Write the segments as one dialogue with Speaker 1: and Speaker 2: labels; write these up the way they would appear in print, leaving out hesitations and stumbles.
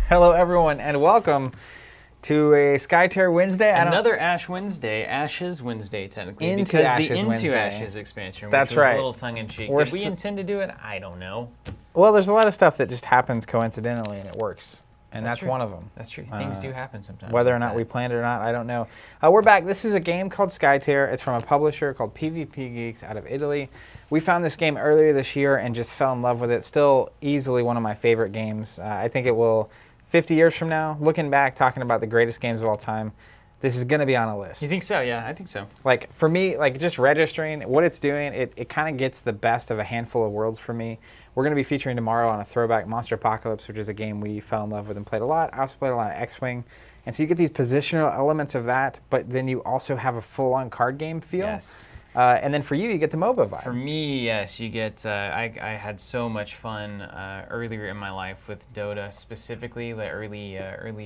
Speaker 1: Hello, everyone, and welcome to a Skytear Wednesday.
Speaker 2: Another Ash Wednesday, Ashes Wednesday, technically,
Speaker 1: Into
Speaker 2: because
Speaker 1: Ashes
Speaker 2: the Into
Speaker 1: Wednesday.
Speaker 2: Ashes expansion,
Speaker 1: That's
Speaker 2: which was
Speaker 1: right.
Speaker 2: a little tongue-in-cheek.
Speaker 1: We're
Speaker 2: Did we intend to do it? I don't know.
Speaker 1: Well, there's a lot of stuff that just happens coincidentally, and it works. And that's
Speaker 2: true.
Speaker 1: one of them.
Speaker 2: That's true. Things do happen sometimes.
Speaker 1: Whether or
Speaker 2: like
Speaker 1: not
Speaker 2: that.
Speaker 1: we planned it or not, I don't know. We're back. This is a game called Skytear. It's from a publisher called PvP Geeks out of Italy. We found this game earlier this year and just fell in love with it. Still easily one of my favorite games. I think it will, 50 years from now, looking back, talking about the greatest games of all time, this is going to be on a list.
Speaker 2: You think so? Yeah, I think so.
Speaker 1: Like, for me, like, just registering what it's doing, it kind of gets the best of a handful of worlds for me. We're going to be featuring tomorrow on a throwback Monster Apocalypse, which is a game we fell in love with and played a lot. I also played a lot of X-Wing. And so you get these positional elements of that, but then you also have a full-on card game feel.
Speaker 2: Yes.
Speaker 1: And then for you get the MOBA vibe.
Speaker 2: For me, yes, you get, I had so much fun earlier in my life with Dota, specifically the early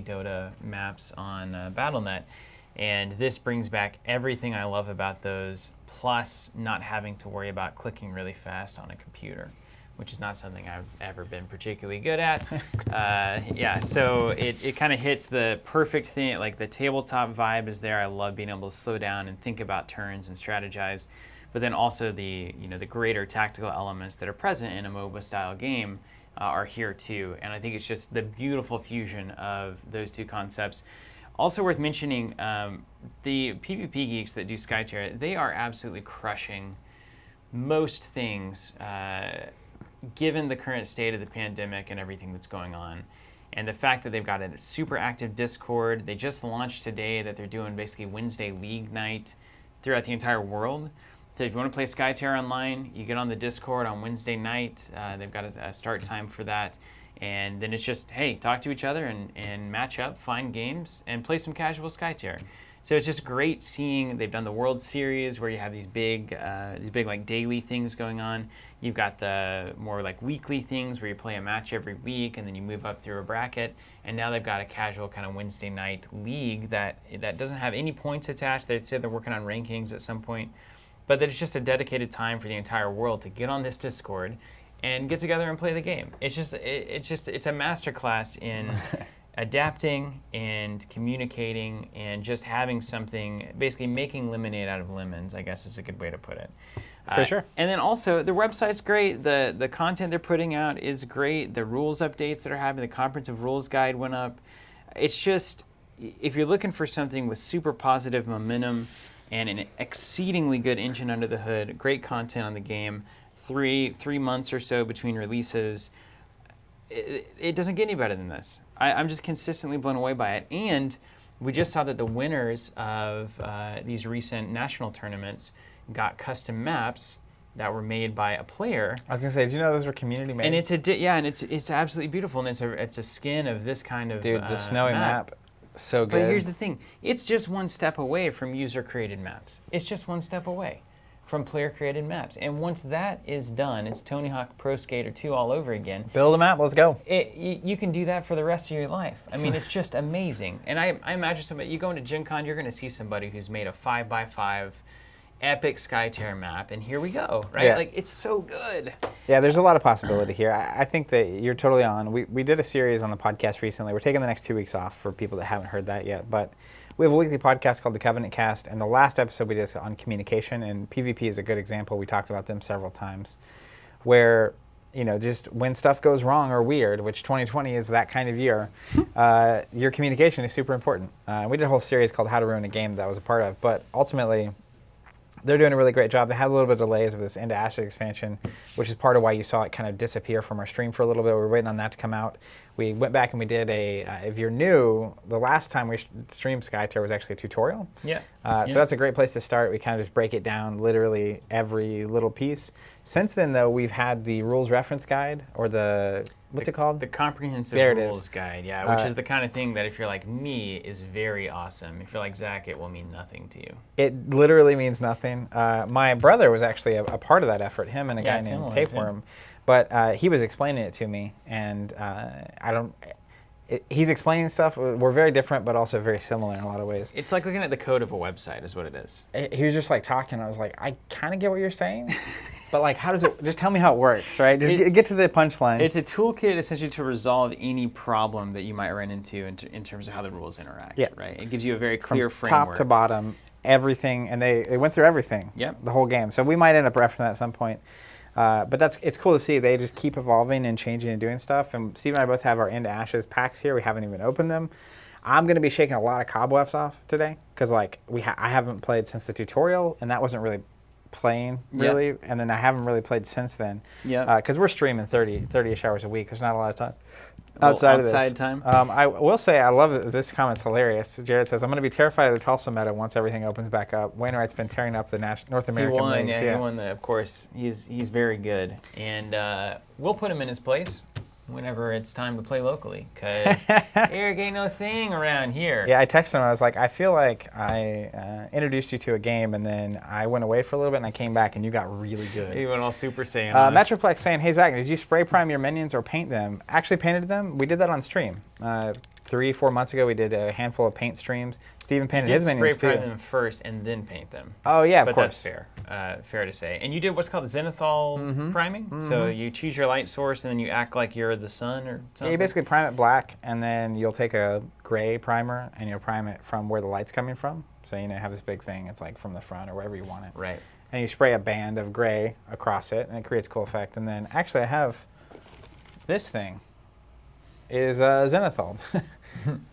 Speaker 2: Dota maps on Battle.net. And this brings back everything I love about those, plus not having to worry about clicking really fast on a computer, which is not something I've ever been particularly good at. Yeah, so it kind of hits the perfect thing, like the tabletop vibe is there. I love being able to slow down and think about turns and strategize, but then also the greater tactical elements that are present in a MOBA style game are here too. And I think it's just the beautiful fusion of those two concepts. Also worth mentioning, the PvP geeks that do Skytear, they are absolutely crushing most things, given the current state of the pandemic and everything that's going on. And the fact that they've got a super active Discord. They just launched today that they're doing basically Wednesday League night throughout the entire world. So if you want to play Skytear online, you get on the Discord on Wednesday night. They've got a start time for that. And then it's just, hey, talk to each other and match up, find games, and play some casual Skytear. So it's just great seeing they've done the World Series where you have these big like daily things going on. You've got the more like weekly things where you play a match every week and then you move up through a bracket. And now they've got a casual kind of Wednesday night league that doesn't have any points attached. They say they're working on rankings at some point, but that it's just a dedicated time for the entire world to get on this Discord and get together and play the game. It's a masterclass in adapting and communicating and just having something, basically making lemonade out of lemons, I guess is a good way to put it.
Speaker 1: For sure.
Speaker 2: And then also, the website's great. The content they're putting out is great. The rules updates that are happening, the comprehensive rules guide went up. It's just, if you're looking for something with super positive momentum and an exceedingly good engine under the hood, great content on the game, three months or so between releases, it doesn't get any better than this. I'm just consistently blown away by it. And we just saw that the winners of these recent national tournaments got custom maps that were made by a player.
Speaker 1: I was gonna say, did you know those were community made?
Speaker 2: And it's absolutely beautiful. And it's a skin of this kind of
Speaker 1: Dude, the snowy map, so good.
Speaker 2: But here's the thing: it's just one step away from user-created maps. It's just one step away from player-created maps. And once that is done, it's Tony Hawk Pro Skater 2 all over again.
Speaker 1: Build a map, let's go.
Speaker 2: You can do that for the rest of your life. I mean, it's just amazing. And I imagine somebody, you go into Gen Con, you're going to see somebody who's made a 5x5 epic Skytear map, and here we go, right?
Speaker 1: Yeah.
Speaker 2: Like, it's so good.
Speaker 1: Yeah, there's a lot of possibility here. I think that you're totally on. We did a series on the podcast recently. We're taking the next 2 weeks off for people that haven't heard that yet, but we have a weekly podcast called The Covenant Cast, and the last episode we did is on communication, and PvP is a good example. We talked about them several times, where, just when stuff goes wrong or weird, which 2020 is that kind of year, your communication is super important. We did a whole series called How to Ruin a Game that I was a part of, but ultimately, they're doing a really great job. They had a little bit of delays of this Into Ashes expansion, which is part of why you saw it kind of disappear from our stream for a little bit. We were waiting on that to come out. We went back and we did if you're new, the last time we streamed Skytear was actually a tutorial.
Speaker 2: Yeah.
Speaker 1: So that's a great place to start. We kind of just break it down, literally every little piece. Since then, though, we've had the rules reference guide, or what's it called?
Speaker 2: The comprehensive rules guide, yeah, which is the kind of thing that if you're like me is very awesome. If you're like Zach, it will mean nothing to you.
Speaker 1: It literally means nothing. My brother was actually a part of that effort, him and a guy named Tapeworm. But he was explaining it to me, and he's explaining stuff. We're very different, but also very similar in a lot of ways.
Speaker 2: It's like looking at the code of a website is what it is.
Speaker 1: He was just like talking. I was like, I kind of get what you're saying. But like, how does it? Just tell me how it works, right? Just get to the punchline.
Speaker 2: It's a toolkit essentially to resolve any problem that you might run into in terms of how the rules interact.
Speaker 1: Yeah.
Speaker 2: Right. It gives you a very clear
Speaker 1: From
Speaker 2: framework.
Speaker 1: top to bottom, everything, and they went through everything.
Speaker 2: Yep.
Speaker 1: The whole game. So we might end up referencing that at some point. But it's cool to see. They just keep evolving and changing and doing stuff. And Steve and I both have our Into Ashes packs here. We haven't even opened them. I'm going to be shaking a lot of cobwebs off today because like I haven't played since the tutorial, and that wasn't really playing really. Yep. And then I haven't really played since then. Yeah. Because we're streaming 30-ish hours a week. There's not a lot of time. Outside of this.
Speaker 2: Time.
Speaker 1: I will say I love it. This comment's hilarious. Jared says, I'm going to be terrified of the Tulsa meta once everything opens back up. Wainwright's been tearing up the North American leagues.
Speaker 2: Yeah, he won. Of course, he's very good. And we'll put him in his place whenever it's time to play locally, because Eric ain't no thing around here.
Speaker 1: Yeah, I texted him. I was like, I feel like I introduced you to a game, and then I went away for a little bit, and I came back, and you got really good.
Speaker 2: He went all Super Saiyan on us.
Speaker 1: Metroplex saying, hey, Zach, did you spray prime your minions or paint them? Actually painted them. We did that on stream. 3-4 months ago, we did a handful of paint streams. Steven painted his minions, too.
Speaker 2: Spray prime them first and then paint them.
Speaker 1: Oh, yeah, of course.
Speaker 2: But that's fair. Fair to say. And you did what's called zenithal priming. Mm-hmm. So you choose your light source, and then you act like you're the sun or something?
Speaker 1: Yeah, you basically prime it black, and then you'll take a gray primer, and you'll prime it from where the light's coming from. So, you have this big thing. It's like from the front or wherever you want it.
Speaker 2: Right.
Speaker 1: And you spray a band of gray across it, and it creates a cool effect. And then, actually, I have this thing. Is zenithal.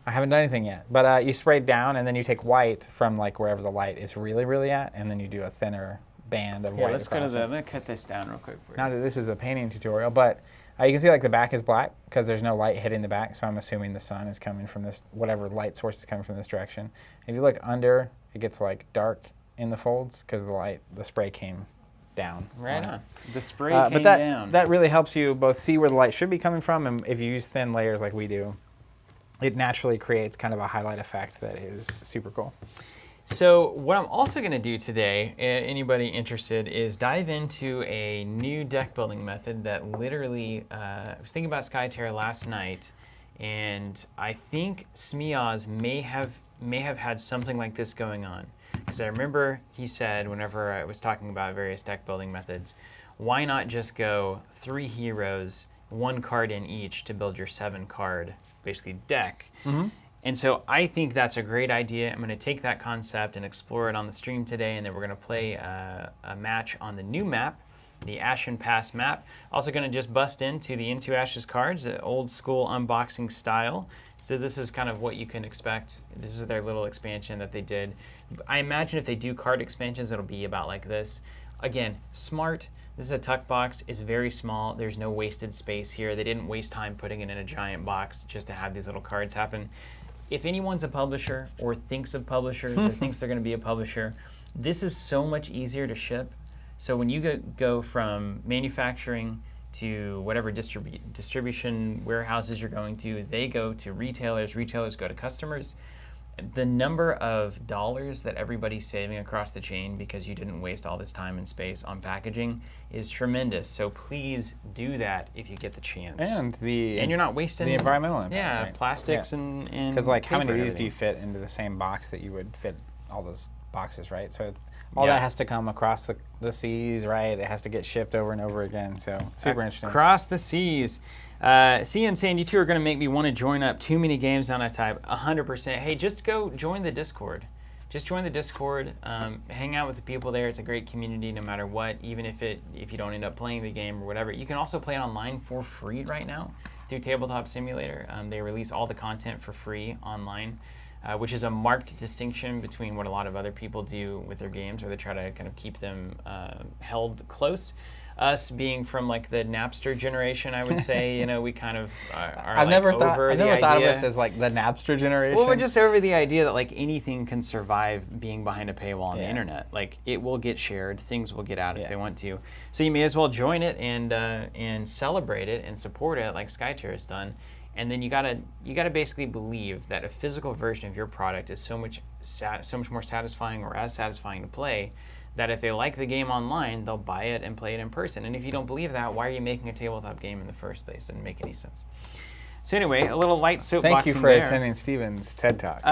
Speaker 1: I haven't done anything yet, but you spray down, and then you take white from like wherever the light is really, really at, and then you do a thinner band of white.
Speaker 2: Let's go to I'm gonna cut this down real quick for you.
Speaker 1: Not that this is a painting tutorial, but you can see like the back is black because there's no light hitting the back, so I'm assuming the sun is coming from this, whatever light source is coming from this direction. If you look under, it gets like dark in the folds because the spray came down.
Speaker 2: Right on. The spray came down.
Speaker 1: That really helps you both see where the light should be coming from, and if you use thin layers like we do, it naturally creates kind of a highlight effect that is super cool.
Speaker 2: So what I'm also going to do today, anybody interested, is dive into a new deck building method that literally, I was thinking about Skytear last night, and I think Smiaz may have had something like this going on. Because I remember he said, whenever I was talking about various deck building methods, why not just go 3 heroes, 1 card in each to build your 7-card basically deck. Mm-hmm. And so I think that's a great idea. I'm going to take that concept and explore it on the stream today, and then we're going to play a match on the new map, the Ashen Pass map. Also going to just bust into the Into Ashes cards, the old school unboxing style. So this is kind of what you can expect. This is their little expansion that they did. I imagine if they do card expansions, it'll be about like this. Again, smart. This is a tuck box. It's very small. There's no wasted space here. They didn't waste time putting it in a giant box just to have these little cards happen. If anyone's a publisher or thinks of publishers or thinks they're going to be a publisher, this is so much easier to ship. So when you go from manufacturing to whatever distribution warehouses you're going to, they go to retailers, retailers go to customers. The number of dollars that everybody's saving across the chain because you didn't waste all this time and space on packaging is tremendous. So please do that if you get the chance.
Speaker 1: And
Speaker 2: you're not wasting
Speaker 1: the environmental impact.
Speaker 2: Yeah,
Speaker 1: right?
Speaker 2: plastics and
Speaker 1: because like how many of these do you fit into the same box that you would fit all those boxes, right? So all that has to come across the seas, right? It has to get shipped over and over again. So super interesting.
Speaker 2: Across the seas. CN saying you two are going to make me want to join up. Too many games down. I type 100%. Hey, just go join the Discord. Just join the Discord. Hang out with the people there. It's a great community no matter what. Even if you don't end up playing the game or whatever. You can also play it online for free right now through Tabletop Simulator. They release all the content for free online, which is a marked distinction between what a lot of other people do with their games, where they try to kind of keep them held close. Us being from like the Napster generation, I would say, we kind of are
Speaker 1: I never thought of
Speaker 2: us
Speaker 1: us as like the Napster generation.
Speaker 2: Well, we're just over the idea that like anything can survive being behind a paywall on the internet. Like it will get shared, things will get out if they want to. So you may as well join it and celebrate it and support it like Skytear has done. And then you gotta basically believe that a physical version of your product is so much more satisfying or as satisfying to play, that if they like the game online, they'll buy it and play it in person. And if you don't believe that, why are you making a tabletop game in the first place? Doesn't make any sense. So anyway, a little light soapboxing there.
Speaker 1: Thank you for attending Steven's TED Talk.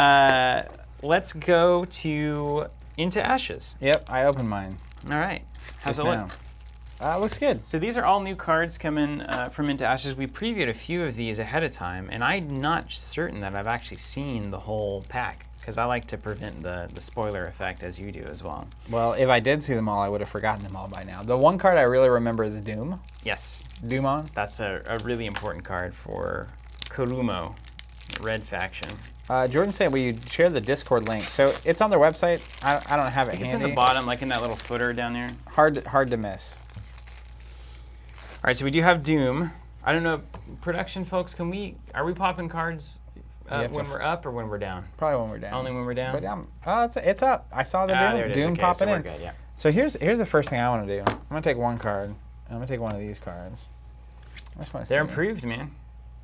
Speaker 2: Let's go to Into Ashes.
Speaker 1: Yep, I opened mine.
Speaker 2: All right. How's it look?
Speaker 1: Looks good.
Speaker 2: So these are all new cards coming from Into Ashes. We previewed a few of these ahead of time, and I'm not certain that I've actually seen the whole pack, because I like to prevent the spoiler effect, as you do as well.
Speaker 1: Well, if I did see them all, I would have forgotten them all by now. The one card I really remember is Doom.
Speaker 2: Yes.
Speaker 1: Doomon.
Speaker 2: That's a really important card for Kurumo, the red faction.
Speaker 1: Jordan said we share the Discord link. So it's on their website. I don't have it handy.
Speaker 2: It's in the bottom, like in that little footer down there.
Speaker 1: Hard to miss.
Speaker 2: All right, so we do have Doom. I don't know, production folks, are we popping cards when we're up or when we're down?
Speaker 1: Probably when we're down.
Speaker 2: Only when we're down?
Speaker 1: But it's up. I saw the Doom
Speaker 2: okay,
Speaker 1: popping
Speaker 2: so we're
Speaker 1: in.
Speaker 2: Good, yeah.
Speaker 1: So here's the first thing I want to do. I'm going to take one card. I'm going to take one of these cards. I just want to
Speaker 2: They're
Speaker 1: see.
Speaker 2: improved, man.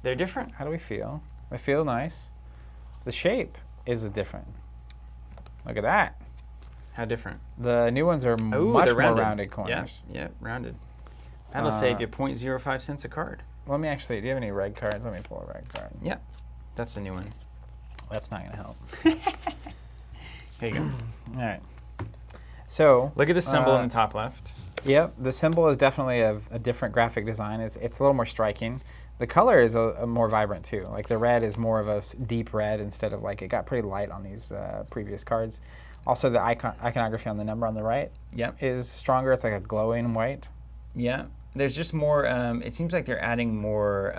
Speaker 2: They're different.
Speaker 1: How do we feel? They feel nice. The shape is different. Look at that.
Speaker 2: How different?
Speaker 1: The new ones are much more rounded corners.
Speaker 2: Yeah, rounded. That'll save you 0.05 cents a card.
Speaker 1: Let me actually, do you have any red cards? Let me pull a red card.
Speaker 2: Yeah, that's a new one.
Speaker 1: That's not going to help.
Speaker 2: Here you go.
Speaker 1: All right. So
Speaker 2: look at the symbol in the top left.
Speaker 1: Yep, the symbol is definitely a different graphic design. It's a little more striking. The color is a more vibrant too. Like the red is more of a deep red instead of like, it got pretty light on these previous cards. Also, the iconography on the number on the right is stronger. It's like a glowing white.
Speaker 2: Yeah, there's just more, it seems like they're adding more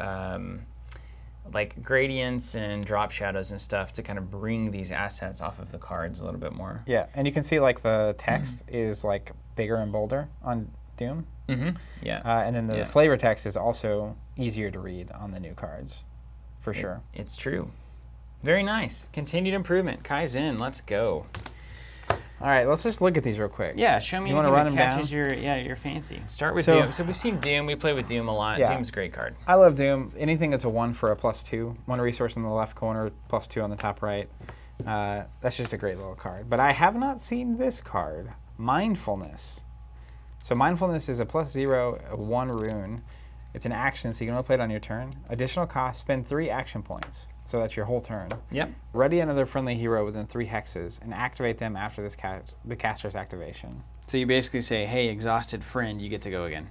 Speaker 2: like gradients and drop shadows and stuff to kind of bring these assets off of the cards a little bit more.
Speaker 1: Yeah, and you can see like the text is like bigger and bolder on Doom.
Speaker 2: Mm-hmm. Yeah.
Speaker 1: And then the flavor text is also easier to read on the new cards, for sure.
Speaker 2: It's true. Very nice. Continued improvement. Kaizen, let's go.
Speaker 1: All right, let's just look at these real quick.
Speaker 2: Yeah, show me
Speaker 1: anything that
Speaker 2: catches your fancy. Start with Doom. So we've seen Doom. We play with Doom a lot. Yeah. Doom's a great card.
Speaker 1: I love Doom. Anything that's a 1 for a +2. 1 resource in the left corner, +2 on the top right. That's just a great little card. But I have not seen this card, Mindfulness. So Mindfulness is a +0, a 1 rune. It's an action, so you can only play it on your turn. Additional cost, spend 3 action points. So that's your whole turn.
Speaker 2: Yep.
Speaker 1: Ready another friendly hero within 3 hexes and activate them after this the caster's activation.
Speaker 2: So you basically say, hey, exhausted friend, you get to go again.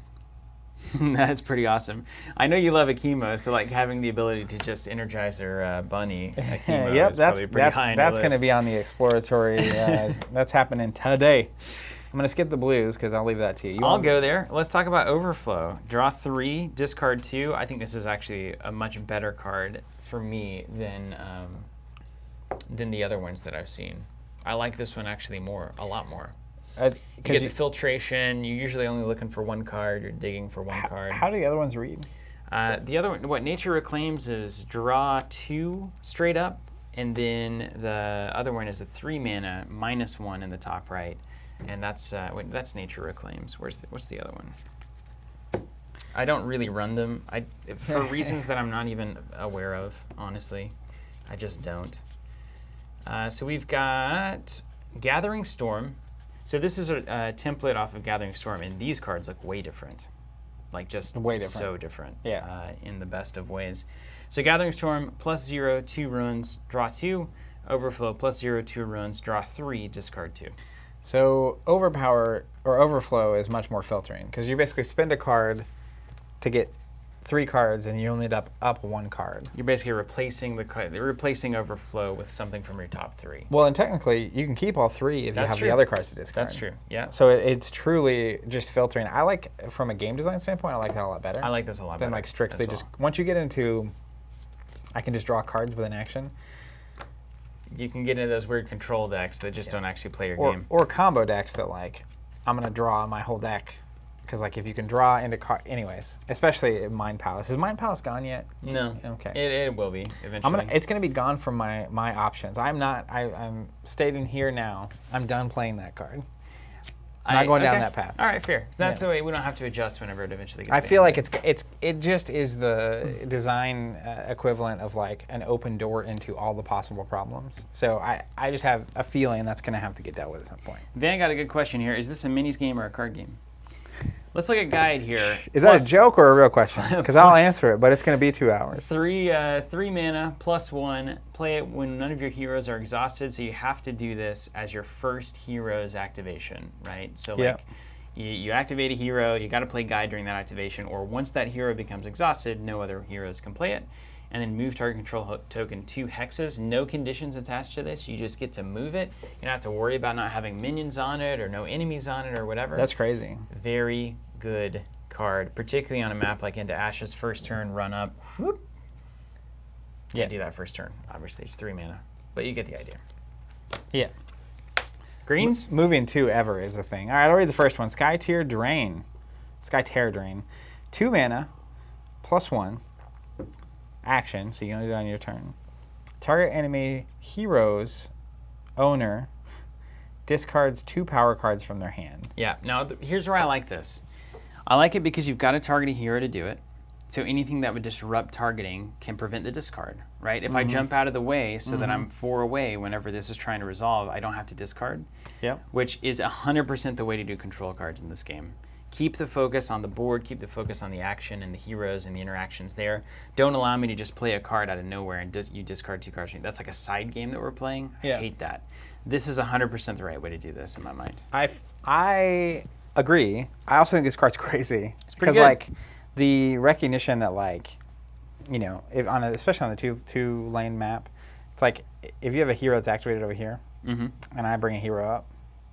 Speaker 2: That's pretty awesome. I know you love Akimo, so like having the ability to just energize their bunny Akimo is probably pretty high on the list.
Speaker 1: That's going to be on the exploratory. That's happening today. I'm going to skip the blues because I'll leave that to you.
Speaker 2: I'll go there. Let's talk about Overflow. Draw 3, discard 2. I think this is actually a much better card for me than the other ones that I've seen. I like this one actually a lot more. You get the filtration. You're usually only looking for 1 card. You're digging for 1 card.
Speaker 1: How do the other ones read?
Speaker 2: The other one, what Nature Reclaims is draw 2 straight up, and then the other one is a 3 mana -1 in the top right. And that's Nature Reclaims. What's the other one? I don't really run them. For reasons that I'm not even aware of, honestly. I just don't. So we've got Gathering Storm. So this is a template off of Gathering Storm, and these cards look way different. Like just way different. So different.
Speaker 1: Yeah.
Speaker 2: In the best of ways. So Gathering Storm, +0, 2 runes, draw 2. Overflow, +0, 2 runes, draw 3, discard 2.
Speaker 1: So Overflow is much more filtering because you basically spend a card to get 3 cards and you only end up 1 card.
Speaker 2: You're basically replacing Overflow with something from your top 3.
Speaker 1: Well, and technically you can keep all 3 if you have the other cards to discard.
Speaker 2: That's true. Yeah.
Speaker 1: So it's truly just filtering. I like, from a game design standpoint, I like that a lot better.
Speaker 2: I like this a lot better.
Speaker 1: Than like strictly just once you get into, I can just draw cards with an action.
Speaker 2: You can get into those weird control decks that just don't actually play your game.
Speaker 1: Or combo decks that like, I'm going to draw my whole deck. Because like if you can draw into anyways, especially Mind Palace. Is Mind Palace gone yet?
Speaker 2: No.
Speaker 1: Okay.
Speaker 2: It will be eventually.
Speaker 1: It's going to be gone from my options. I'm stating here now, I'm done playing that card. I'm not going down that path.
Speaker 2: All right, fair. That's the way we don't have to adjust whenever it eventually gets
Speaker 1: I feel like it just is the design equivalent of like an open door into all the possible problems. So I just have a feeling that's going to have to get dealt with at some point.
Speaker 2: Van got a good question here. Is this a minis game or a card game? Let's look at guide here.
Speaker 1: Is that a joke or a real question? Because I'll answer it, but it's going to be 2 hours.
Speaker 2: 3 mana, +1. Play it when none of your heroes are exhausted, so you have to do this as your first hero's activation, right? So like, You activate a hero, you got to play guide during that activation, or once that hero becomes exhausted, no other heroes can play it. And then move target control token 2 hexes. No conditions attached to this. You just get to move it. You don't have to worry about not having minions on it or no enemies on it or whatever.
Speaker 1: That's crazy.
Speaker 2: Very good card, particularly on a map like into Ashes. First turn, run up. Whoop. Can't do that first turn. Obviously, it's 3 mana, but you get the idea.
Speaker 1: Yeah.
Speaker 2: Greens?
Speaker 1: Moving to ever is the thing. All right, I'll read the first one. Skytear Drain. Skytear Drain. 2 mana, +1. Action, so you can only do it on your turn. Target enemy hero's owner discards 2 power cards from their hand.
Speaker 2: Yeah, now here's where I like this. I like it because you've got to target a hero to do it. So anything that would disrupt targeting can prevent the discard, right? If I jump out of the way so that I'm 4 away whenever this is trying to resolve, I don't have to discard.
Speaker 1: Yep.
Speaker 2: Which is 100% the way to do control cards in this game. Keep the focus on the board, keep the focus on the action and the heroes and the interactions there. Don't allow me to just play a card out of nowhere and you discard 2 cards. That's like a side game that we're playing. I hate that. This is 100% the right way to do this in my mind.
Speaker 1: I agree. I also think this card's crazy.
Speaker 2: It's pretty good.
Speaker 1: Because like the recognition that like, you know, if on especially on the two lane map, it's like if you have a hero that's activated over here, and I bring a hero up,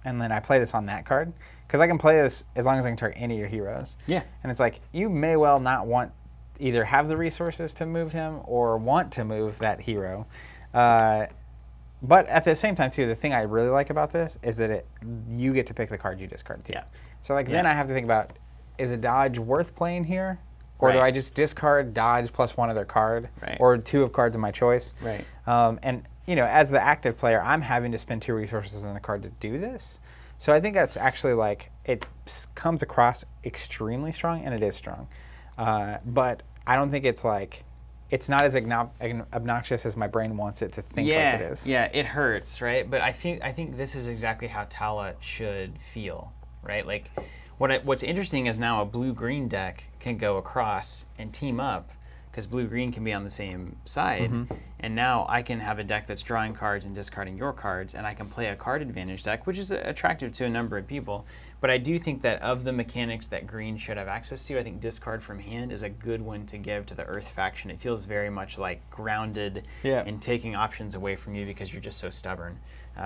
Speaker 1: and then I play this on that card, because I can play this as long as I can target any of your heroes.
Speaker 2: Yeah.
Speaker 1: And it's like, you may well not want, either have the resources to move him or want to move that hero. But at the same time, too, the thing I really like about this is that you get to pick the card you discard, too.
Speaker 2: Yeah.
Speaker 1: So like then I have to think about, is a dodge worth playing here? Or do I just discard dodge plus 1 other card? Or 2 of cards of my choice?
Speaker 2: Right.
Speaker 1: And, you know, as the active player, I'm having to spend 2 resources on a card to do this. So I think that's actually like, it comes across extremely strong, and it is strong. But I don't think it's like, it's not as obnoxious as my brain wants it to think like it is.
Speaker 2: Yeah, it hurts, right? But I think this is exactly how Tala should feel, right? Like, what's interesting is now a blue-green deck can go across and team up, because blue-green can be on the same side, and now I can have a deck that's drawing cards and discarding your cards, and I can play a card advantage deck, which is attractive to a number of people. But I do think that of the mechanics that green should have access to, I think discard from hand is a good one to give to the Earth faction. It feels very much like grounded and taking options away from you because you're just so stubborn,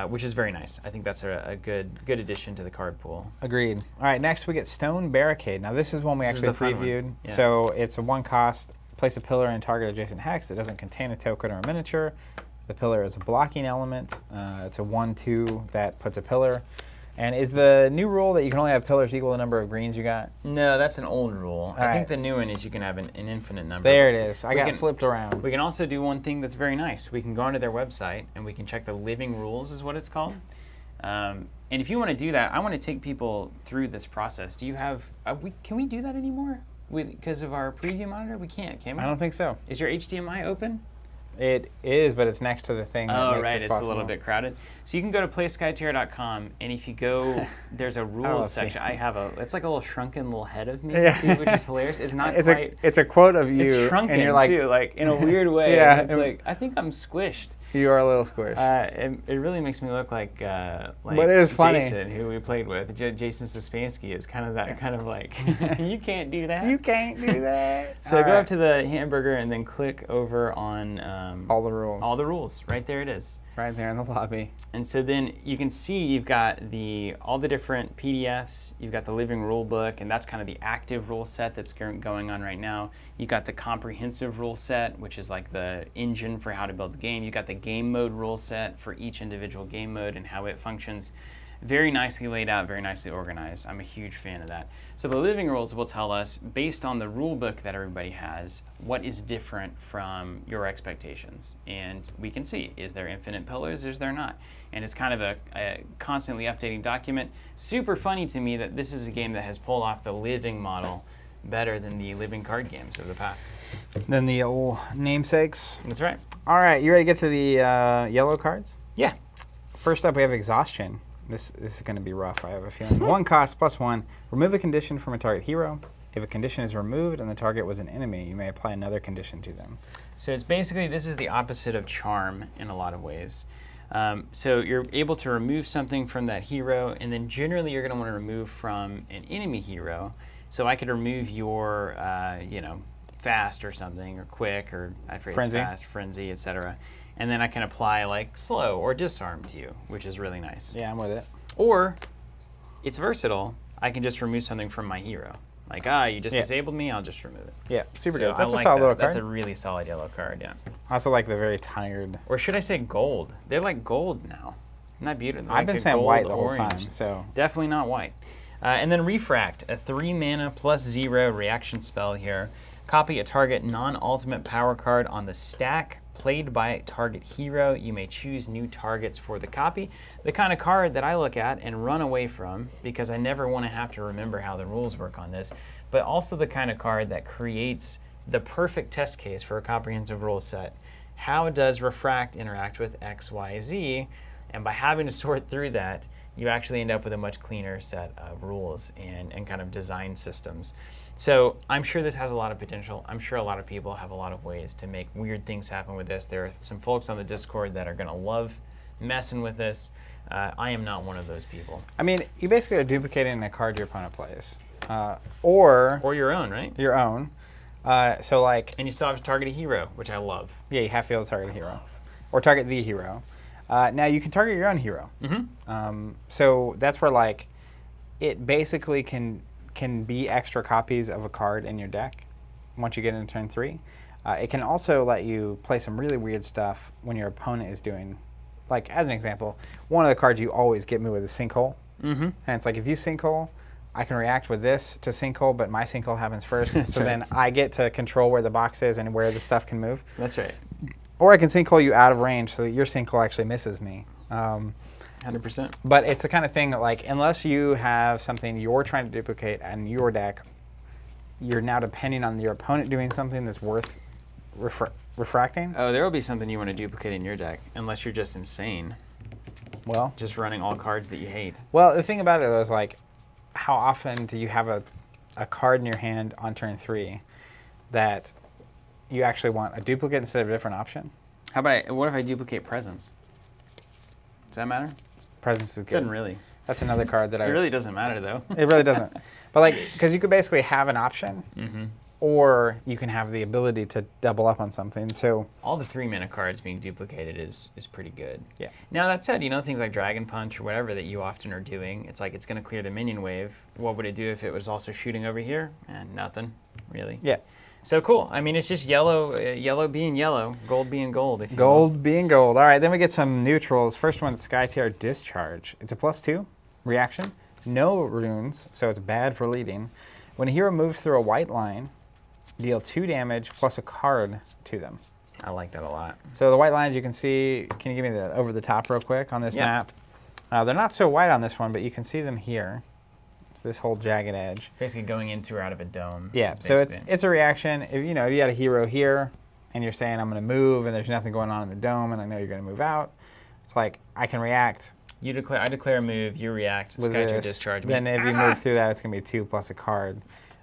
Speaker 2: which is very nice. I think that's a good addition to the card pool.
Speaker 1: Agreed. All right, next we get Stone Barricade. Now this is one we actually previewed.
Speaker 2: Yeah.
Speaker 1: So it's a 1 cost. Place a pillar in target adjacent hex that doesn't contain a token or a miniature. The pillar is a blocking element. It's a 1/2 that puts a pillar. And is the new rule that you can only have pillars equal to the number of greens you got?
Speaker 2: No, that's an old rule. I think the new one is you can have an infinite number.
Speaker 1: There it is. I got flipped around.
Speaker 2: We can also do one thing that's very nice. We can go onto their website and we can check the living rules is what it's called. And if you want to do that, I want to take people through this process. Do you have, can we do that anymore? Because of our preview monitor? We can't, can we?
Speaker 1: I don't think so.
Speaker 2: Is your HDMI open?
Speaker 1: It is, but it's next to the thing that makes
Speaker 2: right,
Speaker 1: this
Speaker 2: it's
Speaker 1: possible.
Speaker 2: a little bit crowded. So you can go to playskytear.com, and if you go, there's a rules section. It's like a little shrunken little head of me, too, which is hilarious. It's not quite...
Speaker 1: It's a quote of you.
Speaker 2: It's shrunken,
Speaker 1: and you're like,
Speaker 2: too, like, in a weird way. It's like, I think I'm squished.
Speaker 1: You are a little squished.
Speaker 2: It really makes me look like
Speaker 1: but it is funny.
Speaker 2: Jason, who we played with. Jason Suspansky is kind of that kind of like, you can't do that.
Speaker 1: You can't do that.
Speaker 2: So go up to the hamburger and then click over on
Speaker 1: all the rules.
Speaker 2: All the rules. Right there it is.
Speaker 1: Right there in the lobby.
Speaker 2: And so then you can see you've got all the different PDFs. You've got the living rule book, and that's kind of the active rule set that's going on right now. You've got the comprehensive rule set, which is like the engine for how to build the game. You've got the game mode rule set for each individual game mode and how it functions. Very nicely laid out, very nicely organized. I'm a huge fan of that. So the living rules will tell us, based on the rule book that everybody has, what is different from your expectations. And we can see, is there infinite pillars, is there not? And it's kind of a constantly updating document. Super funny to me that this is a game that has pulled off the living model better than the living card games of the past.
Speaker 1: Than the old namesakes.
Speaker 2: That's right.
Speaker 1: All right, you ready to get to the yellow cards?
Speaker 2: Yeah.
Speaker 1: First up, we have Exhaustion. This is going to be rough, I have a feeling. 1 cost plus 1. Remove a condition from a target hero. If a condition is removed and the target was an enemy, you may apply another condition to them.
Speaker 2: So it's basically, this is the opposite of Charm in a lot of ways. So you're able to remove something from that hero, and then generally you're going to want to remove from an enemy hero. So I could remove your, fast or something, or quick, or I phrase
Speaker 1: Frenzy.
Speaker 2: fast, frenzy, etc. And then I can apply like slow or disarm to you, which is really nice.
Speaker 1: Yeah, I'm with it.
Speaker 2: Or it's versatile. I can just remove something from my hero. Like, you just disabled me, I'll just remove it.
Speaker 1: Yeah, super
Speaker 2: So
Speaker 1: good. That's
Speaker 2: I
Speaker 1: a
Speaker 2: like
Speaker 1: solid
Speaker 2: that.
Speaker 1: little card.
Speaker 2: That's a really solid yellow card, yeah.
Speaker 1: I also like the very tired.
Speaker 2: Or should I say gold? They're like gold now. Isn't that beautiful?
Speaker 1: I've been
Speaker 2: Like a
Speaker 1: saying
Speaker 2: gold
Speaker 1: white the whole
Speaker 2: orange.
Speaker 1: time, so.
Speaker 2: Definitely not white. And then Refract, a 3 mana plus 0 reaction spell here. Copy a target non-ultimate power card on the stack played by a target hero. You may choose new targets for the copy. The kind of card that I look at and run away from because I never want to have to remember how the rules work on this, but also the kind of card that creates the perfect test case for a comprehensive rules set. How does Refract interact with X, Y, Z? And by having to sort through that, you actually end up with a much cleaner set of rules and kind of design systems. So I'm sure this has a lot of potential. I'm sure a lot of people have a lot of ways to make weird things happen with this. There are some folks on the Discord that are going to love messing with this. I am not one of those people.
Speaker 1: I mean, you basically are duplicating a card your opponent plays. Or
Speaker 2: your own, right?
Speaker 1: your own. So like,
Speaker 2: And you still have to target a hero, which I love.
Speaker 1: yeah, you have to be able to target a hero. Or target the hero. Now you can target your own hero. So that's where like, it basically can be extra copies of a card in your deck once you get into turn 3. It can also let you play some really weird stuff when your opponent is doing, like as an example, one of the cards you always get me with is Sinkhole. And it's like, if you Sinkhole, I can react with this to Sinkhole, but my Sinkhole happens first. So then I get to control where the box is and where the stuff can move.
Speaker 2: That's right.
Speaker 1: Or I can Sinkhole you out of range so that your Sinkhole actually misses me.
Speaker 2: 100%.
Speaker 1: But it's the kind of thing that, like, unless you have something you're trying to duplicate in your deck, you're now depending on your opponent doing something that's worth refracting.
Speaker 2: Oh, there will be something you want to duplicate in your deck, unless you're just insane.
Speaker 1: Well,
Speaker 2: Just running all cards that you hate.
Speaker 1: the thing about it is, like, how often do you have a card in your hand on turn 3 that you actually want a duplicate instead of a different option?
Speaker 2: What if I duplicate Presence? Does that matter?
Speaker 1: Presence is good.
Speaker 2: Doesn't really.
Speaker 1: That's another card that
Speaker 2: It really doesn't matter, though.
Speaker 1: It really doesn't. But like, because you could basically have an option, or you can have the ability to double up on something. So
Speaker 2: All the 3 mana cards being duplicated is pretty good.
Speaker 1: yeah,
Speaker 2: Now that said, things like Dragon Punch or whatever that you often are doing, it's like it's going to clear the minion wave. What would it do if it was also shooting over here? And nothing, really.
Speaker 1: yeah.
Speaker 2: So cool. I mean, it's just yellow being yellow, gold being gold. If you will.
Speaker 1: Gold being gold. All right, then we get some neutrals. First one, Skytear Discharge. It's a +2 reaction, no runes, so it's bad for leading. When a hero moves through a white line, deal 2 damage plus a card to them.
Speaker 2: I like that a lot.
Speaker 1: So the white lines you can see, can you give me the over the top real quick on this map? They're not so white on this one, but you can see them here. It's this whole jagged edge.
Speaker 2: Basically going into or out of a dome.
Speaker 1: Yeah, so it's a reaction. If you had a hero here and you're saying I'm going to move and there's nothing going on in the dome and I know you're going to move out, it's like I can react.
Speaker 2: I declare a move, you react,
Speaker 1: with
Speaker 2: Skytear
Speaker 1: this.
Speaker 2: Discharge.
Speaker 1: Then if you move through that, it's going to be 2 plus a card.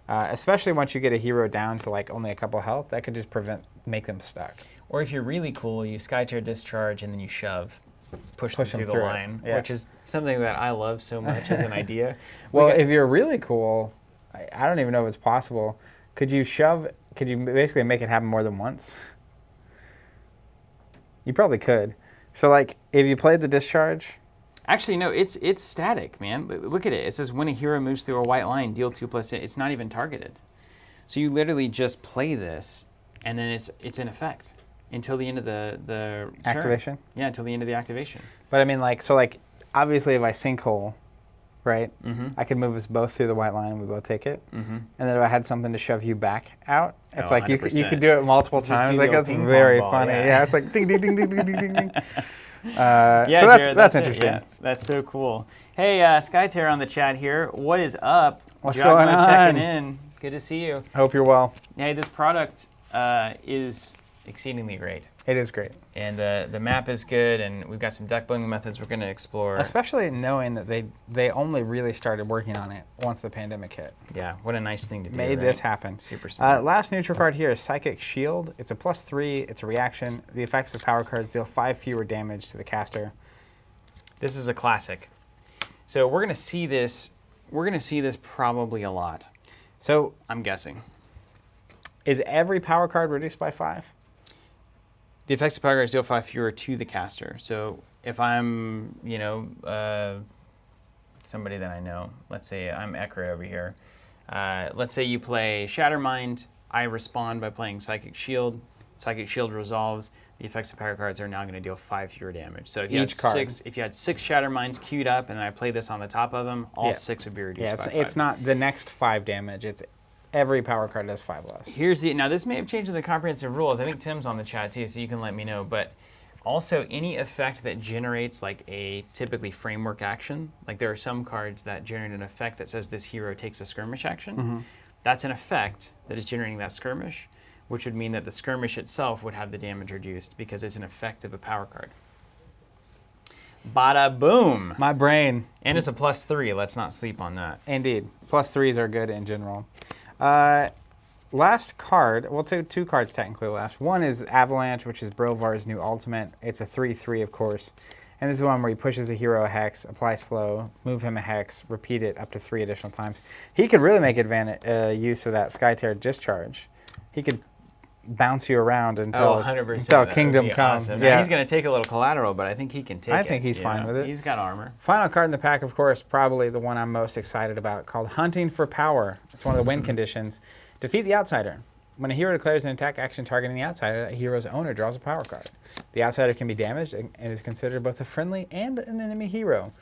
Speaker 1: Especially once you get a hero down to like only a couple health, that could just make them stuck.
Speaker 2: Or if you're really cool, you Skytear Discharge and then you shove. Push them through the line, which is something that I love so much as an idea.
Speaker 1: Well, if you're really cool, I don't even know if it's possible. Could you basically make it happen more than once? You probably could. So like, if you played the discharge.
Speaker 2: Actually, no, it's static, man. Look at it. It says when a hero moves through a white line, deal 2 plus. It's not even targeted. So you literally just play this, and then it's in effect until the end of the
Speaker 1: Activation?
Speaker 2: Turn. Yeah, until the end of the activation.
Speaker 1: But I mean, like, so like, obviously if I Sinkhole, right, I could move us both through the white line and we both take it. And then if I had something to shove you back out, it's like you could do it multiple times. Like, that's very funny. Yeah, it's like ding, ding, ding, ding, ding, ding, ding. So that's interesting.
Speaker 2: Yeah, that's so cool. Hey, Skytear on the chat here. What is up?
Speaker 1: What's going on?
Speaker 2: Checking in. Good to see you.
Speaker 1: Hope you're well.
Speaker 2: Hey, this product is exceedingly great.
Speaker 1: It is great.
Speaker 2: And the map is good, and we've got some deck building methods we're going to explore.
Speaker 1: Especially knowing that they only really started working on it once the pandemic hit.
Speaker 2: Yeah, what a nice thing to do.
Speaker 1: Made this happen.
Speaker 2: Super smart.
Speaker 1: Last neutral card here is Psychic Shield. It's a +3. It's a reaction. The effects of power cards deal 5 fewer damage to the caster.
Speaker 2: This is a classic. So we're going to see this. We're going to see this probably a lot.
Speaker 1: So
Speaker 2: I'm guessing.
Speaker 1: Is every power card reduced by 5?
Speaker 2: The effects of power cards deal 5 fewer to the caster. So if I'm, somebody that I know, let's say I'm Ekrit over here. Let's say you play Shattermind. I respond by playing Psychic Shield. Psychic Shield resolves. The effects of power cards are now going to deal 5 fewer damage. So if you had 6 Shatterminds queued up, and I play this on the top of them, all 6 would be reduced by 5.
Speaker 1: It's not the next 5 damage. It's every power card does 5 less.
Speaker 2: Now this may have changed in the comprehensive rules. I think Tim's on the chat too, so you can let me know. But also any effect that generates like a typically framework action, like there are some cards that generate an effect that says this hero takes a skirmish action. That's an effect that is generating that skirmish, which would mean that the skirmish itself would have the damage reduced because it's an effect of a power card. Bada boom!
Speaker 1: My brain.
Speaker 2: And it's a +3. Let's not sleep on that.
Speaker 1: Indeed. +3s are good in general. Last card, well, two cards technically left. One is Avalanche, which is Brovar's new ultimate. It's a 3/3, of course. And this is the one where he pushes a hero a hex, apply slow, move him a hex, repeat it up to 3 additional times. He could really make use of that Skytear discharge. He could bounce you around until,
Speaker 2: 100%.
Speaker 1: until Kingdom Come.
Speaker 2: Awesome.
Speaker 1: Yeah.
Speaker 2: Now, he's going to take a little collateral, but I think he can take it.
Speaker 1: I think he's fine with it.
Speaker 2: He's got armor.
Speaker 1: Final card in the pack, of course, probably the one I'm most excited about, called Hunting for Power. It's one of the win conditions. Defeat the outsider. When a hero declares an attack action targeting the outsider, that hero's owner draws a power card. The outsider can be damaged and is considered both a friendly and an enemy hero.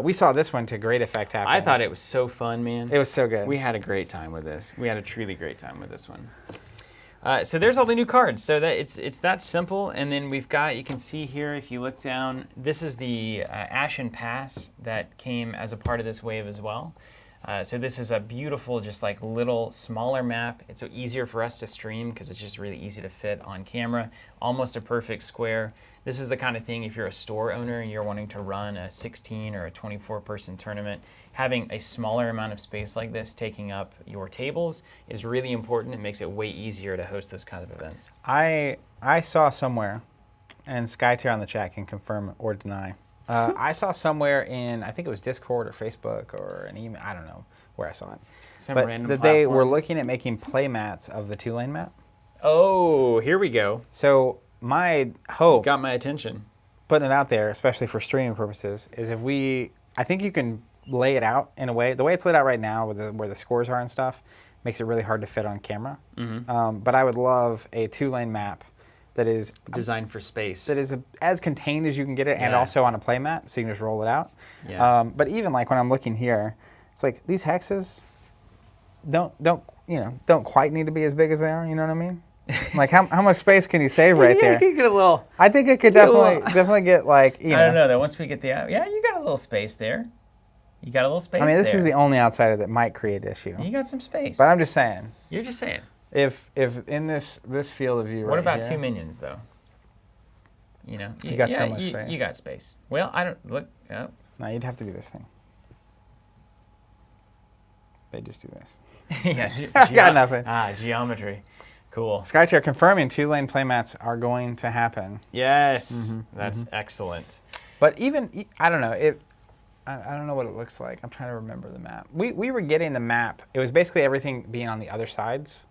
Speaker 1: We saw this one to great effect happen.
Speaker 2: I thought it was so fun, man.
Speaker 1: It was so good.
Speaker 2: We had a great time with this. We had a truly great time with this one. So there's all the new cards. So that it's that simple. And then we've got, you can see here, if you look down, this is the Ashen Pass that came as a part of this wave as well. So this is a beautiful, just like little smaller map. It's easier for us to stream because it's just really easy to fit on camera. Almost a perfect square. This is the kind of thing, if you're a store owner and you're wanting to run a 16 or a 24-person tournament, having a smaller amount of space like this taking up your tables is really important. It makes it way easier to host those kinds of events.
Speaker 1: I saw somewhere, and Skytear on the chat can confirm or deny, I saw somewhere in, I think it was Discord or Facebook or an email, I don't know where I saw it.
Speaker 2: Some
Speaker 1: but
Speaker 2: random
Speaker 1: that
Speaker 2: platform.
Speaker 1: they were looking at making play mats of the 2-lane map.
Speaker 2: Oh, here we go.
Speaker 1: So my hope,
Speaker 2: Got my attention.
Speaker 1: putting it out there, especially for streaming purposes, is if I think you can lay it out in a way, the way it's laid out right now with where the scores are and stuff, makes it really hard to fit on camera. But I would love a 2-lane map that is
Speaker 2: Designed for space.
Speaker 1: that is as contained as you can get it, and
Speaker 2: Yeah.
Speaker 1: also on a play mat, so you can just roll it out.
Speaker 2: Yeah.
Speaker 1: But even like when I'm looking here, it's like these hexes don't quite need to be as big as they are. You know what I mean? Like how much space can you save right
Speaker 2: yeah,
Speaker 1: there?
Speaker 2: you get a little.
Speaker 1: I think it could
Speaker 2: get a little-
Speaker 1: definitely get like
Speaker 2: I don't know though. Once we get the yeah, you got a little space there. You got a little space.
Speaker 1: I mean, this
Speaker 2: there.
Speaker 1: is the only outsider that might create issue.
Speaker 2: You got some space.
Speaker 1: But I'm just saying,
Speaker 2: You're just saying.
Speaker 1: if in this field of view,
Speaker 2: What
Speaker 1: right
Speaker 2: about
Speaker 1: here,
Speaker 2: 2 minions though? You know,
Speaker 1: You got so much
Speaker 2: you,
Speaker 1: space.
Speaker 2: You got space. Well, I don't look. Oh.
Speaker 1: No, you'd have to do this thing. They just do this.
Speaker 2: Yeah,
Speaker 1: I got nothing.
Speaker 2: Geometry. Cool.
Speaker 1: Skytear confirming 2-lane playmats are going to happen.
Speaker 2: Yes, that's excellent.
Speaker 1: But even, I don't know, I don't know what it looks like. I'm trying to remember the map. We were getting the map. It was basically everything being on the other sides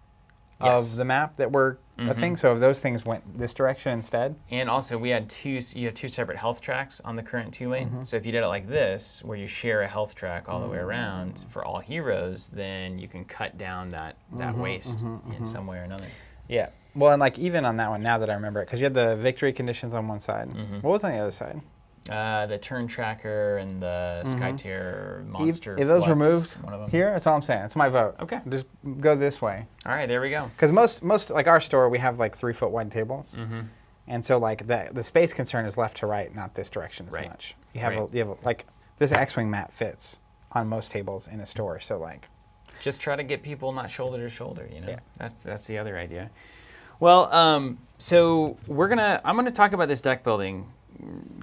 Speaker 2: Yes.
Speaker 1: of the map that were a thing. So if those things went this direction instead.
Speaker 2: And also, you have two separate health tracks on the current 2-lane. So if you did it like this, where you share a health track all the way around for all heroes, then you can cut down that waste in some way or another.
Speaker 1: Yeah. Well, and like even on that one, now that I remember it, because you had the victory conditions on one side. What was on the other side?
Speaker 2: The turn tracker and the Skytear monster.
Speaker 1: If those
Speaker 2: flux,
Speaker 1: removed
Speaker 2: one of them.
Speaker 1: here, that's all I'm saying. It's my vote.
Speaker 2: Okay.
Speaker 1: Just go this way.
Speaker 2: All right, there we go.
Speaker 1: Because most like our store, we have like 3-foot wide tables, and so like the space concern is left to right, not this direction as
Speaker 2: Right.
Speaker 1: much. You have
Speaker 2: Right.
Speaker 1: like this X-wing mat fits on most tables in a store, so like
Speaker 2: Just try to get people not shoulder to shoulder. You know,
Speaker 1: Yeah.
Speaker 2: that's the other idea. Well, so I'm gonna talk about this deck building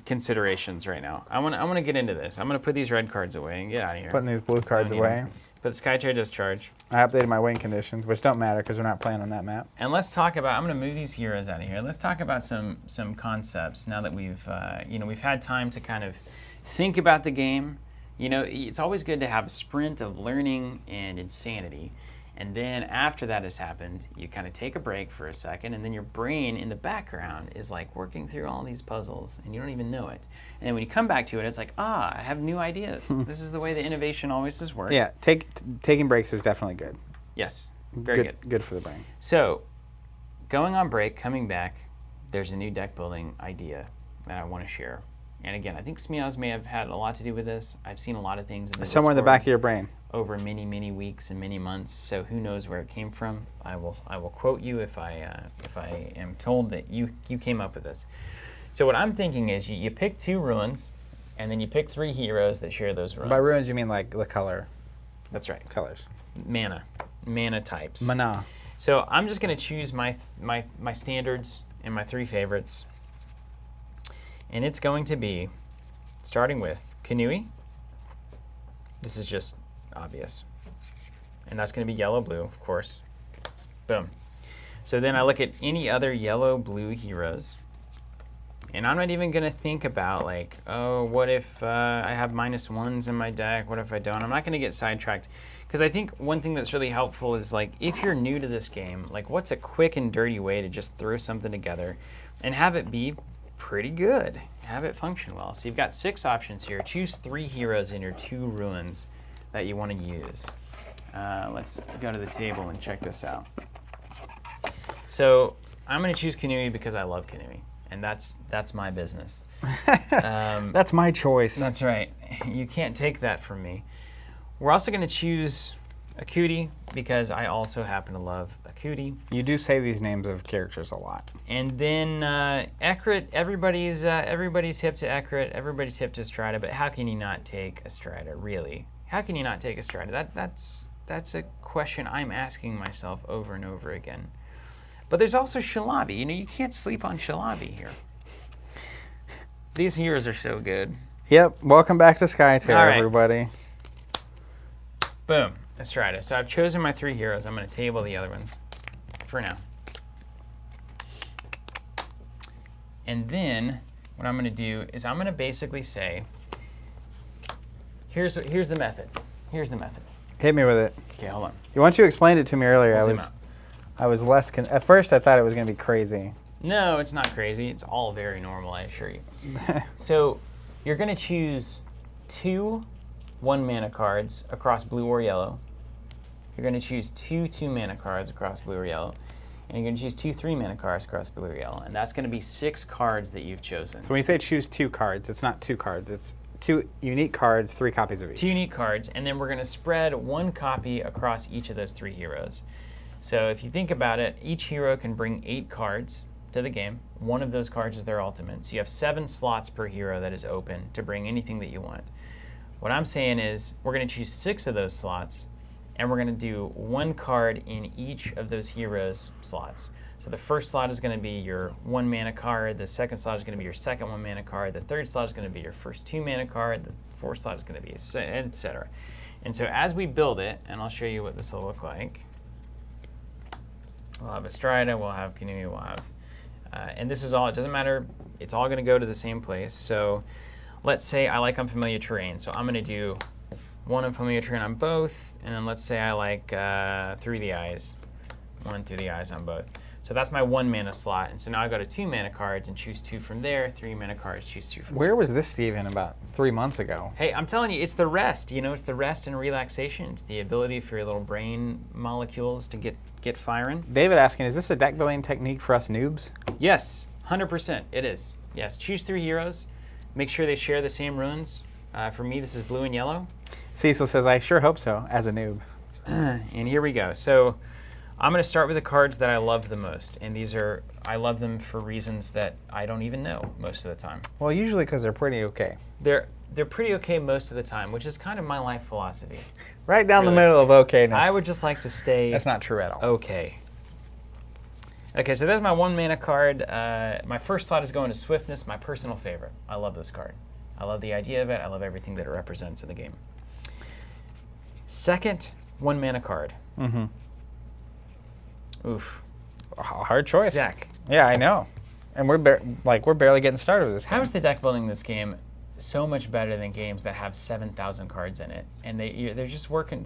Speaker 2: considerations right now. I want to get into this. I'm gonna put these red cards away and get out of here.
Speaker 1: Putting these blue cards away.
Speaker 2: Put the Skytear discharge.
Speaker 1: I updated my wing conditions, which don't matter because we're not playing on that map.
Speaker 2: And let's talk about. I'm gonna move these heroes out of here. Let's talk about some concepts now that we've we've had time to kind of think about the game. It's always good to have a sprint of learning and insanity. And then after that has happened, you kind of take a break for a second, and then your brain in the background is like working through all these puzzles, and you don't even know it. And then when you come back to it, it's like, I have new ideas. This is the way the innovation always has worked.
Speaker 1: Yeah, taking breaks is definitely good.
Speaker 2: Yes, very good.
Speaker 1: Good for the brain.
Speaker 2: So, going on break, coming back, there's a new deck building idea that I want to share. And again, I think Smiaz may have had a lot to do with this. I've seen a lot of things in the
Speaker 1: somewhere in the
Speaker 2: Discord
Speaker 1: back of your brain
Speaker 2: over many weeks and many months. So who knows where it came from? I will quote you if I am told that you came up with this. So what I'm thinking is you pick 2 ruins, and then you pick 3 heroes that share those ruins.
Speaker 1: By ruins, you mean like the color?
Speaker 2: That's right.
Speaker 1: Colors.
Speaker 2: Mana types.
Speaker 1: Mana.
Speaker 2: So I'm just going to choose my standards and my 3 favorites. And it's going to be, starting with Kanui. This is just obvious. And that's going to be yellow-blue, of course. Boom. So then I look at any other yellow-blue heroes. And I'm not even going to think about, like, what if I have -1s in my deck? What if I don't? I'm not going to get sidetracked. Because I think one thing that's really helpful is, like, if you're new to this game, like, what's a quick and dirty way to just throw something together and have it be pretty good, have it function well. So you've got 6 options here. Choose 3 heroes in your 2 ruins that you want to use. Let's go to the table and check this out. So I'm going to choose Kanui because I love Kanui, and that's my business.
Speaker 1: That's my choice.
Speaker 2: That's right. You can't take that from me. We're also going to choose Akuti because I also happen to love Akuti.
Speaker 1: You do say these names of characters a lot.
Speaker 2: And then Ekrit, everybody's hip to Ekrit, everybody's hip to Strida, but how can you not take a Strida, really? How can you not take a Strida? That's a question I'm asking myself over and over again. But there's also Shalabi. You can't sleep on Shalabi here. These heroes are so good.
Speaker 1: Yep. Welcome back to Skytear,
Speaker 2: All right.
Speaker 1: everybody.
Speaker 2: Boom. Strida. So I've chosen my 3 heroes. I'm going to table the other ones for now. And then what I'm going to do is I'm going to basically say, here's the method. Here's the method.
Speaker 1: Hit me with it.
Speaker 2: Okay, hold on.
Speaker 1: Once you explained it to me earlier,
Speaker 2: Zoom out.
Speaker 1: I was less. At first, I thought it was going to be crazy.
Speaker 2: No, it's not crazy. It's all very normal, I assure you. So you're going to choose 2 1-mana cards across blue or yellow. You're going to choose 2 2-mana cards across blue or yellow. And you're going to choose 2 3-mana cards across blue or yellow. And that's going to be 6 cards that you've chosen.
Speaker 1: So when you say choose 2 cards, it's not 2 cards. It's 2 unique cards, 3 copies of each.
Speaker 2: 2 unique cards, and then we're going to spread 1 copy across each of those 3 heroes. So if you think about it, each hero can bring 8 cards to the game. 1 of those cards is their ultimate. So you have 7 slots per hero that is open to bring anything that you want. What I'm saying is we're going to choose 6 of those slots, and we're going to do 1 card in each of those heroes' slots. So the first slot is going to be your 1-mana card, the second slot is going to be your second 1-mana card, the third slot is going to be your first 2-mana card, the fourth slot is going to be etc. And so as we build it, and I'll show you what this will look like, we'll have Strida, we'll have Kanui, we'll have, and this is all, it doesn't matter, it's all going to go to the same place. So let's say I like unfamiliar terrain, so I'm going to do 1 unfamiliar terrain on both, and then let's say I like through the eyes, 1 through the eyes on both. So that's my 1-mana slot, and so now I go to 2-mana cards and choose 2 from there, 3-mana cards, choose 2 from there.
Speaker 1: Where was this, Steven, about 3 months ago?
Speaker 2: Hey, I'm telling you, it's the rest. It's the rest and relaxation. It's the ability for your little brain molecules to get firing.
Speaker 1: David asking, is this a deck building technique for us noobs?
Speaker 2: Yes, 100% it is. Yes, choose 3 heroes. Make sure they share the same runes. For me, this is blue and yellow.
Speaker 1: Cecil says, I sure hope so, as a noob.
Speaker 2: And here we go. So I'm going to start with the cards that I love the most. And these are, I love them for reasons that I don't even know most of the time.
Speaker 1: Well, usually because they're pretty okay.
Speaker 2: They're pretty okay most of the time, which is kind of my life philosophy.
Speaker 1: Right down
Speaker 2: Really.
Speaker 1: the middle of okayness.
Speaker 2: I would just like to stay
Speaker 1: That's not true at all.
Speaker 2: okay. Okay, so there's my 1 mana card. My first slot is going to Swiftness, my personal favorite. I love this card. I love the idea of it. I love everything that it represents in the game. Second 1 mana card.
Speaker 1: Mm-hmm.
Speaker 2: Oof.
Speaker 1: Hard choice.
Speaker 2: Zach.
Speaker 1: Yeah, I know. And we're barely getting started with this game.
Speaker 2: How is the deck building in this game so much better than games that have 7,000 cards in it? And they're just working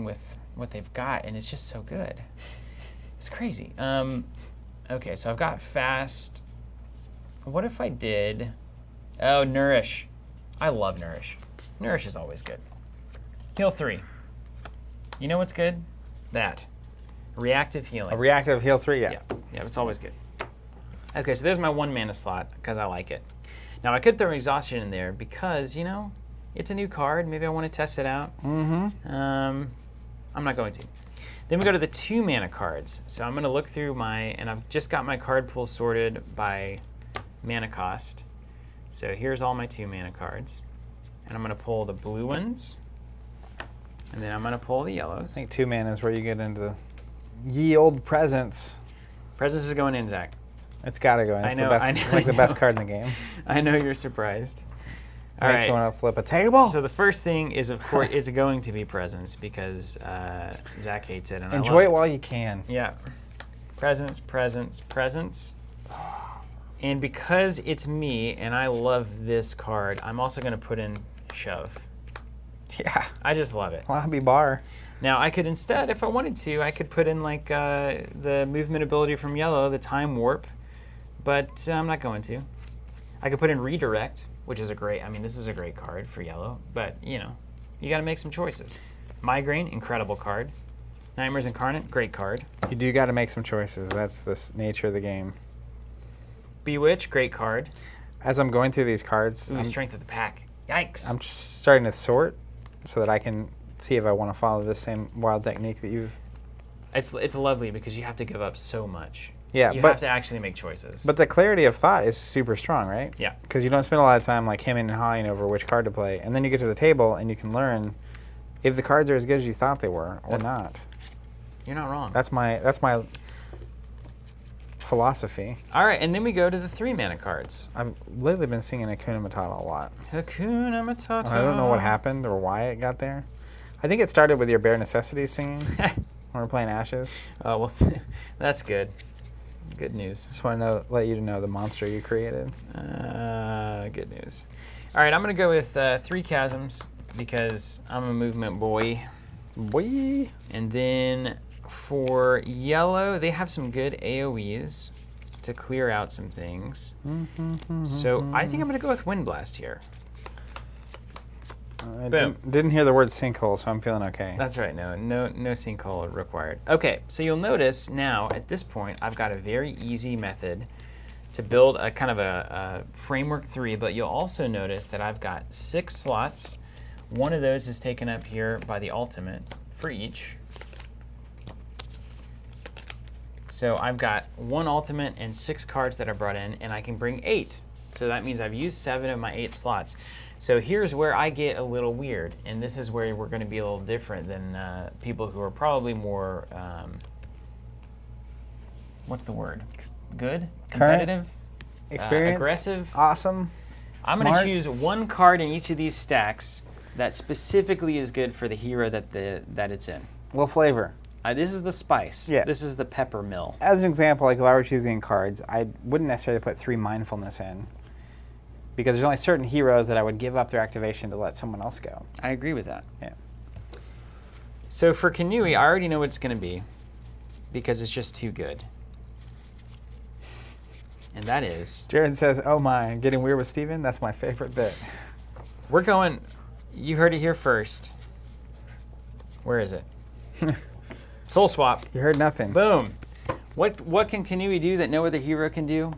Speaker 2: with what they've got, and it's just so good. It's crazy. Okay, so I've got fast. What if I did? Oh, Nourish. I love Nourish. Nourish is always good. Heal 3. You know what's good? That. Reactive healing.
Speaker 1: A reactive heal 3, yeah.
Speaker 2: Yeah, it's always good. Okay, so there's my 1 mana slot because I like it. Now I could throw Exhaustion in there because, you know, it's a new card. Maybe I want to test it out.
Speaker 1: Mm-hmm.
Speaker 2: I'm not going to. Then we go to the 2 mana cards. So I'm going to look through and I've just got my card pool sorted by mana cost. So here's all my 2 mana cards. And I'm going to pull the blue ones. And then I'm going to pull the yellows.
Speaker 1: I think 2 mana is where you get into the ye old Presence.
Speaker 2: Presence is going in, Zach.
Speaker 1: It's got to go in. It's the best, like the best card in the game.
Speaker 2: I know you're surprised. All
Speaker 1: Makes
Speaker 2: right.
Speaker 1: you want to flip a table.
Speaker 2: So the first thing is, of course, is going to be Presence because Zach hates it. And
Speaker 1: Enjoy
Speaker 2: I
Speaker 1: it
Speaker 2: love
Speaker 1: while you can.
Speaker 2: Yeah. Presence, Presence, Presence. And because it's me and I love this card, I'm also going to put in Shove.
Speaker 1: Yeah.
Speaker 2: I just love it.
Speaker 1: Lobby bar.
Speaker 2: Now, I could instead, if I wanted to, I could put in like the movement ability from yellow, the Time Warp, but I'm not going to. I could put in Redirect, which is this is a great card for yellow, but you know, you got to make some choices. Migraine, incredible card. Nightmares Incarnate, great card.
Speaker 1: You do got to make some choices. That's the nature of the game.
Speaker 2: Bewitch, great card.
Speaker 1: As I'm going through these cards,
Speaker 2: Ooh, Strength of the Pack. Yikes.
Speaker 1: I'm starting to sort so that I can see if I want to follow this same wild technique that you've...
Speaker 2: It's lovely because you have to give up so much.
Speaker 1: Yeah,
Speaker 2: you have to actually make choices.
Speaker 1: But the clarity of thought is super strong, right?
Speaker 2: Yeah.
Speaker 1: Because you don't spend a lot of time like hemming and hawing over which card to play, and then you get to the table and you can learn if the cards are as good as you thought they were or not.
Speaker 2: You're not wrong.
Speaker 1: That's my philosophy.
Speaker 2: All right, and then we go to the 3 mana cards.
Speaker 1: I've lately been singing Hakuna Matata a lot.
Speaker 2: Hakuna Matata.
Speaker 1: I don't know what happened or why it got there. I think it started with your Bare Necessities singing when we're playing Ashes.
Speaker 2: Oh, well, that's good. Good news.
Speaker 1: Just want to let you know the monster you created.
Speaker 2: Good news. All right, I'm going to go with 3 Chasms because I'm a movement boy.
Speaker 1: Boy.
Speaker 2: And then for yellow, they have some good AoEs to clear out some things. So I think I'm going to go with Wind Blast here.
Speaker 1: I
Speaker 2: Boom.
Speaker 1: didn't hear the word sinkhole, so I'm feeling okay.
Speaker 2: That's right. No sinkhole required. Okay, so you'll notice now at this point I've got a very easy method to build a kind of a framework 3, but you'll also notice that I've got 6 slots. One of those is taken up here by the ultimate for each. So I've got 1 ultimate and 6 cards that I brought in, and I can bring 8. So that means I've used 7 of my 8 slots. So here's where I get a little weird, and this is where we're going to be a little different than people who are probably more, what's the word? Good? Competitive?
Speaker 1: Experience?
Speaker 2: Aggressive?
Speaker 1: Awesome.
Speaker 2: I'm going to choose 1 card in each of these stacks that specifically is good for the hero that it's in.
Speaker 1: A little flavor.
Speaker 2: This is the spice.
Speaker 1: Yeah.
Speaker 2: This is the pepper mill.
Speaker 1: As an example, like if I were choosing cards, I wouldn't necessarily put 3 mindfulness in, because there's only certain heroes that I would give up their activation to let someone else go.
Speaker 2: I agree with that.
Speaker 1: Yeah.
Speaker 2: So for Kanui, I already know what it's going to be because it's just too good. And that is...
Speaker 1: Jared says, oh my, getting weird with Steven? That's my favorite bit.
Speaker 2: We're going... You heard it here first. Where is it? Soul Swap.
Speaker 1: You heard nothing.
Speaker 2: Boom. What can Kanui do that no other hero can do?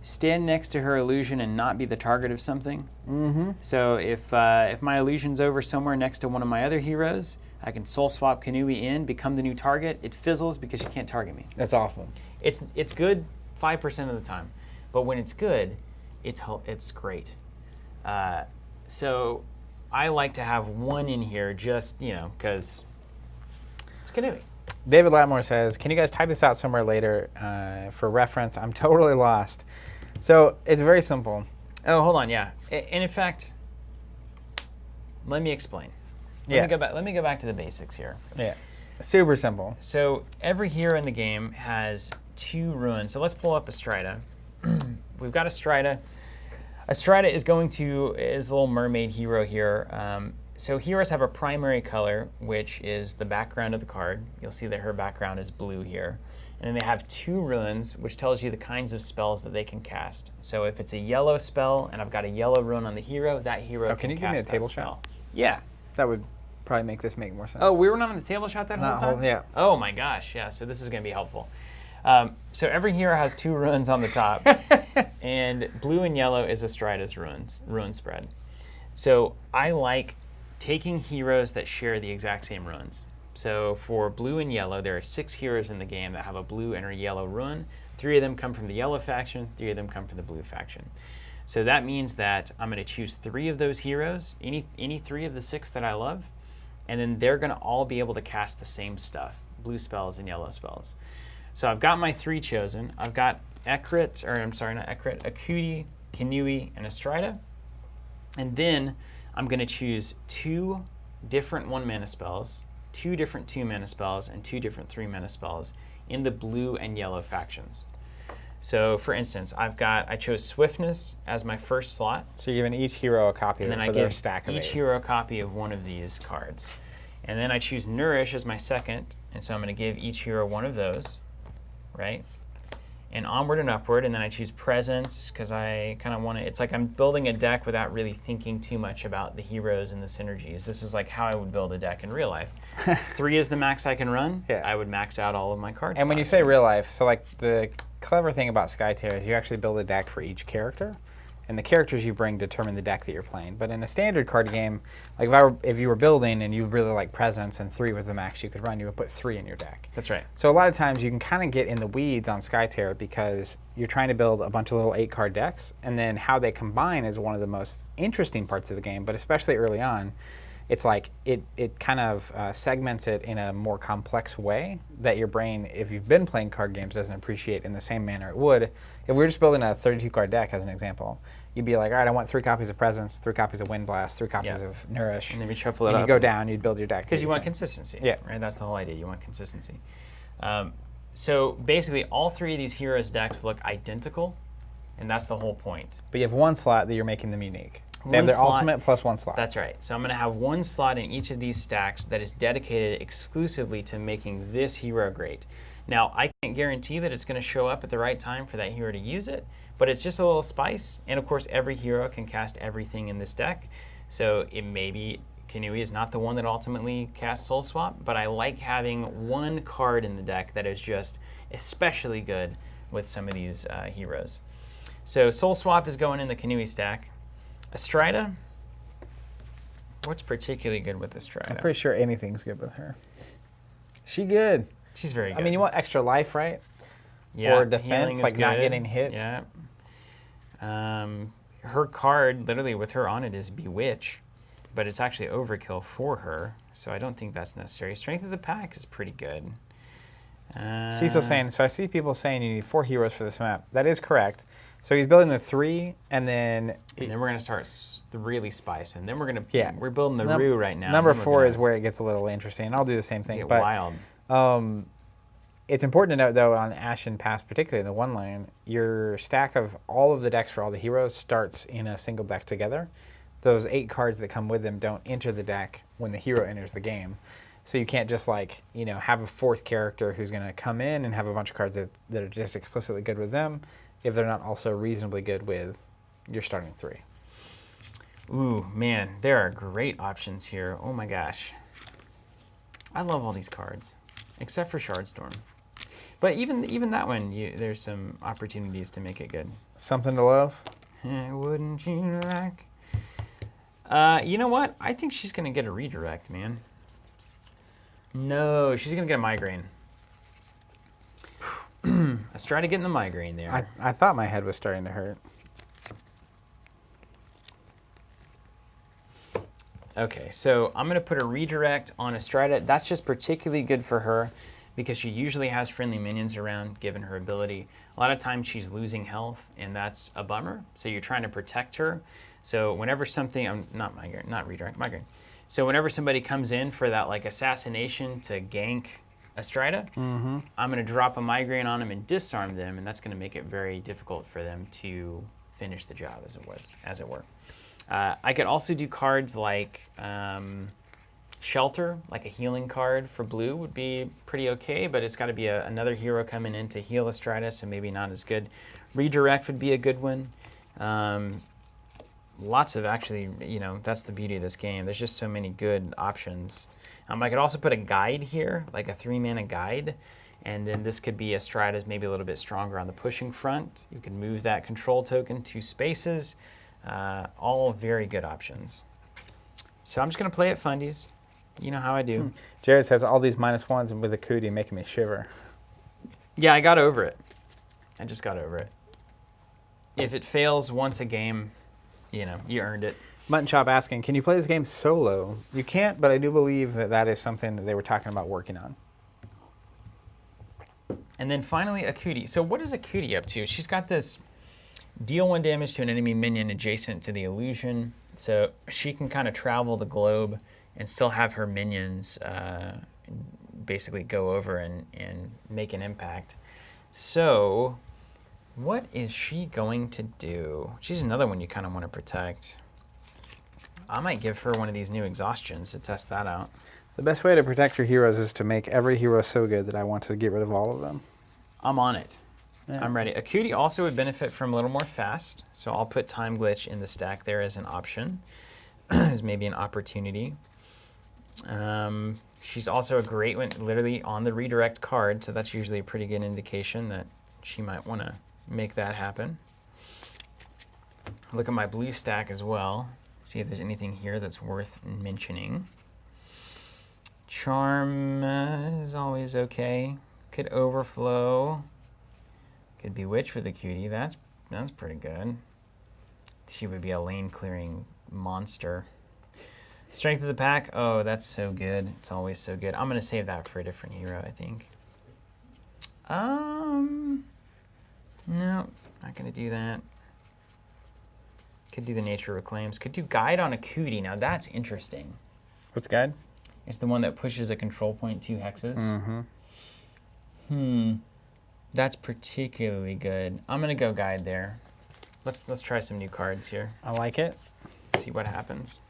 Speaker 2: Stand next to her illusion and not be the target of something.
Speaker 1: Mm-hmm.
Speaker 2: So if my illusion's over somewhere next to one of my other heroes, I can soul swap Kanui in, become the new target. It fizzles because you can't target me.
Speaker 1: That's awful.
Speaker 2: It's good 5% of the time, but when it's good, it's great. So I like to have 1 in here just because it's Kanui.
Speaker 1: David Latmore says, can you guys type this out somewhere later for reference? I'm totally lost. So it's very simple.
Speaker 2: Oh, hold on, yeah. And in fact, let me explain. Let me go back to the basics here.
Speaker 1: Yeah, super simple.
Speaker 2: So every hero in the game has 2 ruins. So let's pull up Astrida. We've got Astrida. Astrida is a little mermaid hero here. So heroes have a primary color, which is the background of the card. You'll see that her background is blue here. And then they have 2 ruins, which tells you the kinds of spells that they can cast. So if it's a yellow spell, and I've got a yellow rune on the hero, that hero can cast that spell. Can you give me a table shot? Yeah.
Speaker 1: That would probably make this make more sense.
Speaker 2: Oh, we were not on the table shot that whole time?
Speaker 1: Yeah.
Speaker 2: Oh my gosh, yeah, so this is going to be helpful. So every hero has 2 runes on the top, and blue and yellow is Astrida's rune spread. So I like taking heroes that share the exact same runes. So for blue and yellow, there are 6 heroes in the game that have a blue and a yellow rune. 3 of them come from the yellow faction, 3 of them come from the blue faction. So that means that I'm going to choose 3 of those heroes, any 3 of the 6 that I love, and then they're going to all be able to cast the same stuff, blue spells and yellow spells. So I've got my 3 chosen. I've got Akuti, Kinui, and Astrida. And then I'm going to choose 2 different 1-mana spells, 2 different 2-mana spells, and 2 different 3-mana spells in the blue and yellow factions. So for instance, I chose Swiftness as my first slot.
Speaker 1: So you're giving each hero a copy of it for their stack of 8.
Speaker 2: And then I give each hero a copy of one of these cards. And then I choose Nourish as my second, and so I'm going to give each hero one of those, right? And onward and upward, and then I choose Presence because I kind of want to, it's like I'm building a deck without really thinking too much about the heroes and the synergies. This is like how I would build a deck in real life. 3 is the max I can run. Yeah. I would max out all of my cards.
Speaker 1: And when you say real life, so like the clever thing about Skytear is you actually build a deck for each character, and the characters you bring determine the deck that you're playing. But in a standard card game, like if you were building and you really like Presence and 3 was the max you could run, you would put 3 in your deck.
Speaker 2: That's right.
Speaker 1: So a lot of times you can kind of get in the weeds on Skytear because you're trying to build a bunch of little 8-card decks, and then how they combine is one of the most interesting parts of the game, but especially early on, it's like it kind of segments it in a more complex way that your brain, if you've been playing card games, doesn't appreciate in the same manner it would. If we were just building a 32-card deck, as an example, you'd be like, all right, I want 3 copies of Presence, 3 copies of Wind Blast, 3 copies of Nourish.
Speaker 2: And then you shuffle it up.
Speaker 1: And you go down, you'd build your deck.
Speaker 2: Because you want consistency. Yeah. Right? That's the whole idea. You want consistency. So basically, all 3 of these heroes' decks look identical, and that's the whole point.
Speaker 1: But you have 1 slot that you're making them unique. They have their ultimate plus 1 slot.
Speaker 2: That's right. So I'm going to have 1 slot in each of these stacks that is dedicated exclusively to making this hero great. Now, I can't guarantee that it's going to show up at the right time for that hero to use it, but it's just a little spice. And of course, every hero can cast everything in this deck. So it may be Kinui is not the one that ultimately casts Soul Swap, but I like having 1 card in the deck that is just especially good with some of these heroes. So Soul Swap is going in the Kinui stack. Astrida, what's particularly good with Astrida?
Speaker 1: I'm pretty sure anything's good with her. She good.
Speaker 2: She's very good.
Speaker 1: I mean, you want extra life, right?
Speaker 2: Yeah.
Speaker 1: Or defense, like not getting hit.
Speaker 2: Yeah. Her card, literally with her on it, is Bewitch, but it's actually overkill for her, so I don't think that's necessary. Strength of the Pack is pretty good.
Speaker 1: Cecil's saying, so I see people saying you need 4 heroes for this map. That is correct. So he's building the 3, and then
Speaker 2: we're going to start really spicing. Then we're going to we're building the Rue right now.
Speaker 1: Number 4 is where it gets a little interesting. I'll do the same thing.
Speaker 2: But
Speaker 1: wild. It's important to note, though, on Ashen Pass, particularly in the 1 lane, your stack of all of the decks for all the heroes starts in a single deck together. Those 8 cards that come with them don't enter the deck when the hero enters the game. So you can't just like, have a 4th character who's going to come in and have a bunch of cards that are just explicitly good with them if they're not also reasonably good with your starting 3.
Speaker 2: Ooh, man, there are great options here. Oh my gosh. I love all these cards, except for Shardstorm. But even that one, there's some opportunities to make it good.
Speaker 1: Something to love?
Speaker 2: Wouldn't you like? You know what? I think she's going to get a redirect, man. No, she's going to get a migraine. Let's try to get in the migraine there.
Speaker 1: I thought my head was starting to hurt.
Speaker 2: Okay, so I'm going to put a redirect on Astrida. That's just particularly good for her because she usually has friendly minions around given her ability. A lot of times she's losing health, and that's a bummer. So you're trying to protect her. So whenever something, not redirect, migraine. So whenever somebody comes in for that like assassination to gank a Strida, I'm going to drop a migraine on them and disarm them, and that's going to make it very difficult for them to finish the job, as it were. I could also do cards like Shelter, like a healing card for blue would be pretty okay, but it's got to be another hero coming in to heal a Strida, so maybe not as good. Redirect would be a good one. Lots of actually, that's the beauty of this game. There's just so many good options. I could also put a guide here, like a 3-mana guide, and then this could be a Strida's maybe a little bit stronger on the pushing front. You can move that control token 2 spaces. All very good options. So I'm just going to play it fundies. You know how I do.
Speaker 1: Jared says all these -1s with a cootie making me shiver.
Speaker 2: Yeah, I got over it. I just got over it. If it fails once a game, you earned it.
Speaker 1: Mutton Chop asking, can you play this game solo? You can't, but I do believe that is something that they were talking about working on.
Speaker 2: And then finally, a cootie. So what is a cootie up to? She's got this deal 1 damage to an enemy minion adjacent to the illusion. So she can kind of travel the globe and still have her minions basically go over and make an impact. So what is she going to do? She's another one you kind of want to protect. I might give her one of these new exhaustions to test that out.
Speaker 1: The best way to protect your heroes is to make every hero so good that I want to get rid of all of them.
Speaker 2: I'm on it.
Speaker 1: Yeah.
Speaker 2: I'm ready. A cootie also would benefit from a little more fast, so I'll put Time Glitch in the stack there as an option, as maybe an opportunity. She's also a great one, literally on the redirect card, so that's usually a pretty good indication that she might want to make that happen. Look at my blue stack as well, see if there's anything here that's worth mentioning. Charm is always okay. Could Overflow. Could Bewitch with a cutie. That's pretty good. She would be a lane clearing monster. Strength of the Pack. Oh, that's so good. It's always so good. I'm gonna save that for a different hero, I think. No, not gonna do that. Could do the Nature Reclaims. Could do Guide on a cootie. Now that's interesting.
Speaker 1: What's Guide?
Speaker 2: It's the one that pushes a control point 2 hexes. That's particularly good. I'm gonna go Guide there. Let's try some new cards here.
Speaker 1: I like it.
Speaker 2: See what happens.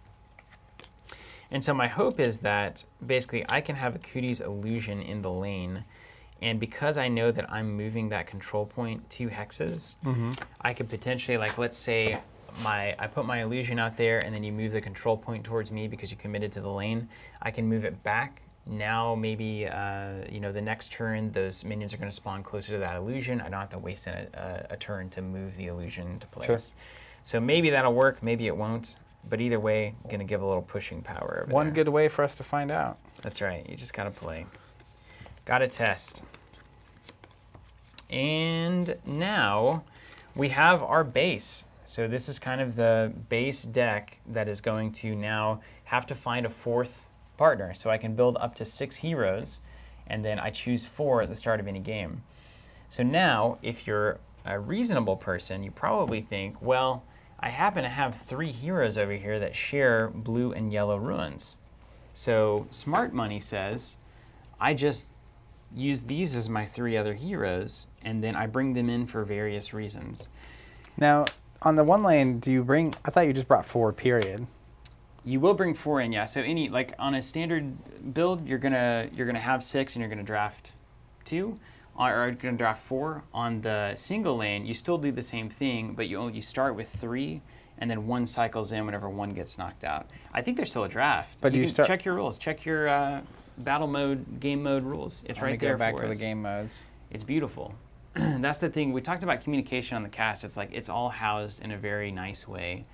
Speaker 2: And so my hope is that basically I can have a Cootie's Illusion in the lane, and because I know that I'm moving that control point 2 hexes, I could potentially, like, let's say I put my illusion out there and then you move the control point towards me because you committed to the lane. I can move it back. Now maybe the next turn those minions are going to spawn closer to that illusion. I don't have to waste a turn to move the illusion into place. Sure. So maybe that'll work, maybe it won't. But either way, I'm going to give a little pushing power over
Speaker 1: One
Speaker 2: there.
Speaker 1: good way for us to find out.
Speaker 2: That's right. You just got to play. Got to test. And now we have our base. So this is kind of the base deck that is going to now have to find a 4th partner. So I can build up to 6 heroes, and then I choose 4 at the start of any game. So now, if you're a reasonable person, you probably think, well, I happen to have 3 heroes over here that share blue and yellow ruins. So smart money says, I just use these as my 3 other heroes, and then I bring them in for various reasons.
Speaker 1: Now, on the 1 lane, do you bring, I thought you just brought 4, period.
Speaker 2: You will bring 4 in, yeah. So like on a standard build, you're gonna have 6 and you're gonna draft 2. Or you're going to draft 4. On the single lane, you still do the same thing, but you start with 3, and then 1 cycles in whenever 1 gets knocked out. I think there's still a draft.
Speaker 1: But
Speaker 2: you can check your rules. Check your battle mode, game mode rules. It's right there for us.
Speaker 1: Go back to the game modes.
Speaker 2: It's beautiful. That's the thing. We talked about communication on the cast. It's like it's all housed in a very nice way.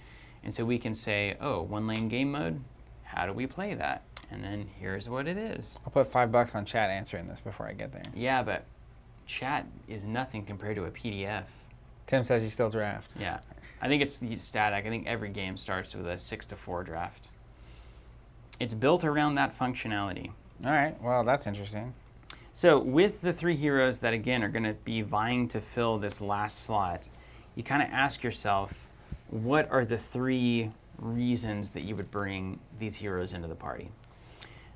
Speaker 2: And so we can say, oh, 1 lane game mode, how do we play that? And then here's what it is.
Speaker 1: I'll put $5 on chat answering this before I get there.
Speaker 2: Yeah, but chat is nothing compared to a PDF.
Speaker 1: Tim says you still draft.
Speaker 2: Yeah, I think it's static. I think every game starts with a 6-4 draft. It's built around that functionality.
Speaker 1: All right, well, that's interesting.
Speaker 2: So with the 3 heroes that, again, are going to be vying to fill this last slot, you kind of ask yourself, what are the 3 reasons that you would bring these heroes into the party?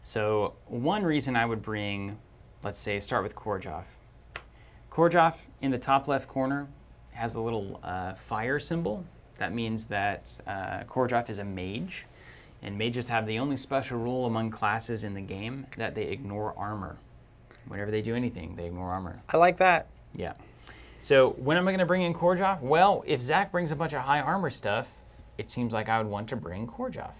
Speaker 2: So one reason I would bring, let's say, start with Korjov. Korjov in the top left corner has a little fire symbol. That means that Korjov is a mage, and mages have the only special rule among classes in the game that they ignore armor. Whenever they do anything, they ignore armor.
Speaker 1: I like that.
Speaker 2: Yeah. So when am I going to bring in Korjov? Well, if Zach brings a bunch of high armor stuff, it seems like I would want to bring Korjov.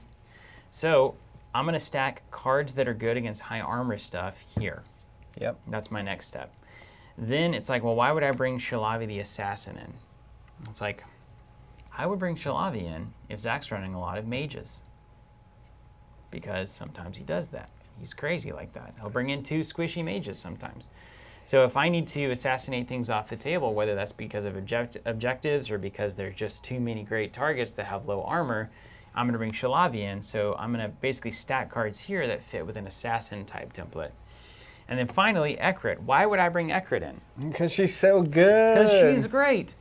Speaker 2: So I'm going to stack cards that are good against high armor stuff here.
Speaker 1: Yep.
Speaker 2: That's my next step. Then it's like, well, why would I bring Shalavi the Assassin in? It's like, I would bring Shalavi in if Zach's running a lot of mages. Because sometimes he does that. He's crazy like that. He'll bring in 2 squishy mages sometimes. So if I need to assassinate things off the table, whether that's because of objectives or because there's just too many great targets that have low armor, I'm going to bring Shalavi in. So I'm going to basically stack cards here that fit with an assassin type template. And then finally, Ekrit. Why would I bring Ekrit in?
Speaker 1: Because she's so good.
Speaker 2: Because she's great.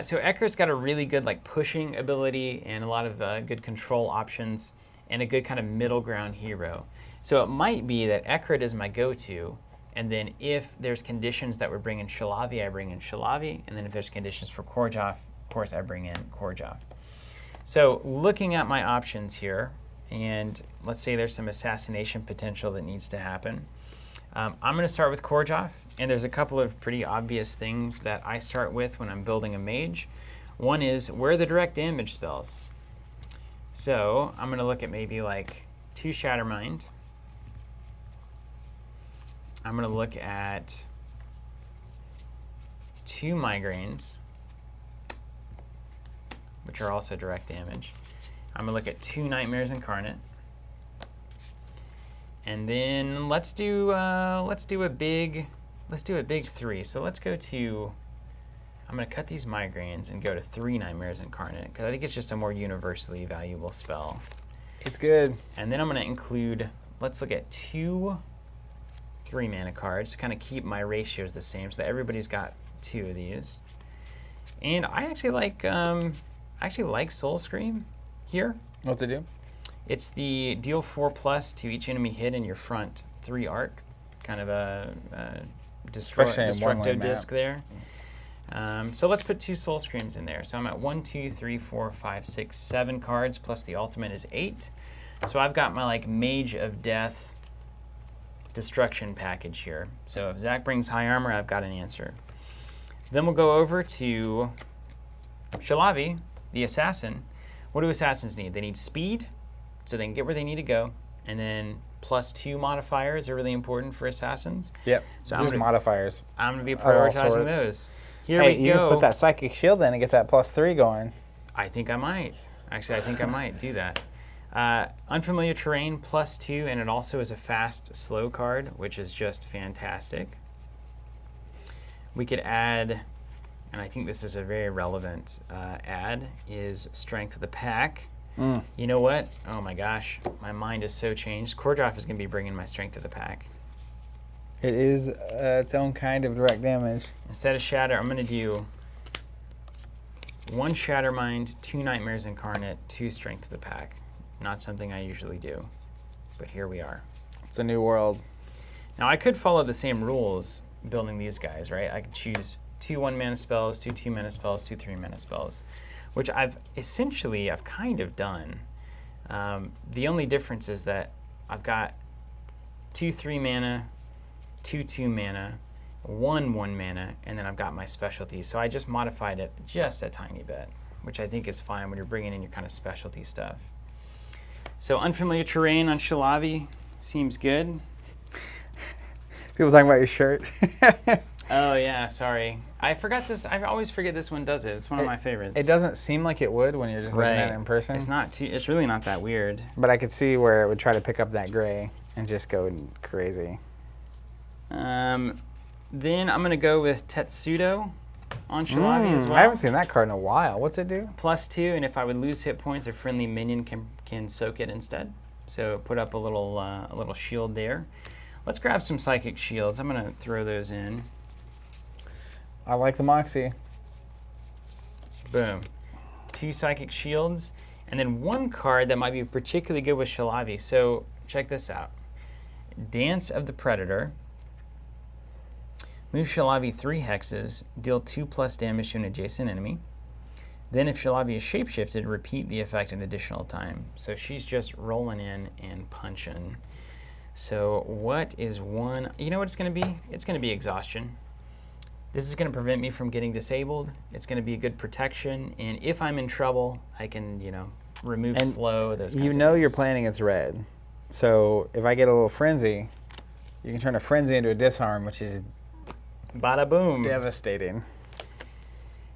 Speaker 2: So Ekrit's got a really good like pushing ability and a lot of good control options and a good kind of middle ground hero. So it might be that Ekrit is my go-to, and then if there's conditions that would bring in Shalavi, I bring in Shalavi, and then if there's conditions for Korjov, of course I bring in Korjov. So looking at my options here, and let's say there's some assassination potential that needs to happen. I'm going to start with Korjov, and there's a couple of pretty obvious things that I start with when I'm building a mage. One is, where are the direct damage spells? So I'm going to look at maybe like 2 Shattermind. I'm going to look at 2 Migraines, which are also direct damage. I'm going to look at 2 Nightmares Incarnate. And then let's do a big 3. So let's go to, I'm going to cut these Migraines and go to 3 Nightmares Incarnate, because I think it's just a more universally valuable spell.
Speaker 1: It's good.
Speaker 2: And then I'm going to include, let's look at 2 3 mana cards to kind of keep my ratios the same, so that everybody's got 2 of these. And I actually like Soul Scream here.
Speaker 1: What's it do?
Speaker 2: It's the deal 4+ to each enemy hit in your front 3 arc, kind of a destructive disc there. So let's put 2 Soul Screams in there. So I'm at 1, 2, 3, 4, 5, 6, 7 cards, plus the ultimate is 8. So I've got my like Mage of Death destruction package here. So if Zach brings high armor, I've got an answer. Then we'll go over to Shalavi, the assassin. What do assassins need? They need speed, so they can get where they need to go, and then +2 modifiers are really important for assassins.
Speaker 1: Yep.
Speaker 2: So
Speaker 1: just modifiers.
Speaker 2: I'm going to be prioritizing those. Here we go.
Speaker 1: You can put that psychic shield in and get that +3 going.
Speaker 2: I think I might. Actually, I think I might do that. Unfamiliar terrain +2, and it also is a fast slow card, which is just fantastic. We could add, and I think this is a very relevant add, is Strength of the Pack. You know what? Oh my gosh, my mind is so changed. Korjov is going to be bringing my Strength of the Pack.
Speaker 1: It is its own kind of direct damage.
Speaker 2: Instead of Shatter, I'm going to do 1 Shattermind, 2 Nightmares Incarnate, 2 Strength of the Pack. Not something I usually do, but here we are.
Speaker 1: It's a new world.
Speaker 2: Now I could follow the same rules building these guys, right? I could choose 2 1-mana spells, 2 2-mana spells, 2 3-mana spells, which I've kind of done. The only difference is that I've got 2 3-mana, 2 2-mana, 1 1-mana, and then I've got my specialty. So I just modified it just a tiny bit, which I think is fine when you're bringing in your kind of specialty stuff. So unfamiliar terrain on Shalavi seems good.
Speaker 1: People talking about your shirt.
Speaker 2: Oh yeah, sorry. I forgot this. I always forget this one does it. It's one of my favorites.
Speaker 1: It doesn't seem like it would when you're just looking at it in person.
Speaker 2: It's really not that weird.
Speaker 1: But I could see where it would try to pick up that gray and just go crazy.
Speaker 2: Then I'm going to go with Tetsudo on Shalavi as well.
Speaker 1: I haven't seen that card in a while. What's it do?
Speaker 2: +2, and if I would lose hit points, a friendly minion can soak it instead. So put up a little shield there. Let's grab some psychic shields. I'm going to throw those in.
Speaker 1: I like the Moxie.
Speaker 2: Boom. 2 psychic shields. And then 1 card that might be particularly good with Shalavi. So check this out. Dance of the Predator. Move Shalavi 3 hexes. Deal 2+ damage to an adjacent enemy. Then if Shalavi is shapeshifted, repeat the effect an additional time. So she's just rolling in and punching. So what is one? You know what it's going to be? It's going to be exhaustion. This is going to prevent me from getting disabled. It's going to be a good protection. And if I'm in trouble, I can, remove
Speaker 1: And
Speaker 2: slow, those kinds
Speaker 1: You
Speaker 2: of
Speaker 1: know you're
Speaker 2: things.
Speaker 1: playing against red. So if I get a little frenzy, you can turn a frenzy into a disarm, which is
Speaker 2: Bada boom.
Speaker 1: devastating.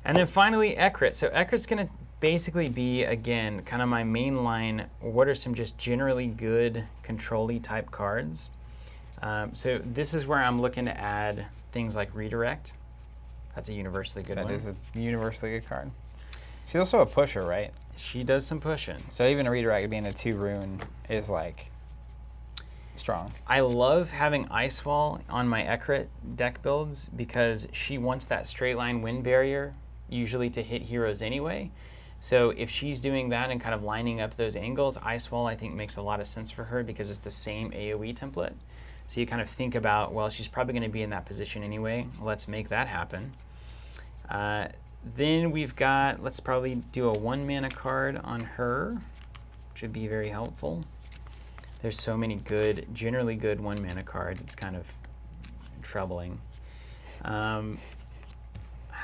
Speaker 2: And then finally, Ekrit. So Ekrit's going to basically be, again, kind of my main line. What are some just generally good control-y type cards? So this is where I'm looking to add things like Redirect. That's a universally good one.
Speaker 1: That is a universally good card. She's also a pusher, right?
Speaker 2: She does some pushing.
Speaker 1: So even a redirect being a 2 rune is like strong.
Speaker 2: I love having Ice Wall on my Ekrit deck builds because she wants that straight line wind barrier, usually to hit heroes anyway. So if she's doing that and kind of lining up those angles, Ice Wall I think makes a lot of sense for her because it's the same AoE template. So you kind of think about, well, she's probably going to be in that position anyway. Let's make that happen. Then we've got, let's probably do a 1 mana card on her, which would be very helpful. There's so many good, generally good 1 mana cards. It's kind of troubling. How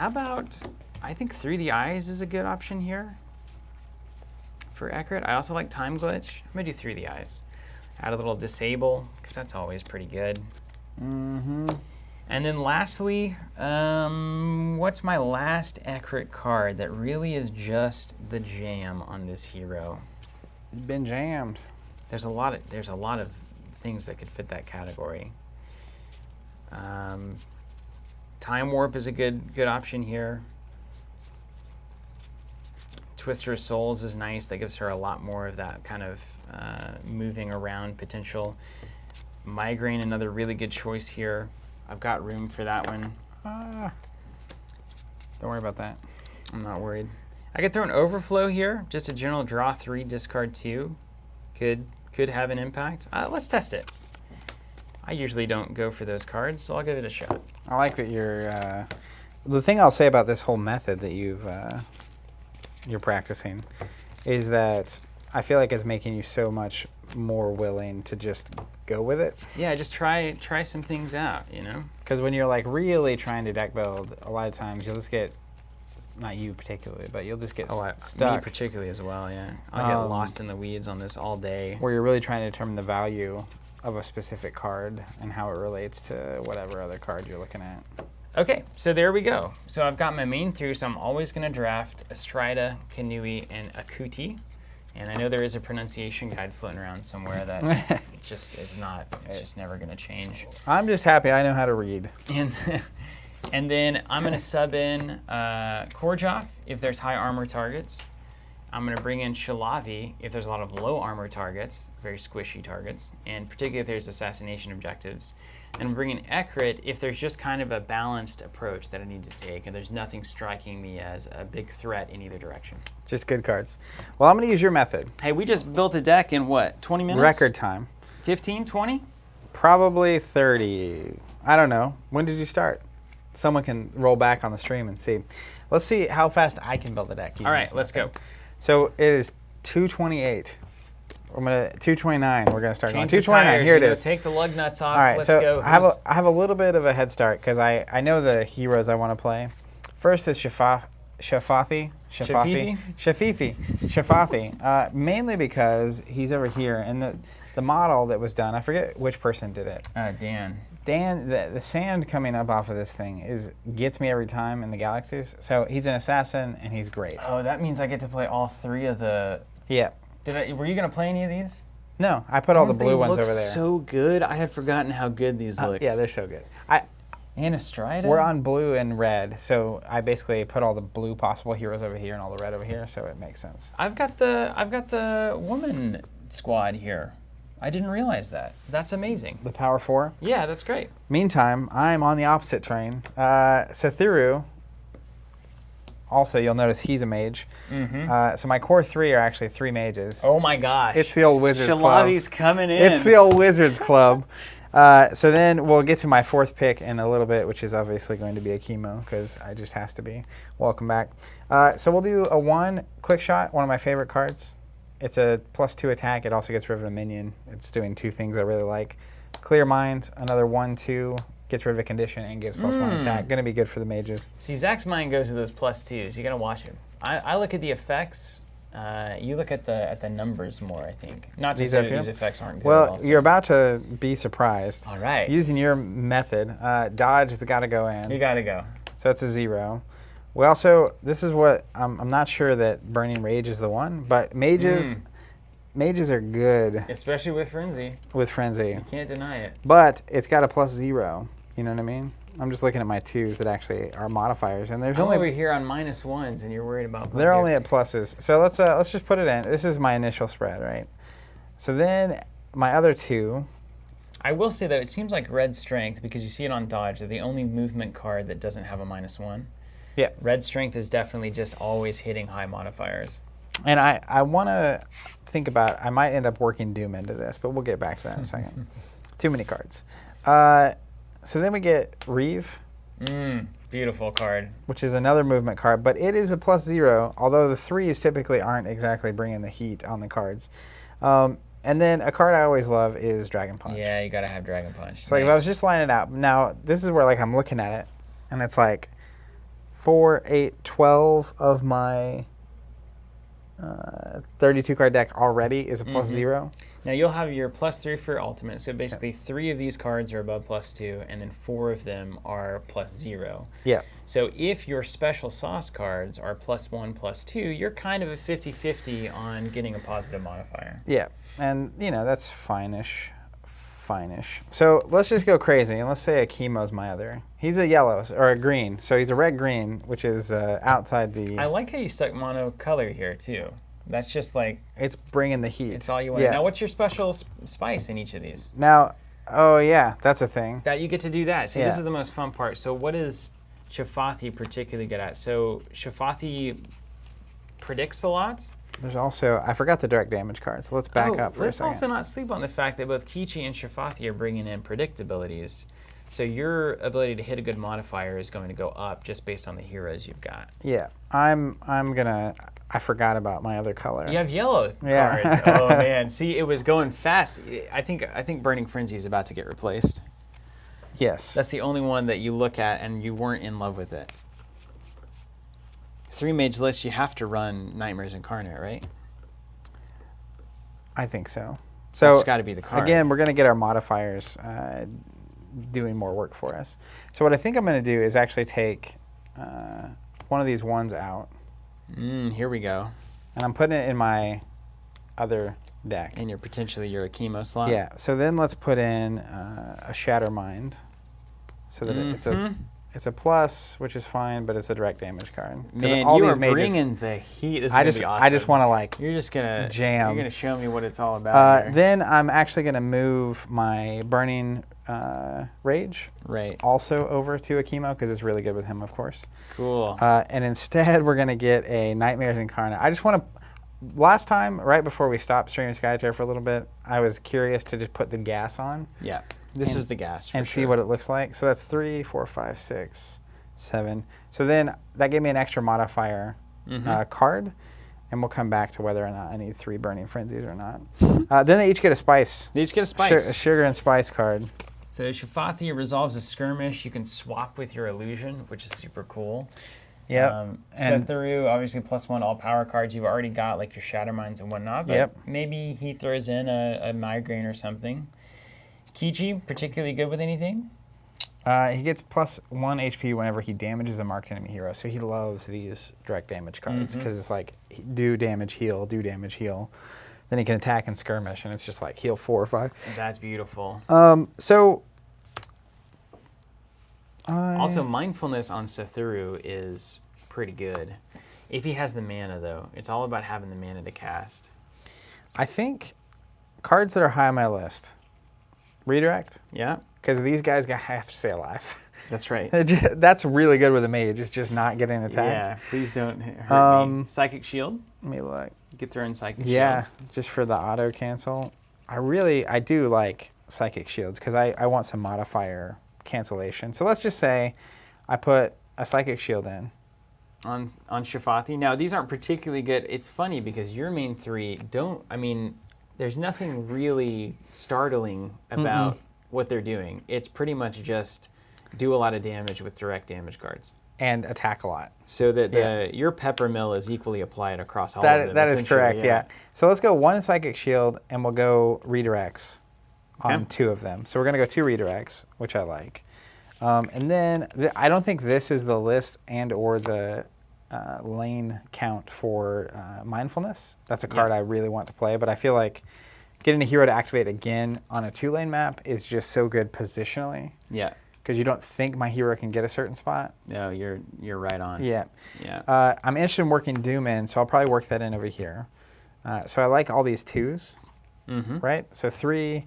Speaker 2: about, I think Through the Eyes is a good option here for Ekrit. I also like Time Glitch. I'm going to do Through the Eyes. Add a little Disable, because that's always pretty good.
Speaker 1: Mm-hmm.
Speaker 2: And then lastly, what's my last Ekrit card that really is just the jam on this hero?
Speaker 1: You've been jammed.
Speaker 2: There's a lot of things that could fit that category. Time Warp is a good option here. Twister of Souls is nice. That gives her a lot more of that kind of moving around potential. Migraine, another really good choice here. I've got room for that one.
Speaker 1: Don't worry about that.
Speaker 2: I'm not worried. I could throw an Overflow here. Just a general draw 3, discard 2. Could have an impact. Let's test it. I usually don't go for those cards, so I'll give it a shot.
Speaker 1: I like that you're. The thing I'll say about this whole method that you're practicing is that I feel like it's making you so much more willing to just go with it.
Speaker 2: Yeah, just try some things out,
Speaker 1: Because when you're like really trying to deck build, a lot of times you'll just get, not you particularly, but you'll just get
Speaker 2: Me
Speaker 1: stuck.
Speaker 2: particularly as well, yeah. I'll get lost in the weeds on this all day.
Speaker 1: Where you're really trying to determine the value of a specific card and how it relates to whatever other card you're looking at.
Speaker 2: Okay, so there we go. So I've got my main through, so I'm always going to draft Astrida, Kanui, and Akuti. And I know there is a pronunciation guide floating around somewhere that just is not, it's just never going to change.
Speaker 1: I'm just happy I know how to read.
Speaker 2: And then I'm going to sub in Korjoff if there's high armor targets. I'm going to bring in Shalavi if there's a lot of low armor targets, very squishy targets, and particularly if there's assassination objectives. And I'm bringing Ekrit if there's just kind of a balanced approach that I need to take, and there's nothing striking me as a big threat in either direction.
Speaker 1: Just good cards. Well, I'm going to use your method.
Speaker 2: Hey, we just built a deck in what, 20 minutes?
Speaker 1: Record time.
Speaker 2: 15, 20?
Speaker 1: Probably 30. I don't know. When did you start? Someone can roll back on the stream and see. Let's see how fast I can build a deck.
Speaker 2: All right, let's go.
Speaker 1: So it is 228. I'm gonna 229. We're gonna start
Speaker 2: Change
Speaker 1: going.
Speaker 2: the
Speaker 1: 229.
Speaker 2: tires,
Speaker 1: Take it is.
Speaker 2: Take the lug nuts off.
Speaker 1: All right.
Speaker 2: Let's
Speaker 1: So
Speaker 2: go.
Speaker 1: I have a little bit of a head start because I know the heroes I want to play. First is Shafathi. Mainly because he's over here, and the model that was done. I forget which person did it.
Speaker 2: Dan.
Speaker 1: Dan, the sand coming up off of this thing gets me every time in the galaxies. So he's an assassin and he's great.
Speaker 2: Oh, that means I get to play all 3 of the.
Speaker 1: Yeah.
Speaker 2: Were you gonna play any of these?
Speaker 1: No, I put all the blue ones over there.
Speaker 2: So good. I had forgotten how good these look.
Speaker 1: Yeah, they're so good.
Speaker 2: And Astrida?
Speaker 1: We're on blue and red, so I basically put all the blue possible heroes over here and all the red over here, so it makes sense.
Speaker 2: I've got the woman squad here. I didn't realize that. That's amazing.
Speaker 1: The power 4.
Speaker 2: Yeah, that's great.
Speaker 1: Meantime, I'm on the opposite train. Sathiru, also you'll notice he's a mage. So my core 3 are actually 3 mages.
Speaker 2: Oh my gosh.
Speaker 1: It's the old Wizards
Speaker 2: Shalavi's
Speaker 1: Club.
Speaker 2: coming in.
Speaker 1: It's the old Wizards Club. So then we'll get to my 4th pick in a little bit, which is obviously going to be a chemo, because I just has to be. Welcome back. So we'll do a 1 quick shot, one of my favorite cards. It's a +2 attack. It also gets rid of a minion. It's doing 2 things I really like. Clear Mind, another 1/2, gets rid of a condition and gives +1 attack. Going to be good for the mages.
Speaker 2: See, Zach's mind goes to those +2s. You got to watch him. I look at the effects. You look at the numbers more, I think. Not to say that these effects aren't good.
Speaker 1: Well, you're about to be surprised.
Speaker 2: All right.
Speaker 1: Using your method, dodge has got to go in.
Speaker 2: You got to go.
Speaker 1: So it's a 0. We also, this is what, I'm not sure that Burning Rage is the one, but mages are good.
Speaker 2: Especially with Frenzy.
Speaker 1: With Frenzy.
Speaker 2: You can't deny it.
Speaker 1: But it's got a +0. You know what I mean? I'm just looking at my 2s that actually are modifiers, and there's
Speaker 2: I'm
Speaker 1: only
Speaker 2: over here on -1s, and you're worried about.
Speaker 1: They're only at pluses. So let's just put it in. This is my initial spread, right? So then my other 2.
Speaker 2: I will say though, it seems like Red Strength, because you see it on Dodge, they're the only movement card that doesn't have a -1.
Speaker 1: Yeah.
Speaker 2: Red Strength is definitely just always hitting high modifiers.
Speaker 1: And I want to think about, I might end up working Doom into this, but we'll get back to that in a second. Too many cards. So then we get Reeve.
Speaker 2: Beautiful card.
Speaker 1: Which is another movement card, but it is a +0, although the 3s typically aren't exactly bringing the heat on the cards. And then a card I always love is Dragon Punch.
Speaker 2: Yeah, you got to have Dragon Punch.
Speaker 1: So like if I was just lining it out, now this is where like I'm looking at it, and it's like 4, 8, 12 of my 32 card deck already is a +0.
Speaker 2: Now you'll have your +3 for ultimate, so basically 3 of these cards are above +2, and then 4 of them are +0.
Speaker 1: Yeah.
Speaker 2: So if your special sauce cards are +1, +2, you're kind of a 50-50 on getting a positive modifier.
Speaker 1: Yeah, and you know, that's fine-ish. So let's just go crazy, and let's say a chemo's my other. He's a yellow, or a green, so he's a red-green, which is outside the...
Speaker 2: I like how you stuck monocolor here, too. That's just like...
Speaker 1: It's bringing the heat.
Speaker 2: It's all you want.
Speaker 1: Yeah.
Speaker 2: Now, what's your special spice in each of these?
Speaker 1: Now, oh yeah, that's a thing.
Speaker 2: That you get to do that. See,
Speaker 1: Yeah.
Speaker 2: this is the most fun part. So what is Shafathi particularly good at? So Shafathi predicts a lot.
Speaker 1: There's also, I forgot the direct damage card, so let's back up for a
Speaker 2: Let's
Speaker 1: second.
Speaker 2: also not sleep on the fact that both Kichi and Shafathi are bringing in predictabilities. So your ability to hit a good modifier is going to go up just based on the heroes you've got.
Speaker 1: Yeah, I forgot about my other color.
Speaker 2: You have yellow
Speaker 1: Yeah.
Speaker 2: cards. Oh man, see, it was going fast. I think Burning Frenzy is about to get replaced.
Speaker 1: Yes.
Speaker 2: That's the only one that you look at and you weren't in love with it. 3-mage list, you have to run Nightmares Incarnate, right?
Speaker 1: I think so. So
Speaker 2: That's got to be the card.
Speaker 1: again, we're going to get our modifiers doing more work for us. So what I think I'm going to do is actually take one of these 1s out.
Speaker 2: Here we go.
Speaker 1: And I'm putting it in my other deck.
Speaker 2: And potentially your chemo slot.
Speaker 1: Yeah, so then let's put in a Shatter Mind. So that it's a plus, which is fine, but it's a direct damage card.
Speaker 2: Man,
Speaker 1: all
Speaker 2: you
Speaker 1: these
Speaker 2: are
Speaker 1: mages,
Speaker 2: bringing the heat. This is going to be awesome.
Speaker 1: I just want to like
Speaker 2: You're just going to
Speaker 1: jam.
Speaker 2: You're going to show me what it's all about here.
Speaker 1: Then I'm actually going to move my Burning Rage also over to a chemo, because it's really good with him, of course.
Speaker 2: Cool.
Speaker 1: And instead, we're going to get a Nightmares Incarnate. I just want to... Last time, right before we stopped streaming Skytear for a little bit, I was curious to just put the gas on.
Speaker 2: Yeah. This is the gas for
Speaker 1: and
Speaker 2: sure.
Speaker 1: see what it looks like. So that's 3, 4, 5, 6, 7. So then that gave me an extra modifier card, and we'll come back to whether or not I need 3 Burning Frenzies or not. Then they each get a spice.
Speaker 2: They each get a spice.
Speaker 1: A sugar and spice card.
Speaker 2: So Shafathi resolves a skirmish. You can swap with your illusion, which is super cool.
Speaker 1: Yep. And
Speaker 2: Setharu, obviously +1 all power cards. You've already got like your Shatter Minds and whatnot, but maybe he throws in a migraine or something. Kichi, particularly good with anything?
Speaker 1: he gets +1 HP whenever he damages a marked enemy hero. So he loves these direct damage cards because it's like do damage, heal, do damage, heal. Then he can attack and skirmish, and it's just like heal 4 or 5.
Speaker 2: That's beautiful. Also, mindfulness on Setharu is pretty good. If he has the mana, though, it's all about having the mana to cast.
Speaker 1: I think cards that are high on my list. Redirect,
Speaker 2: Yeah,
Speaker 1: because these guys have to stay alive.
Speaker 2: that's right.
Speaker 1: That's really good with a mage. It's just not getting attacked.
Speaker 2: Yeah, please don't hurt me. Psychic Shield.
Speaker 1: Let me look.
Speaker 2: You could throw in Psychic
Speaker 1: Yeah,
Speaker 2: Shields.
Speaker 1: just for the auto cancel. I do like Psychic Shields because I want some modifier cancellation. So let's just say I put a Psychic Shield in.
Speaker 2: On Shafati. Now, these aren't particularly good. It's funny because your main three there's nothing really startling about what they're doing. It's pretty much just do a lot of damage with direct damage cards.
Speaker 1: And attack a lot.
Speaker 2: So that your pepper mill is equally applied across all of them.
Speaker 1: That is correct, yeah. So let's go one Psychic Shield, and we'll go redirects on two of them. So we're going to go 2 redirects, which I like. And then I don't think this is the list and or the lane count for Mindfulness. That's a card I really want to play, but I feel like getting a hero to activate again on a 2-lane map is just so good positionally.
Speaker 2: Yeah.
Speaker 1: Because you don't think my hero can get a certain spot.
Speaker 2: No, you're right on.
Speaker 1: Yeah.
Speaker 2: Yeah.
Speaker 1: I'm interested in working Doom in, so I'll probably work that in over here. So I like all these 2s, right? So 3,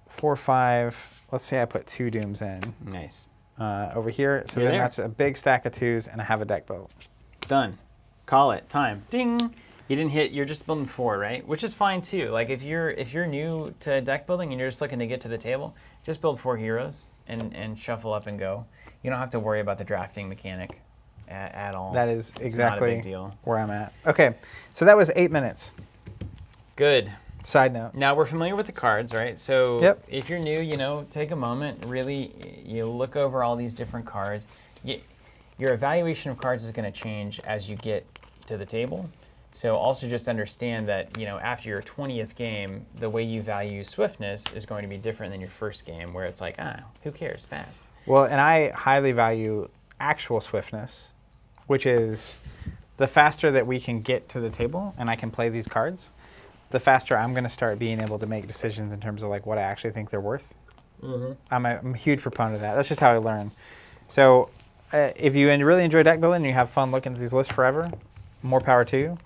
Speaker 1: 4, 5. Let's say I put 2 Dooms in.
Speaker 2: Nice.
Speaker 1: Over here. So
Speaker 2: You're
Speaker 1: then
Speaker 2: there.
Speaker 1: that's a big stack of 2s, and I have a deck built.
Speaker 2: Done. Call it. Time. Ding. You didn't hit. You're just building 4, right? Which is fine too. Like if you're new to deck building and you're just looking to get to the table, just build 4 heroes and shuffle up and go. You don't have to worry about the drafting mechanic at all.
Speaker 1: That is
Speaker 2: It's
Speaker 1: exactly
Speaker 2: not a big deal.
Speaker 1: where I'm at. Okay, so that was 8 minutes.
Speaker 2: Good.
Speaker 1: Side note.
Speaker 2: Now we're familiar with the cards, right? So
Speaker 1: If
Speaker 2: you're new, take a moment, really, you look over all these different cards. Your evaluation of cards is going to change as you get to the table. So also just understand that, after your 20th game, the way you value swiftness is going to be different than your first game, where it's like, who cares, fast.
Speaker 1: Well, and I highly value actual swiftness, which is the faster that we can get to the table and I can play these cards, the faster I'm going to start being able to make decisions in terms of like what I actually think they're worth. I'm a huge proponent of that. That's just how I learn. So if you really enjoy deck building and you have fun looking at these lists forever, more power to you.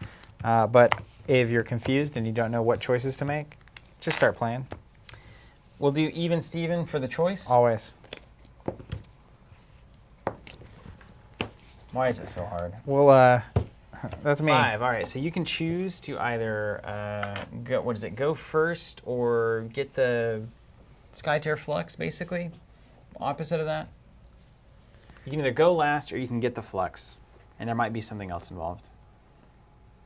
Speaker 1: But if you're confused and you don't know what choices to make, just start playing.
Speaker 2: We'll do even Steven for the choice.
Speaker 1: Always.
Speaker 2: Why is it so hard?
Speaker 1: Well, that's me.
Speaker 2: 5. All right, so you can choose to either go first or get the Skytear Flux, basically. Opposite of that. You can either go last or you can get the Flux, and there might be something else involved.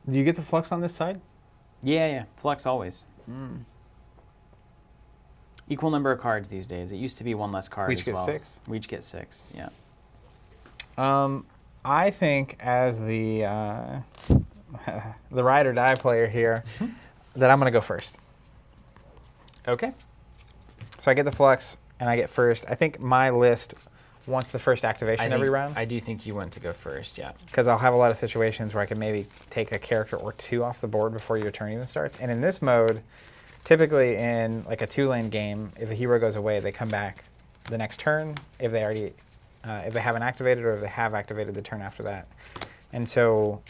Speaker 1: Do you get the flux on this side?
Speaker 2: Yeah, Flux always. Equal number of cards these days. It used to be 1 less card
Speaker 1: We each
Speaker 2: as
Speaker 1: get
Speaker 2: well.
Speaker 1: 6?
Speaker 2: We each get 6, yeah.
Speaker 1: I think as the the ride or die player here, that I'm going to go first.
Speaker 2: Okay.
Speaker 1: So I get the flux and I get first. I think my list wants the first activation every round.
Speaker 2: I do think you want to go first, yeah.
Speaker 1: Because I'll have a lot of situations where I can maybe take a character or 2 off the board before your turn even starts. And in this mode, typically in like a 2-lane game, if a hero goes away, they come back the next turn if they already, if they haven't activated or if they have activated the turn after that. And so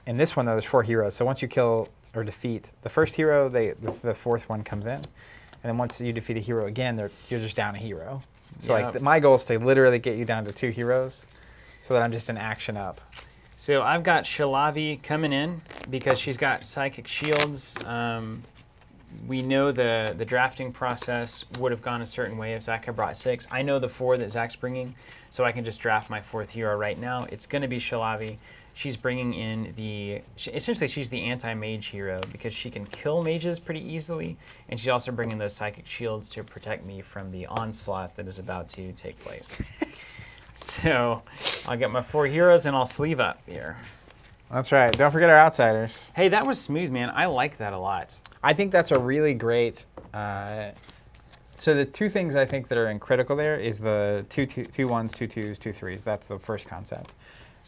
Speaker 1: in this one, though, there's 4 heroes. So once you kill or defeat the first hero, the 4th one comes in. And then once you defeat a hero again, you're just down a hero. So like my goal is to literally get you down to 2 heroes so that I'm just an action up.
Speaker 2: So I've got Shalavi coming in because she's got Psychic Shields. We know the drafting process would have gone a certain way if Zach had brought 6. I know the 4 that Zach's bringing, so I can just draft my 4th hero right now. It's going to be Shalavi. She's bringing in essentially she's the anti-mage hero because she can kill mages pretty easily, and she's also bringing those Psychic Shields to protect me from the onslaught that is about to take place. So I'll get my 4 heroes and I'll sleeve up here.
Speaker 1: That's right. Don't forget our outsiders.
Speaker 2: Hey, that was smooth, man. I like that a lot.
Speaker 1: I think that's a really great. So the 2 things I think that are critical there is the 2 1s, 2 2s, 2 3s. That's the first concept.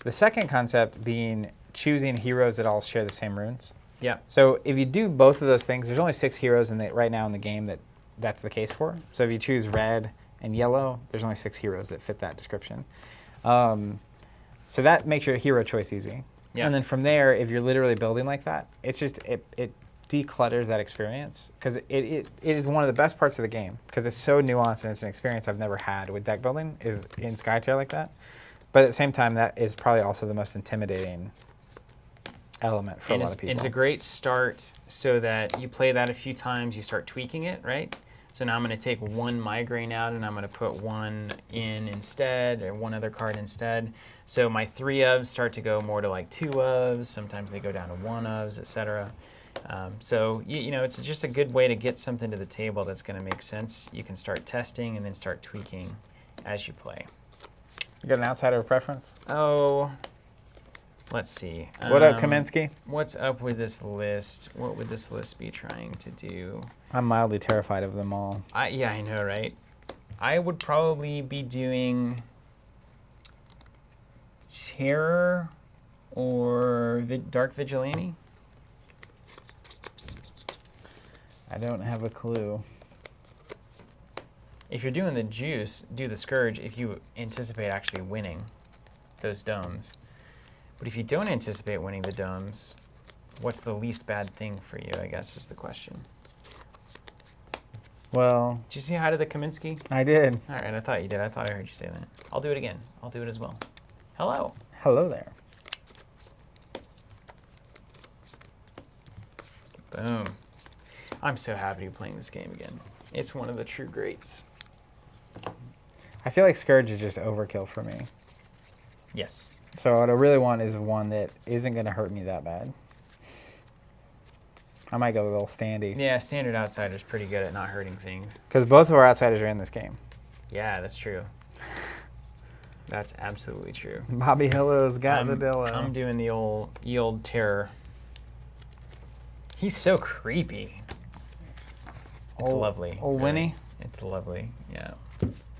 Speaker 1: The second concept being choosing heroes that all share the same runes.
Speaker 2: Yeah.
Speaker 1: So if you do both of those things, there's only 6 heroes right now in the game that's the case for. So if you choose red and yellow, there's only 6 heroes that fit that description. So that makes your hero choice easy. Yeah. And then from there, if you're literally building like that, it's just it declutters that experience, because it is one of the best parts of the game, because it's so nuanced and it's an experience I've never had with deck building is in Skytear like that. But at the same time, that is probably also the most intimidating element for a lot of people.
Speaker 2: It's a great start so that you play that a few times, you start tweaking it, right? So now I'm going to take one migraine out and I'm going to put one in instead, or one other card instead. So my 3 ofs start to go more to like 2 ofs. Sometimes they go down to 1 ofs, etc. So you know, it's just a good way to get something to the table that's going to make sense. You can start testing and then start tweaking as you play.
Speaker 1: You got an outsider preference?
Speaker 2: Oh, let's see.
Speaker 1: What up, Kaminsky?
Speaker 2: What's up with this list? What would this list be trying to do?
Speaker 1: I'm mildly terrified of them all.
Speaker 2: Yeah, I know, right? I would probably be doing Terror or Dark Vigilante.
Speaker 1: I don't have a clue.
Speaker 2: If you're doing the juice, do the Scourge if you anticipate actually winning those domes. But if you don't anticipate winning the domes, what's the least bad thing for you, I guess, is the question.
Speaker 1: Well,
Speaker 2: Did you say hi to the Kaminsky?
Speaker 1: I did.
Speaker 2: All right, I thought you did. I thought I heard you say that. I'll do it again. I'll do it as well. Hello.
Speaker 1: Hello there.
Speaker 2: Boom. I'm so happy to be playing this game again. It's one of the true greats.
Speaker 1: I feel like Scourge is just overkill for me.
Speaker 2: Yes.
Speaker 1: So what I really want is one that isn't going to hurt me that bad. I might go a little standy.
Speaker 2: Yeah, Standard Outsider's pretty good at not hurting things.
Speaker 1: Because both of our outsiders are in this game.
Speaker 2: Yeah, that's true. That's absolutely true.
Speaker 1: Bobby Hillo's got the dillo.
Speaker 2: I'm doing the old Terror. He's so creepy. It's lovely.
Speaker 1: Old
Speaker 2: really.
Speaker 1: Winnie?
Speaker 2: It's lovely, yeah.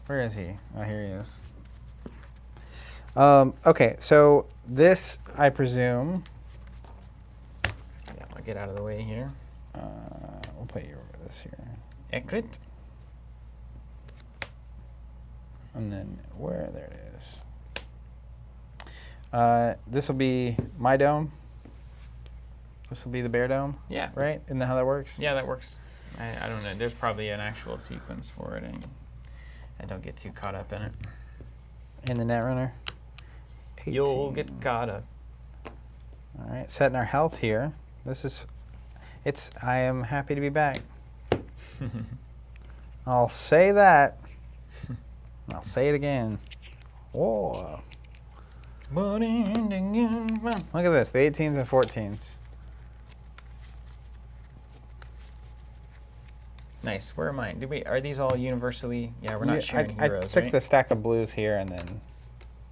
Speaker 1: Where is he? Oh, here he is. Okay, so this, I presume...
Speaker 2: Yeah, I'll get out of the way here.
Speaker 1: We'll put you over this here.
Speaker 2: Ekrit.
Speaker 1: And then where? There it is. This will be my dome. This will be the bear dome.
Speaker 2: Yeah.
Speaker 1: Right? Isn't that how that works?
Speaker 2: Yeah, that works. I don't know. There's probably an actual sequence for it. I don't get too caught up in it.
Speaker 1: In the Netrunner.
Speaker 2: You'll get caught up.
Speaker 1: All right, setting our health here. I am happy to be back. I'll say that. I'll say it again. Whoa. Look at this, the 18s and 14s.
Speaker 2: Nice. Where are mine? Are these all universally? Yeah, we're not sharing heroes,
Speaker 1: I took
Speaker 2: right?
Speaker 1: the stack of blues here and then...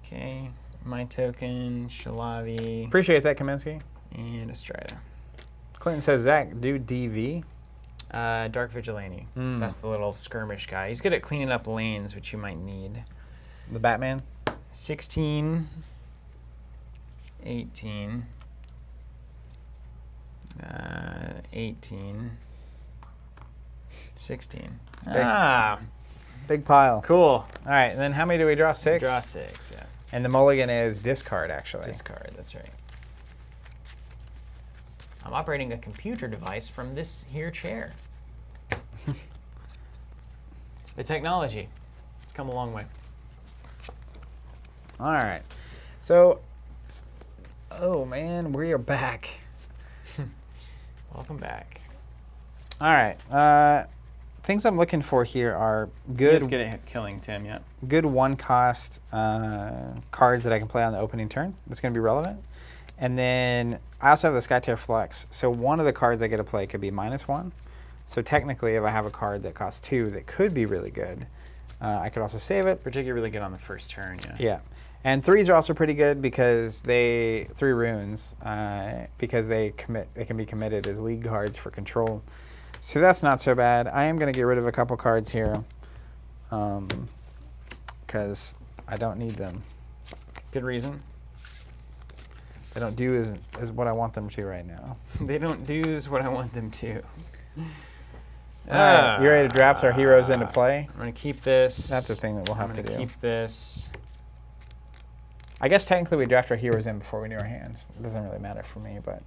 Speaker 2: Okay. My token, Shalavi,
Speaker 1: Appreciate that, Kaminsky.
Speaker 2: and Estrada.
Speaker 1: Clinton says, Zach, do DV.
Speaker 2: Dark Vigilante. That's the little skirmish guy. He's good at cleaning up lanes, which you might need.
Speaker 1: The Batman.
Speaker 2: 16, 18, 18, 16.
Speaker 1: Big pile.
Speaker 2: Cool.
Speaker 1: All right, and then how many do we draw? 6?
Speaker 2: Draw 6, yeah.
Speaker 1: And the mulligan is discard, actually.
Speaker 2: Discard, that's right. I'm operating a computer device from this here chair. The technology. It's come a long way.
Speaker 1: All right. So, oh man, we are back.
Speaker 2: Welcome back.
Speaker 1: All right. Things I'm looking for here are good.
Speaker 2: He's good at killing Tim, yeah.
Speaker 1: Good one-cost cards that I can play on the opening turn. That's going to be relevant. And then I also have the Skytear Flex. So one of the cards I get to play could be -1. So technically, if I have a card that costs 2 that could be really good, I could also save it.
Speaker 2: Particularly really good on the first turn, yeah.
Speaker 1: Yeah. And 3s are also pretty good because 3 runes, because they can be committed as league cards for control. So that's not so bad. I am going to get rid of a couple cards here because I don't need them.
Speaker 2: Good reason.
Speaker 1: They don't do as what I want them to right now.
Speaker 2: They don't do what I want them to.
Speaker 1: All right, you ready to draft our heroes into play?
Speaker 2: I'm going to keep this.
Speaker 1: That's the thing that we'll have to do.
Speaker 2: I'm going to keep this.
Speaker 1: I guess technically we draft our heroes in before we do our hands. It doesn't really matter for me, but...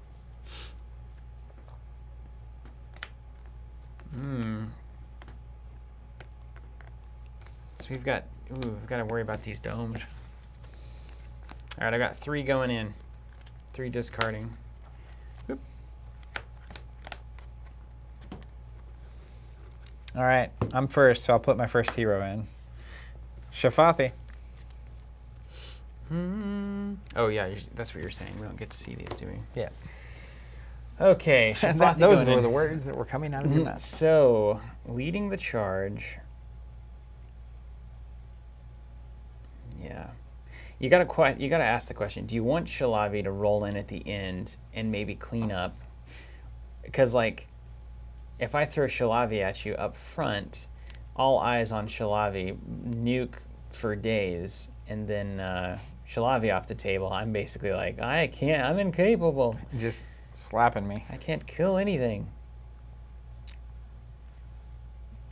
Speaker 2: So we've got to worry about these domed. All right, I got 3 going in, 3 discarding. Oop.
Speaker 1: All right, I'm first, so I'll put my first hero in. Shafathi.
Speaker 2: Oh yeah, that's what you're saying. We don't get to see these, do we?
Speaker 1: Yeah.
Speaker 2: Okay, Shafathi
Speaker 1: Those
Speaker 2: going
Speaker 1: were
Speaker 2: in.
Speaker 1: the words that were coming out of your mouth.
Speaker 2: So, leading the charge. Yeah. You gotta ask the question, do you want Shalavi to roll in at the end and maybe clean up? Because, like, if I throw Shalavi at you up front, all eyes on Shalavi, nuke for days, and then Shalavi off the table, I'm basically like, I'm incapable.
Speaker 1: Just slapping me.
Speaker 2: I can't kill anything.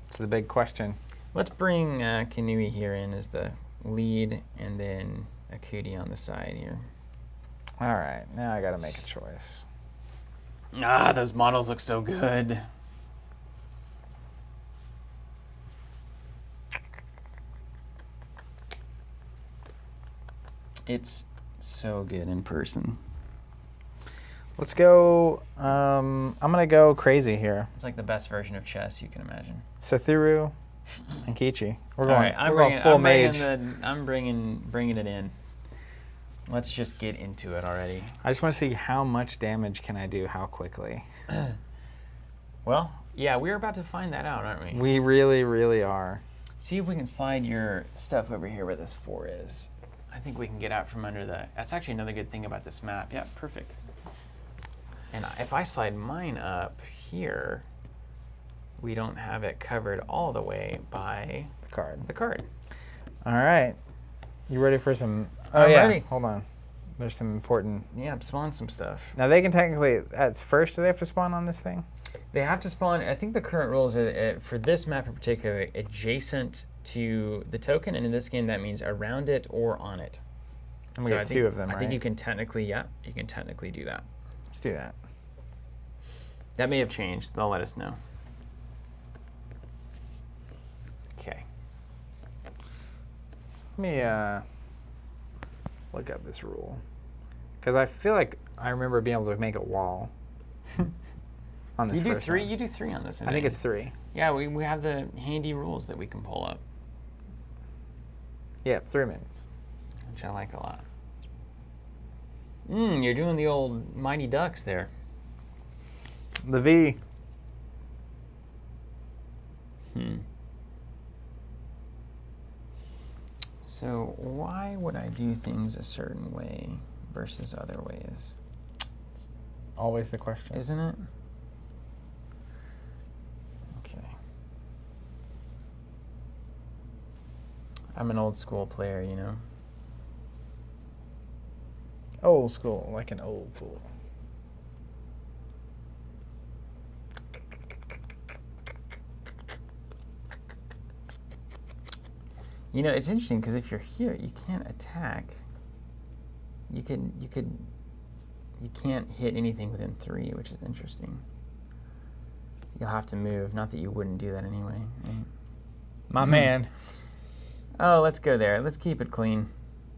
Speaker 1: It's the big question.
Speaker 2: Let's bring Kanui here in as the lead, and then Akuti on the side here.
Speaker 1: All right, now I got to make a choice.
Speaker 2: Ah, those models look so good. It's so good in person.
Speaker 1: Let's go. I'm gonna go crazy here.
Speaker 2: It's like the best version of chess you can imagine.
Speaker 1: Sathuru and Kichi. We're
Speaker 2: All
Speaker 1: going.
Speaker 2: right,
Speaker 1: we're going full mage.
Speaker 2: I'm bringing it in. Let's just get into it already.
Speaker 1: I just want to see how much damage can I do, how quickly.
Speaker 2: Well, yeah, we're about to find that out, aren't we?
Speaker 1: We really, really are.
Speaker 2: See if we can slide your stuff over here where this 4 is. I think we can get out from under the... That's actually another good thing about this map. Yeah, perfect. And if I slide mine up here, we don't have it covered all the way by
Speaker 1: The card.
Speaker 2: the card.
Speaker 1: All right. You ready for some... Oh,
Speaker 2: I'm
Speaker 1: yeah.
Speaker 2: ready.
Speaker 1: Hold on. There's some important...
Speaker 2: Yeah, spawn some stuff.
Speaker 1: Now, they can technically... That's first, do they have to spawn on this thing?
Speaker 2: They have to spawn... I think the current rules are, for this map in particular, adjacent to the token, and in this game that means around it or on it.
Speaker 1: And we got 2 of them, right?
Speaker 2: I think you can technically do that.
Speaker 1: Let's do that.
Speaker 2: That may have changed. They'll let us know. Okay.
Speaker 1: Let me look up this rule. Because I feel like I remember being able to make a wall on this
Speaker 2: You do
Speaker 1: first
Speaker 2: 3.
Speaker 1: one.
Speaker 2: You do 3 on this one.
Speaker 1: I think
Speaker 2: don't
Speaker 1: it's 3.
Speaker 2: you? Yeah, we have the handy rules that we can pull up,
Speaker 1: Yeah, 3 minutes.
Speaker 2: which I like a lot. You're doing the old Mighty Ducks there.
Speaker 1: The V.
Speaker 2: So why would I do things a certain way versus other ways?
Speaker 1: Always the question.
Speaker 2: Isn't it? Okay. I'm an old school player, you know.
Speaker 1: Old school, like an old fool.
Speaker 2: You know, it's interesting because if you're here, you can't attack. You can't hit anything within 3, which is interesting. You'll have to move. Not that you wouldn't do that anyway. Right?
Speaker 1: My man.
Speaker 2: Oh, let's go there. Let's keep it clean.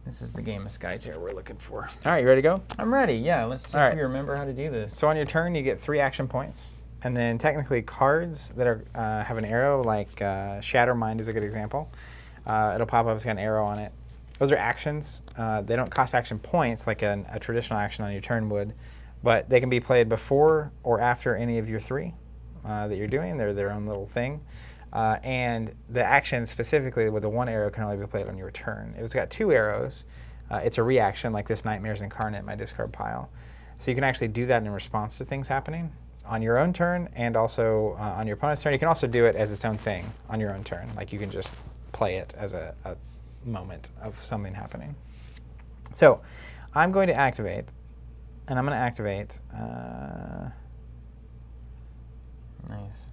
Speaker 2: This is the game of Skytear we're looking for.
Speaker 1: All right, you ready to go?
Speaker 2: I'm ready. Yeah, let's see
Speaker 1: All
Speaker 2: if
Speaker 1: right.
Speaker 2: we remember how to do this.
Speaker 1: So on your turn, you get 3 action points. And then technically cards that are have an arrow, like Shatter Mind is a good example. It'll pop up, it's got an arrow on it. Those are actions. They don't cost action points like a traditional action on your turn would, but they can be played before or after any of your 3 that you're doing. They're their own little thing. And the action specifically with the 1 arrow can only be played on your turn. If it's got 2 arrows, it's a reaction like this Nightmares Incarnate in my discard pile. So you can actually do that in response to things happening on your own turn and also on your opponent's turn. You can also do it as its own thing on your own turn. Like you can just play it as a moment of something happening. So I'm going to activate, and I'm going to activate...
Speaker 2: Nice.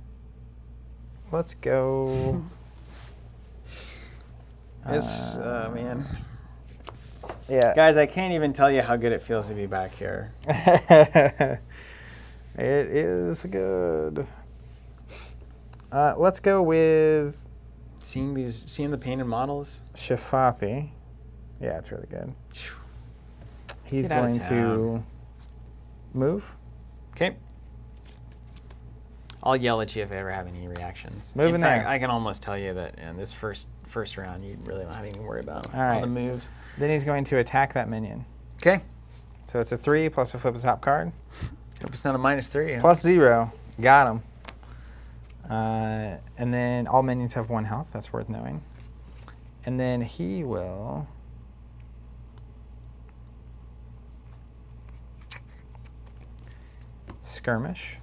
Speaker 1: Let's go...
Speaker 2: This, man.
Speaker 1: Yeah.
Speaker 2: Guys, I can't even tell you how good it feels to be back here.
Speaker 1: It is good. Let's go with
Speaker 2: Seeing the painted models.
Speaker 1: Shafathi. Yeah, it's really good. He's
Speaker 2: Get out of
Speaker 1: going to move.
Speaker 2: Okay. I'll yell at you if I ever have any reactions.
Speaker 1: Move in
Speaker 2: fact,
Speaker 1: there.
Speaker 2: I can almost tell you that in this first round, you really don't have anything to worry about.
Speaker 1: All right.
Speaker 2: All the moves.
Speaker 1: Then he's going to attack that minion.
Speaker 2: Okay.
Speaker 1: So it's a 3 plus a flip the top card.
Speaker 2: Hope it's not a -3. Huh?
Speaker 1: Plus 0. Got him. And then all minions have 1 health. That's worth knowing. And then he will... skirmish.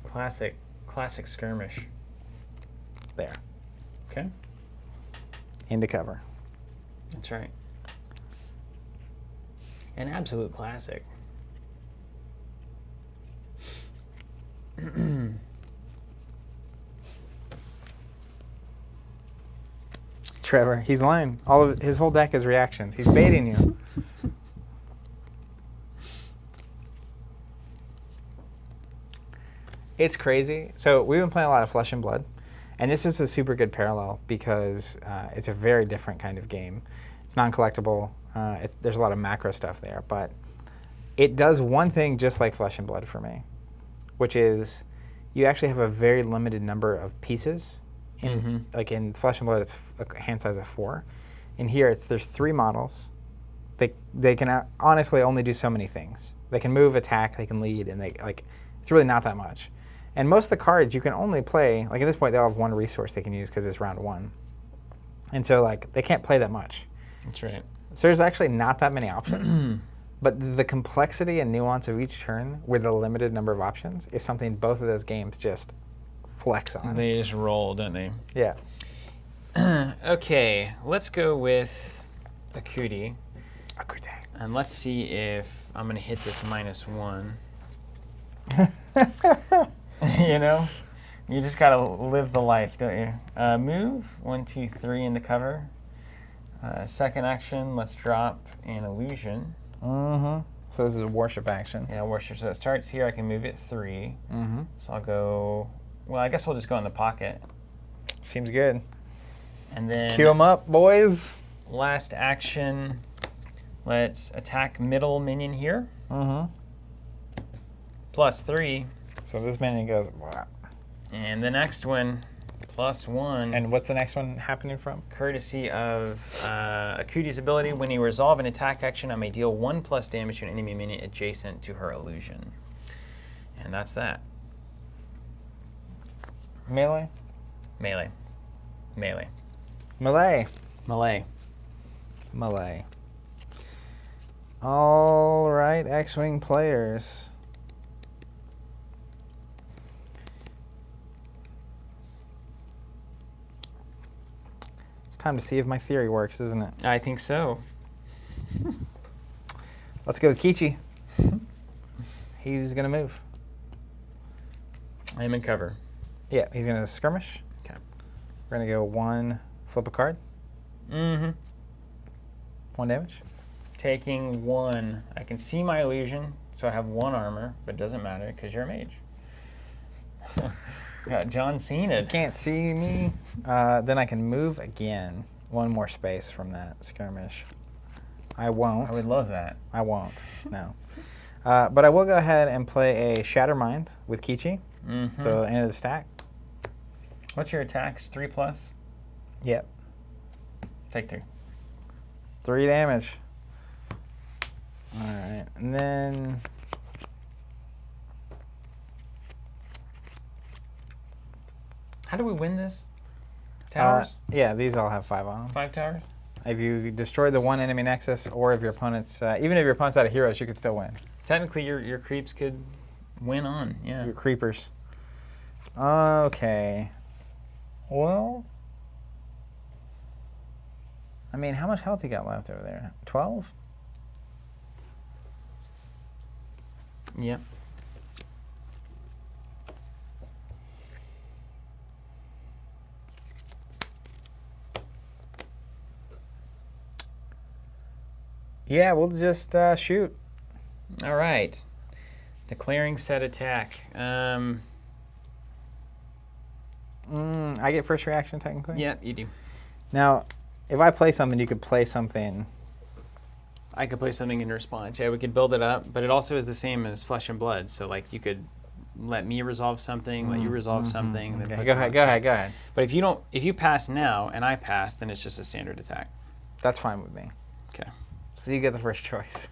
Speaker 2: Classic skirmish.
Speaker 1: There.
Speaker 2: Okay.
Speaker 1: Into cover.
Speaker 2: That's right. An absolute classic.
Speaker 1: Trevor, he's lying. His whole deck is reactions. He's baiting you. It's crazy. So we've been playing a lot of Flesh and Blood, and this is a super good parallel because it's a very different kind of game. It's non-collectible. There's a lot of macro stuff there, but it does one thing just like Flesh and Blood for me, which is you actually have a very limited number of pieces. Like in Flesh and Blood, it's a hand size of 4. In here, there's 3 models. They can honestly only do so many things. They can move, attack, they can lead, and it's really not that much. And most of the cards you can only play, like at this point they all have 1 resource they can use because it's round 1. And so they can't play that much.
Speaker 2: That's right.
Speaker 1: So there's actually not that many options. But the complexity and nuance of each turn with a limited number of options is something both of those games just flex on.
Speaker 2: They just roll, don't they?
Speaker 1: Yeah.
Speaker 2: Okay, let's go with Akuti.
Speaker 1: Akuti.
Speaker 2: And let's see if I'm going to hit this -1. You know? You just got to live the life, don't you? Move, 1, 2, 3 into cover. Second action, let's drop an illusion.
Speaker 1: So this is a worship action.
Speaker 2: Yeah, worship. So it starts here. I can move it 3. So I'll go... Well, I guess we'll just go in the pocket.
Speaker 1: Seems good.
Speaker 2: And then...
Speaker 1: Cue them up, boys.
Speaker 2: Last action, let's attack middle minion here. +3.
Speaker 1: So this minion goes... Blah.
Speaker 2: And the next one, +1.
Speaker 1: And what's the next one happening from?
Speaker 2: Courtesy of Akuti's ability, when you resolve an attack action, I may deal 1+ damage to an enemy minion adjacent to her illusion. And that's that.
Speaker 1: Melee?
Speaker 2: Melee. Melee.
Speaker 1: Melee.
Speaker 2: Melee.
Speaker 1: Melee. All right, X-Wing players. It's time to see if my theory works, isn't it?
Speaker 2: I think so.
Speaker 1: Let's go with Kichi. He's going to move.
Speaker 2: I am in cover.
Speaker 1: Yeah, he's going to skirmish.
Speaker 2: Okay.
Speaker 1: We're going to go 1, flip a card. 1 damage.
Speaker 2: Taking 1. I can see my illusion, so I have 1 armor, but it doesn't matter because you're a mage. Got John Cena.
Speaker 1: Can't see me. Then I can move again. 1 more space from that skirmish. I won't.
Speaker 2: I would love that.
Speaker 1: I won't. No. But I will go ahead and play a Shatter Mind with Kichi. So end of the stack.
Speaker 2: What's your attacks? 3+?
Speaker 1: Yep.
Speaker 2: Take 2.
Speaker 1: 3 damage. All right, and then
Speaker 2: how do we win this? Towers?
Speaker 1: Yeah, these all have 5 on them.
Speaker 2: 5 towers?
Speaker 1: If you destroy the 1 enemy nexus, or if your opponent's, even if your opponent's out of heroes, you could still win.
Speaker 2: Technically, your creeps could win on, yeah.
Speaker 1: Your creepers. Okay. Well, I mean, how much health you got left over there? 12?
Speaker 2: Yep.
Speaker 1: Yeah, we'll just shoot.
Speaker 2: All right. Declaring set attack.
Speaker 1: I get first reaction technically?
Speaker 2: Yeah, you do.
Speaker 1: Now, if I play something, you could play something.
Speaker 2: I could play something in response. Yeah, we could build it up, but it also is the same as Flesh and Blood. So like you could let me resolve something, let you resolve something. And then
Speaker 1: Okay,
Speaker 2: put
Speaker 1: go
Speaker 2: something
Speaker 1: ahead,
Speaker 2: on
Speaker 1: go
Speaker 2: the
Speaker 1: ahead.
Speaker 2: But if you pass now and I pass, then it's just a standard attack.
Speaker 1: That's fine with me.
Speaker 2: Okay.
Speaker 1: So you get the first choice.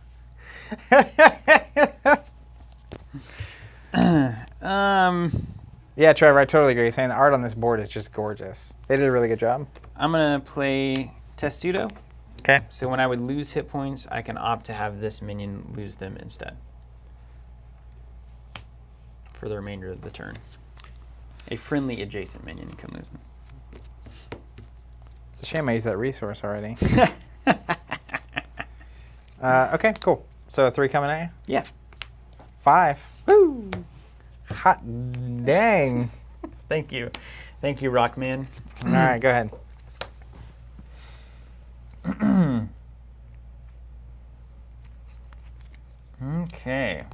Speaker 1: Yeah, Trevor, I totally agree. Saying the art on this board is just gorgeous. They did a really good job.
Speaker 2: I'm gonna play Testudo.
Speaker 1: Okay.
Speaker 2: So when I would lose hit points, I can opt to have this minion lose them instead for the remainder of the turn. A friendly adjacent minion can lose them.
Speaker 1: It's a shame I used that resource already. Okay, cool. So 3 coming at you?
Speaker 2: Yeah.
Speaker 1: 5. Woo! Hot dang.
Speaker 2: Thank you. Thank you, Rockman.
Speaker 1: All right, go ahead.
Speaker 2: Okay.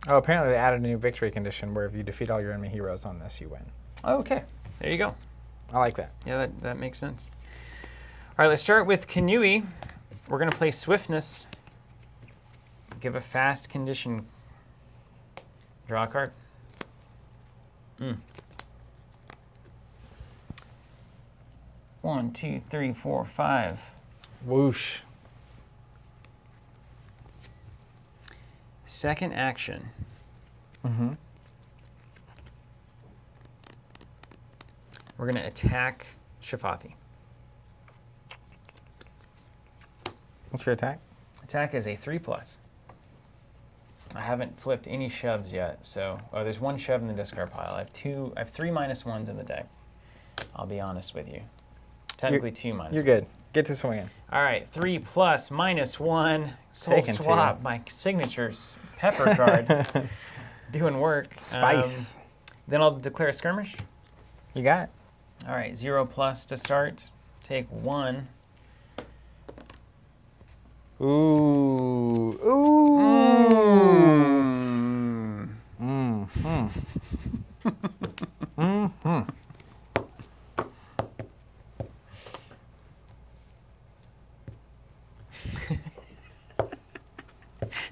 Speaker 1: Oh, apparently they added a new victory condition where if you defeat all your enemy heroes on this, you win.
Speaker 2: Okay. There you go.
Speaker 1: I like that.
Speaker 2: Yeah, that makes sense. All right, let's start with Kanui. We're going to play Swiftness. Give a fast condition. Draw a card. 1, 2, 3, 4, 5.
Speaker 1: Whoosh.
Speaker 2: Second action.
Speaker 1: Mm-hmm.
Speaker 2: We're going to attack Shafati.
Speaker 1: What's your attack?
Speaker 2: Attack is a 3+. I haven't flipped any shoves yet, so there's 1 shove in the discard pile. I have 3 -1s in the deck. I'll be honest with you. Technically 2 minus.
Speaker 1: You're good. Get to swinging.
Speaker 2: All right, 3+ -1. Soul
Speaker 1: Taken
Speaker 2: swap.
Speaker 1: 2.
Speaker 2: My signature's pepper card. Doing work.
Speaker 1: Spice.
Speaker 2: Then I'll declare a skirmish.
Speaker 1: You got it.
Speaker 2: All right, 0+ to start. Take 1.
Speaker 1: Ooh. Ooh.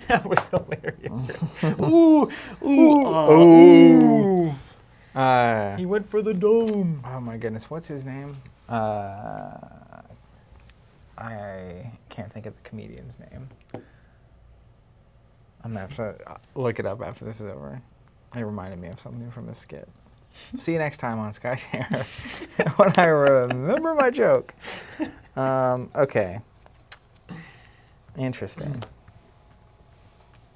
Speaker 2: That was hilarious. Ooh.
Speaker 1: Ooh.
Speaker 2: He went for the dome.
Speaker 1: Oh my goodness, what's his name? I can't think of the comedian's name. I'm gonna have to look it up after this is over. It reminded me of something from the skit. See you next time on Skytear when I remember my joke. Okay. Interesting.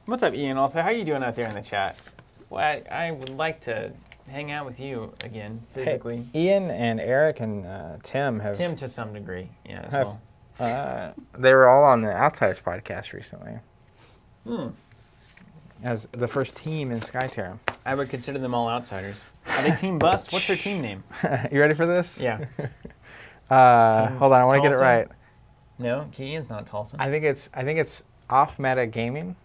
Speaker 2: What's up, Ian? Also, how are you doing out there in the chat? Well, I would like to hang out with you again physically.
Speaker 1: Hey, Ian and Eric and Tim have.
Speaker 2: Tim to some degree, yeah, as well.
Speaker 1: They were all on the Outsiders podcast recently.
Speaker 2: Hmm.
Speaker 1: As the first team in Skytear.
Speaker 2: I would consider them all outsiders. Are they Team Bust? What's their team name?
Speaker 1: You ready for this?
Speaker 2: Yeah.
Speaker 1: Hold on, I want to get it
Speaker 2: Tulsa?
Speaker 1: right.
Speaker 2: No, Ian's not Tulsa.
Speaker 1: I think it's Off Meta Gaming.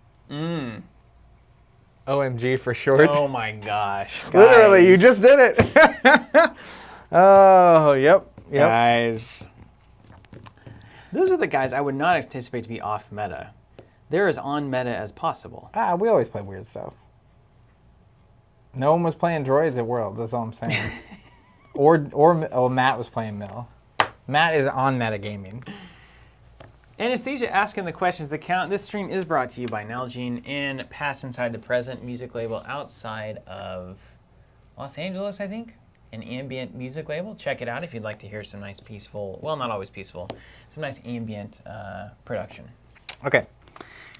Speaker 1: OMG for short.
Speaker 2: Oh my gosh.
Speaker 1: Literally, you
Speaker 2: guys.
Speaker 1: just did it. Oh, yep.
Speaker 2: Guys. Those are the guys I would not anticipate to be off meta. They're as on meta as possible.
Speaker 1: We always play weird stuff. No one was playing Droids at Worlds, that's all I'm saying. or Matt was playing Mill. Matt is on metagaming.
Speaker 2: Anesthesia asking the questions that count. This stream is brought to you by Nalgene and Past Inside the Present, music label outside of Los Angeles, I think. An ambient music label. Check it out if you'd like to hear some nice peaceful, well, not always peaceful, some nice ambient production.
Speaker 1: Okay.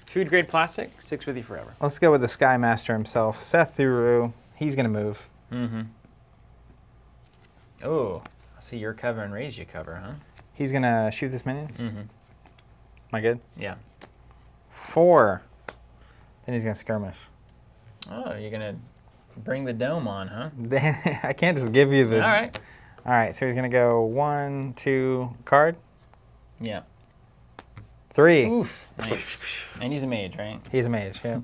Speaker 2: Food grade plastic, sticks with you forever.
Speaker 1: Let's go with the Sky Master himself, Seth Thuru. He's going to move.
Speaker 2: Mm-hmm. Oh, I see your cover and raise your cover, huh?
Speaker 1: He's going to shoot this minion.
Speaker 2: Mm-hmm.
Speaker 1: Am I good?
Speaker 2: Yeah.
Speaker 1: 4. Then he's going to skirmish.
Speaker 2: Oh, you're going to bring the dome on, huh?
Speaker 1: I can't just give you the...
Speaker 2: All right.
Speaker 1: All right, so he's going to go 1, 2, card.
Speaker 2: Yeah.
Speaker 1: 3.
Speaker 2: Oof. Nice. And he's a mage, right?
Speaker 1: He's a mage, yeah.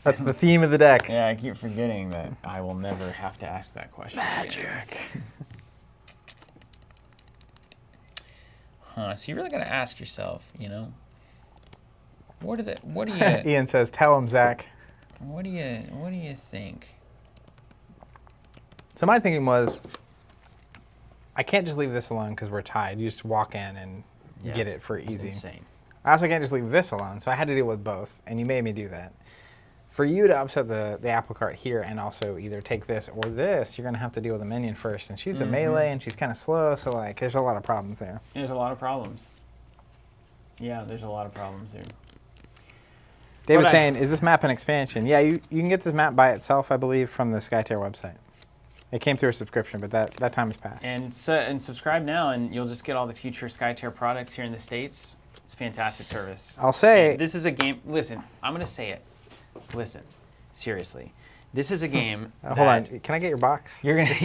Speaker 1: That's the theme of the deck.
Speaker 2: Yeah, I keep forgetting that I will never have to ask that question.
Speaker 1: Magic.
Speaker 2: Huh, so you really got to ask yourself, you know, what do you,
Speaker 1: Ian says, tell him, Zach.
Speaker 2: what do you think?
Speaker 1: So my thinking was, I can't just leave this alone because we're tied. You just walk in and get it for
Speaker 2: It's
Speaker 1: easy.
Speaker 2: insane.
Speaker 1: I also can't just leave this alone, so I had to deal with both, and you made me do that. For you to upset the apple cart here and also either take this or this, you're going to have to deal with a minion first. And she's a melee, and she's kind of slow, so like there's a lot of problems there.
Speaker 2: There's a lot of problems. Yeah, there's a lot of problems here.
Speaker 1: David's saying, is this map an expansion? Yeah, you can get this map by itself, I believe, from the Skytear website. It came through a subscription, but that time has passed.
Speaker 2: And subscribe now, and you'll just get all the future Skytear products here in the States. It's a fantastic service.
Speaker 1: I'll say...
Speaker 2: And this is a game... Listen, I'm going to say it. Listen, seriously. This is a game
Speaker 1: hold on. Can I get your box?
Speaker 2: You're gonna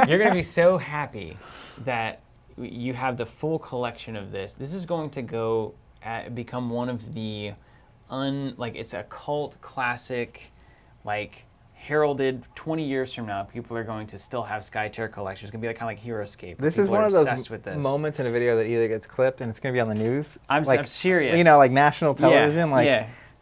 Speaker 2: you're gonna be so happy that you have the full collection of this. This is going to become one of the it's a cult classic, like heralded 20 years from now. People are going to still have Skytear collections. It's gonna be like kind of like HeroScape.
Speaker 1: This
Speaker 2: People
Speaker 1: is one
Speaker 2: are
Speaker 1: of those
Speaker 2: obsessed with this.
Speaker 1: moments in a video that either gets clipped and it's gonna be on the news.
Speaker 2: I'm serious.
Speaker 1: You know, like national television.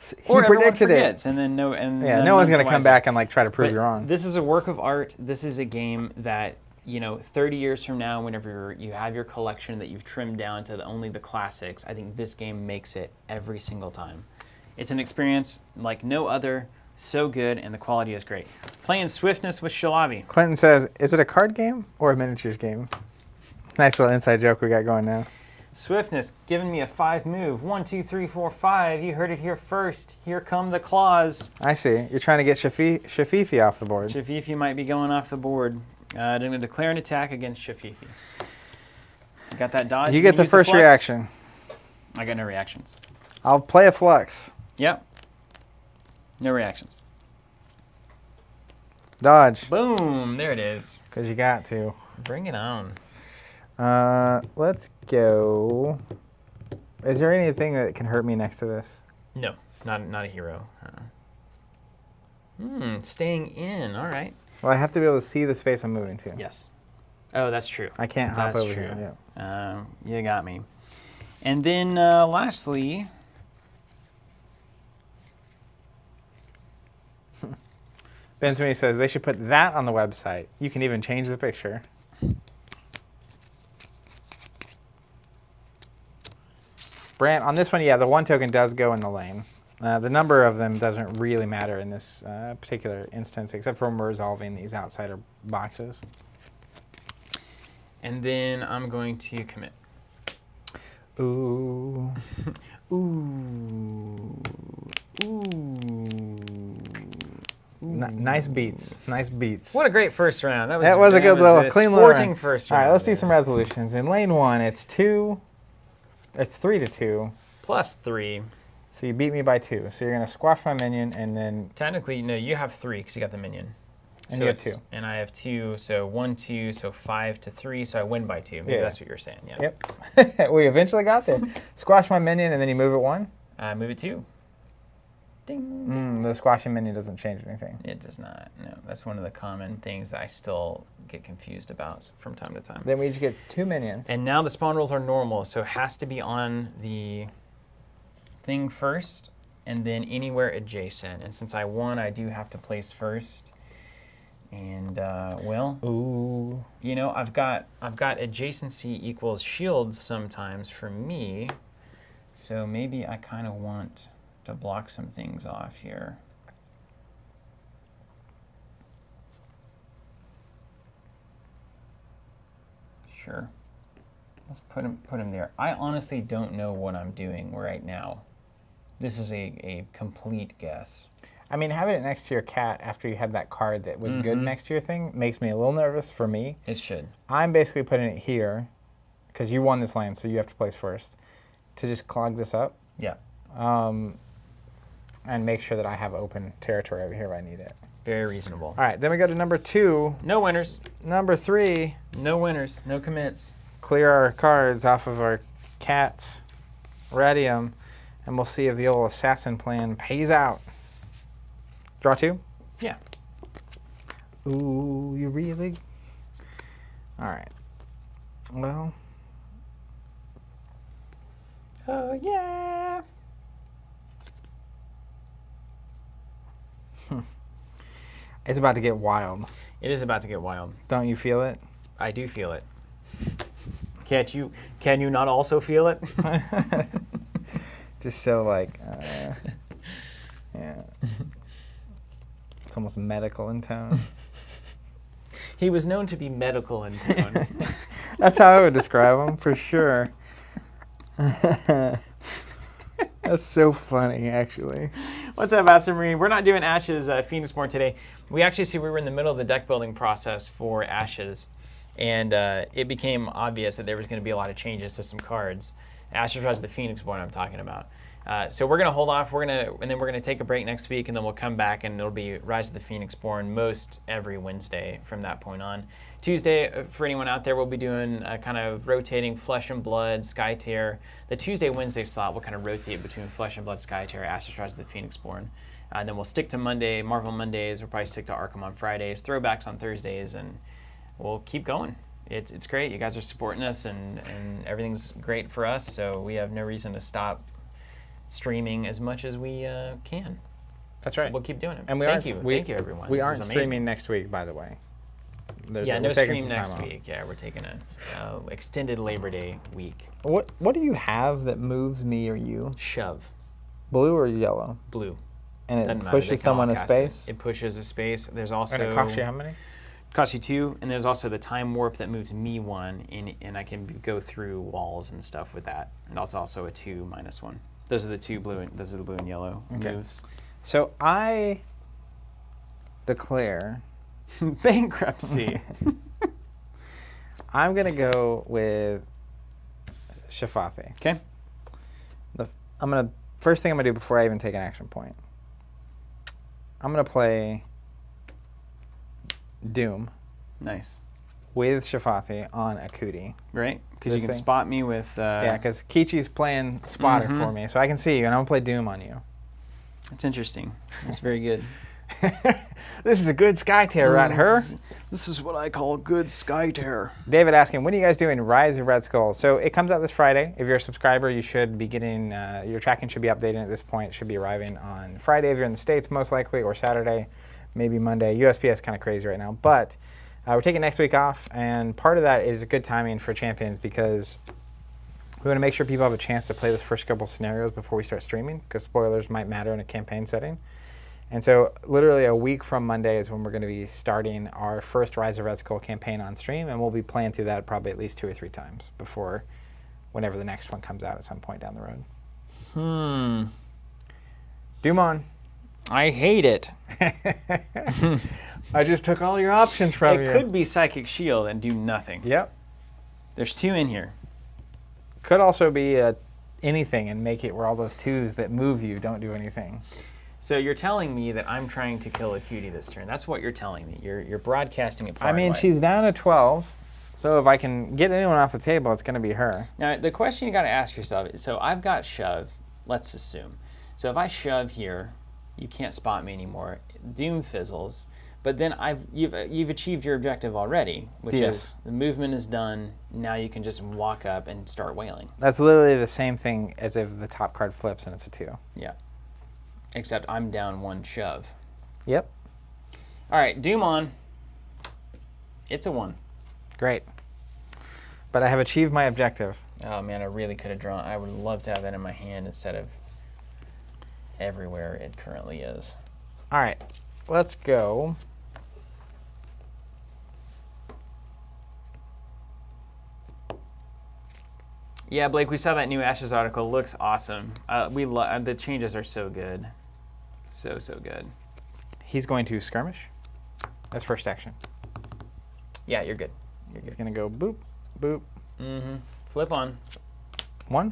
Speaker 1: He
Speaker 2: or everyone
Speaker 1: predicted
Speaker 2: forgets,
Speaker 1: it.
Speaker 2: And then no
Speaker 1: one's gonna come back and like try to prove you wrong.
Speaker 2: This is a work of art. This is a game that 30 years from now, whenever you have your collection that you've trimmed down to only the classics, I think this game makes it every single time. It's an experience like no other. So good, and the quality is great. Playing Swiftness with Shalavi.
Speaker 1: Clinton says, is it a card game or a miniatures game? Nice little inside joke we got going now.
Speaker 2: Swiftness giving me a 5 move. 1, 2, 3, 4, 5. You heard it here first. Here come the claws.
Speaker 1: I see. You're trying to get Shafifi off the board.
Speaker 2: Shafifi might be going off the board. I'm going to declare an attack against Shafifi. Got that dodge?
Speaker 1: You get the first reaction.
Speaker 2: I got no reactions.
Speaker 1: I'll play a flux.
Speaker 2: Yep. No reactions.
Speaker 1: Dodge.
Speaker 2: Boom. There it is.
Speaker 1: Because you got to.
Speaker 2: Bring it on.
Speaker 1: Let's go. Is there anything that can hurt me next to this?
Speaker 2: No, not a hero. Staying in. All right.
Speaker 1: Well, I have to be able to see the space I'm moving to.
Speaker 2: Yes. Oh, that's true.
Speaker 1: I can't hop over here.
Speaker 2: Yeah. You got me. And then lastly...
Speaker 1: Ben Smith says they should put that on the website. You can even change the picture. Brant, on this one, yeah, the 1 token does go in the lane. The number of them doesn't really matter in this particular instance, except for when we're resolving these outsider boxes.
Speaker 2: And then I'm going to commit.
Speaker 1: Ooh.
Speaker 2: Ooh. Ooh.
Speaker 1: Nice beats. Nice beats.
Speaker 2: What a great first round. That
Speaker 1: was a good little clean little
Speaker 2: sporting
Speaker 1: round.
Speaker 2: first
Speaker 1: All
Speaker 2: round.
Speaker 1: right, let's do some resolutions. In lane 1, it's 3 to 2.
Speaker 2: Plus 3.
Speaker 1: So you beat me by 2. So you're going to squash my minion and then...
Speaker 2: Technically, no, you have 3 because you got the minion.
Speaker 1: And
Speaker 2: so
Speaker 1: you have 2.
Speaker 2: And I have 2, so 1, 2, so 5 to 3, so I win by 2. Maybe that's what you're saying, yeah.
Speaker 1: Yep. We eventually got there. Squash my minion and then you move it 1?
Speaker 2: Move it 2. Ding.
Speaker 1: The squashing minion doesn't change anything.
Speaker 2: It does not, no. That's one of the common things that I still get confused about from time to time.
Speaker 1: Then we each get 2 minions.
Speaker 2: And now the spawn rules are normal, so it has to be on the thing first and then anywhere adjacent. And since I won, I do have to place first. And well,
Speaker 1: ooh,
Speaker 2: you know, I've got adjacency equals shields sometimes for me. So maybe I kind of want to block some things off here. Sure. Let's put him there. I honestly don't know what I'm doing right now. This is a complete guess.
Speaker 1: I mean, having it next to your cat after you had that card that was good next to your thing makes me a little nervous for me.
Speaker 2: It should.
Speaker 1: I'm basically putting it here because you won this land, so you have to place first to just clog this up.
Speaker 2: Yeah.
Speaker 1: And make sure that I have open territory over here if I need it.
Speaker 2: Very reasonable.
Speaker 1: All right, then we go to number 2.
Speaker 2: No winners.
Speaker 1: Number 3.
Speaker 2: No winners. No commits.
Speaker 1: Clear our cards off of our cats, ready them, and we'll see if the old assassin plan pays out. Draw 2?
Speaker 2: Yeah.
Speaker 1: Ooh, you really? All right. Well.
Speaker 2: Oh, yeah.
Speaker 1: It's about to get wild.
Speaker 2: It is about to get wild.
Speaker 1: Don't you feel it?
Speaker 2: I do feel it. Can't you? Can you not also feel it?
Speaker 1: Just so like, yeah. It's almost medical in tone.
Speaker 2: He was known to be medical in tone.
Speaker 1: That's how I would describe him, for sure. That's so funny, actually.
Speaker 2: What's up, Ashen Marine? We're not doing Ashes Phoenix Born today. We actually see we were in the middle of the deck building process for Ashes, and it became obvious that there was going to be a lot of changes to some cards. Ashes Rise of the Phoenix Born I'm talking about. So we're going to hold off. And then we're going to take a break next week, and then we'll come back, and it'll be Rise of the Phoenix Born most every Wednesday from that point on. Tuesday, for anyone out there, we'll be doing kind of rotating Flesh and Blood, Skytear. The Tuesday-Wednesday slot will kind of rotate between Flesh and Blood, Skytear, Ashes Rise of the Phoenix Born. And then we'll stick to Monday, Marvel Mondays. We'll probably stick to Arkham on Fridays, throwbacks on Thursdays, and we'll keep going. It's great. You guys are supporting us, and everything's great for us, so we have no reason to stop streaming as much as we can.
Speaker 1: That's right.
Speaker 2: So we'll keep doing it.
Speaker 1: And
Speaker 2: Thank you, everyone.
Speaker 1: We
Speaker 2: This
Speaker 1: aren't
Speaker 2: is
Speaker 1: streaming
Speaker 2: amazing.
Speaker 1: next week, by the way.
Speaker 2: No
Speaker 1: we're taking
Speaker 2: stream
Speaker 1: some
Speaker 2: next
Speaker 1: time off.
Speaker 2: week. Yeah, we're taking a extended Labor Day week.
Speaker 1: What do you have that moves me or you?
Speaker 2: Shove.
Speaker 1: Blue or yellow?
Speaker 2: Blue.
Speaker 1: And
Speaker 2: Doesn't
Speaker 1: it
Speaker 2: matter. They
Speaker 1: pushes
Speaker 2: can all
Speaker 1: someone a
Speaker 2: cast it.
Speaker 1: space?
Speaker 2: It pushes a space. There's also...
Speaker 1: And it costs you how many?
Speaker 2: Costs you 2, and there's also the Time Warp that moves me 1, and I can go through walls and stuff with that. And also a 2/1. Those are the the blue and yellow moves.
Speaker 1: So I declare
Speaker 2: Bankruptcy.
Speaker 1: I'm gonna go with Shafathi.
Speaker 2: Okay.
Speaker 1: First thing I'm gonna do before I even take an action point. I'm gonna play Doom
Speaker 2: Nice.
Speaker 1: with Shafathi on Akuti.
Speaker 2: Right? Because you
Speaker 1: This
Speaker 2: can
Speaker 1: thing?
Speaker 2: spot me with...
Speaker 1: Yeah, because Kichi's playing spotter for me, so I can see you, and I'm gonna play Doom on you.
Speaker 2: That's interesting. That's very good.
Speaker 1: This is a good Skytear, right? Her?
Speaker 2: This is what I call good Skytear.
Speaker 1: David asking, when are you guys doing Rise of Red Skull? So it comes out this Friday. If you're a subscriber, you should be getting, your tracking should be updated at this point. It should be arriving on Friday if you're in the States, most likely, or Saturday, maybe Monday. USPS is kind of crazy right now. But we're taking next week off, and part of that is good timing for Champions because we want to make sure people have a chance to play this first couple scenarios before we start streaming, because spoilers might matter in a campaign setting. And so literally a week from Monday is when we're going to be starting our first Rise of Red Skull campaign on stream, and we'll be playing through that probably at least 2 or 3 times before whenever the next one comes out at some point down the road. Doom on.
Speaker 2: I hate it.
Speaker 1: I just took all your options from you.
Speaker 2: It could be Psychic Shield and do nothing.
Speaker 1: Yep.
Speaker 2: There's 2 in here.
Speaker 1: Could also be anything and make it where all those 2s that move you don't do anything.
Speaker 2: So you're telling me that I'm trying to kill a cutie this turn. That's what you're telling me. You're broadcasting it far
Speaker 1: I mean,
Speaker 2: away.
Speaker 1: she's down to 12, so if I can get anyone off the table, it's going to be her.
Speaker 2: Now, the question you got to ask yourself is, so I've got shove, let's assume. So if I shove here, you can't spot me anymore. Doom fizzles, but then you've achieved your objective already, which is the movement is done. Now you can just walk up and start wailing.
Speaker 1: That's literally the same thing as if the top card flips and it's a 2.
Speaker 2: Yeah. Except I'm down 1 shove.
Speaker 1: Yep.
Speaker 2: All right, Doom on. It's a 1.
Speaker 1: Great. But I have achieved my objective.
Speaker 2: Oh man, I really could have drawn. I would love to have that in my hand instead of everywhere it currently is.
Speaker 1: All right, let's go.
Speaker 2: Yeah, Blake, we saw that new Ashes article. Looks awesome. The changes are so good. So good.
Speaker 1: He's going to skirmish. That's first action.
Speaker 2: Yeah, you're good. You're
Speaker 1: He's
Speaker 2: good.
Speaker 1: going to go boop, boop.
Speaker 2: Mm-hmm. Flip on.
Speaker 1: 1.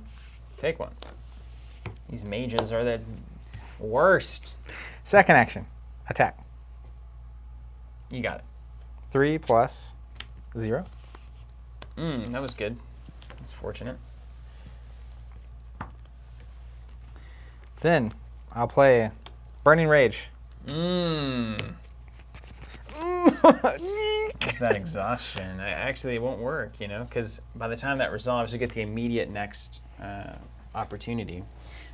Speaker 2: Take 1. These mages are the worst.
Speaker 1: Second action. Attack.
Speaker 2: You got it.
Speaker 1: 3 plus 0.
Speaker 2: That was good. That's fortunate.
Speaker 1: Then I'll play Burning Rage.
Speaker 2: Mmm. There's that exhaustion. Actually, it won't work, because by the time that resolves, you get the immediate next opportunity.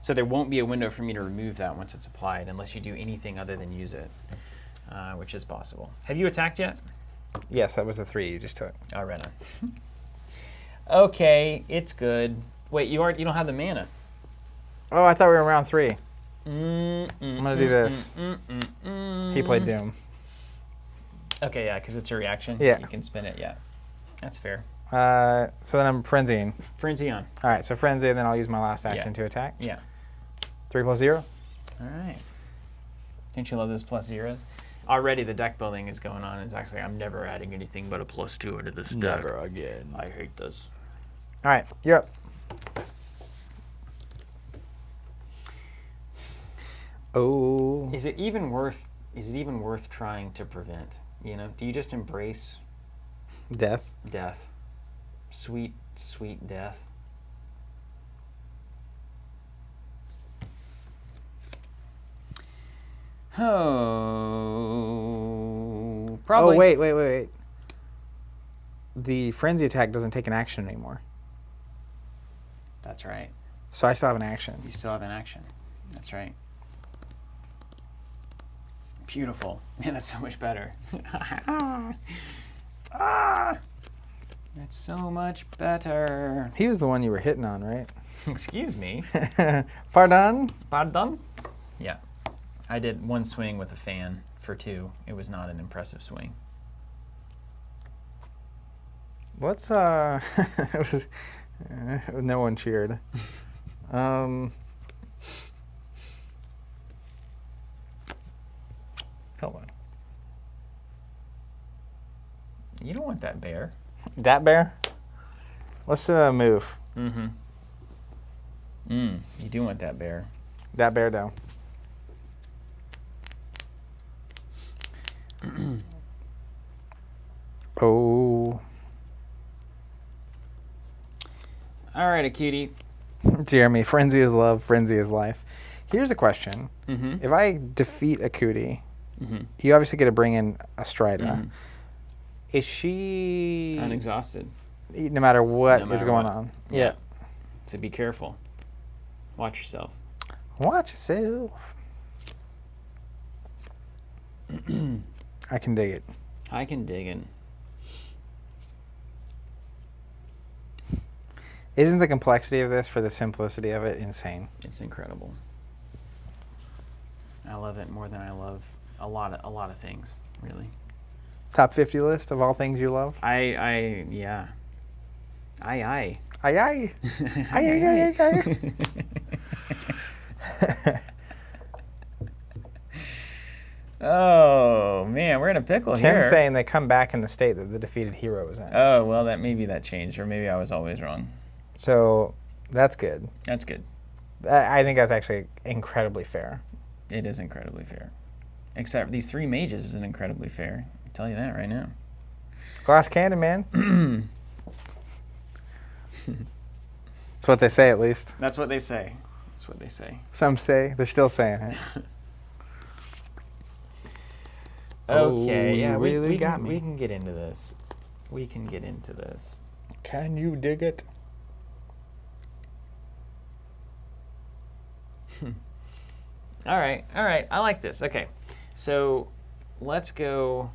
Speaker 2: So there won't be a window for me to remove that once it's applied, unless you do anything other than use it, which is possible. Have you attacked yet?
Speaker 1: Yes, that was the 3 you just took.
Speaker 2: Oh, right on. Okay, it's good. Wait, you don't have the mana.
Speaker 1: Oh, I thought we were in round 3. I'm gonna do this. He played Doom.
Speaker 2: Okay, yeah, because it's a reaction.
Speaker 1: Yeah.
Speaker 2: You can spin it, yeah. That's fair.
Speaker 1: So then I'm frenzying.
Speaker 2: Frenzy on.
Speaker 1: All right, so frenzy, and then I'll use my last action to attack.
Speaker 2: Yeah.
Speaker 1: 3 + 0.
Speaker 2: All right. Don't you love those plus zeros? Already the deck building is going on. It's actually, I'm never adding anything but a +2 into this deck.
Speaker 1: Never again.
Speaker 2: I hate this.
Speaker 1: All right, you're up. Oh.
Speaker 2: Is it even worth trying to prevent? Do you just embrace
Speaker 1: Death.
Speaker 2: death? Sweet, sweet death. Oh, probably.
Speaker 1: Oh, wait. The frenzy attack doesn't take an action anymore.
Speaker 2: That's right.
Speaker 1: So I still have an action.
Speaker 2: You still have an action. That's right. Beautiful. Man, that's so much better. That's so much better.
Speaker 1: He was the one you were hitting on, right?
Speaker 2: Excuse me.
Speaker 1: Pardon?
Speaker 2: Pardon? Yeah. I did one swing with a fan for 2. It was not an impressive swing.
Speaker 1: Let's it was no one cheered. Hold on.
Speaker 2: You don't want that bear.
Speaker 1: Dat bear? Let's move.
Speaker 2: Mm-hmm. You do want that bear.
Speaker 1: Dat bear down. Oh.
Speaker 2: All right, a cutie.
Speaker 1: Jeremy, frenzy is love, frenzy is life. Here's a question.
Speaker 2: Mm-hmm.
Speaker 1: If I defeat a cootie,
Speaker 2: Mm-hmm.
Speaker 1: you obviously get to bring in a Strida.
Speaker 2: Mm-hmm.
Speaker 1: Is she
Speaker 2: Unexhausted.
Speaker 1: no matter what
Speaker 2: No
Speaker 1: is
Speaker 2: matter
Speaker 1: going
Speaker 2: what.
Speaker 1: on?
Speaker 2: Yeah. So be careful. Watch yourself.
Speaker 1: Watch yourself. I can dig it.
Speaker 2: I can dig it.
Speaker 1: Isn't the complexity of this for the simplicity of it insane?
Speaker 2: It's incredible. I love it more than I love a lot of things, really.
Speaker 1: Top 50 list of all things you love?
Speaker 2: Yeah. Aye.
Speaker 1: Aye, aye. Aye, aye, aye, aye.
Speaker 2: Oh, man, we're in a pickle here.
Speaker 1: Tim's saying they come back in the state that the defeated hero was in.
Speaker 2: Oh, well, maybe that changed, or maybe I was always wrong.
Speaker 1: So that's good.
Speaker 2: That's good.
Speaker 1: I think that's actually incredibly fair.
Speaker 2: It is incredibly fair. Except these 3 mages isn't incredibly fair. I'll tell you that right now.
Speaker 1: Glass cannon, man. That's what they say, at least.
Speaker 2: That's what they say. That's what they say.
Speaker 1: Some say. They're still saying it.
Speaker 2: Okay,
Speaker 1: Oh,
Speaker 2: yeah, we
Speaker 1: really got me.
Speaker 2: we can get into this. We can get into this.
Speaker 1: Can you dig it?
Speaker 2: All right. I like this. Okay, so let's go.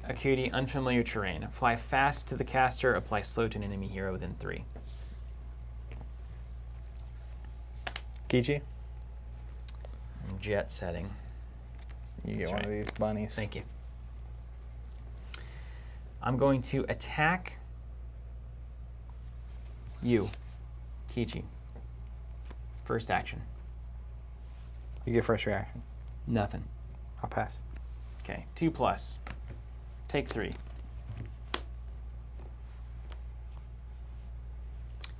Speaker 2: Acuity, unfamiliar terrain. Fly fast to the caster, apply slow to an enemy hero within 3.
Speaker 1: Kichi,
Speaker 2: Jet setting.
Speaker 1: you get
Speaker 2: That's
Speaker 1: one of
Speaker 2: right.
Speaker 1: these bunnies.
Speaker 2: Thank you. I'm going to attack you, Kichi. First action.
Speaker 1: You get first reaction.
Speaker 2: Nothing.
Speaker 1: I'll pass.
Speaker 2: Okay, 2+. Take 3.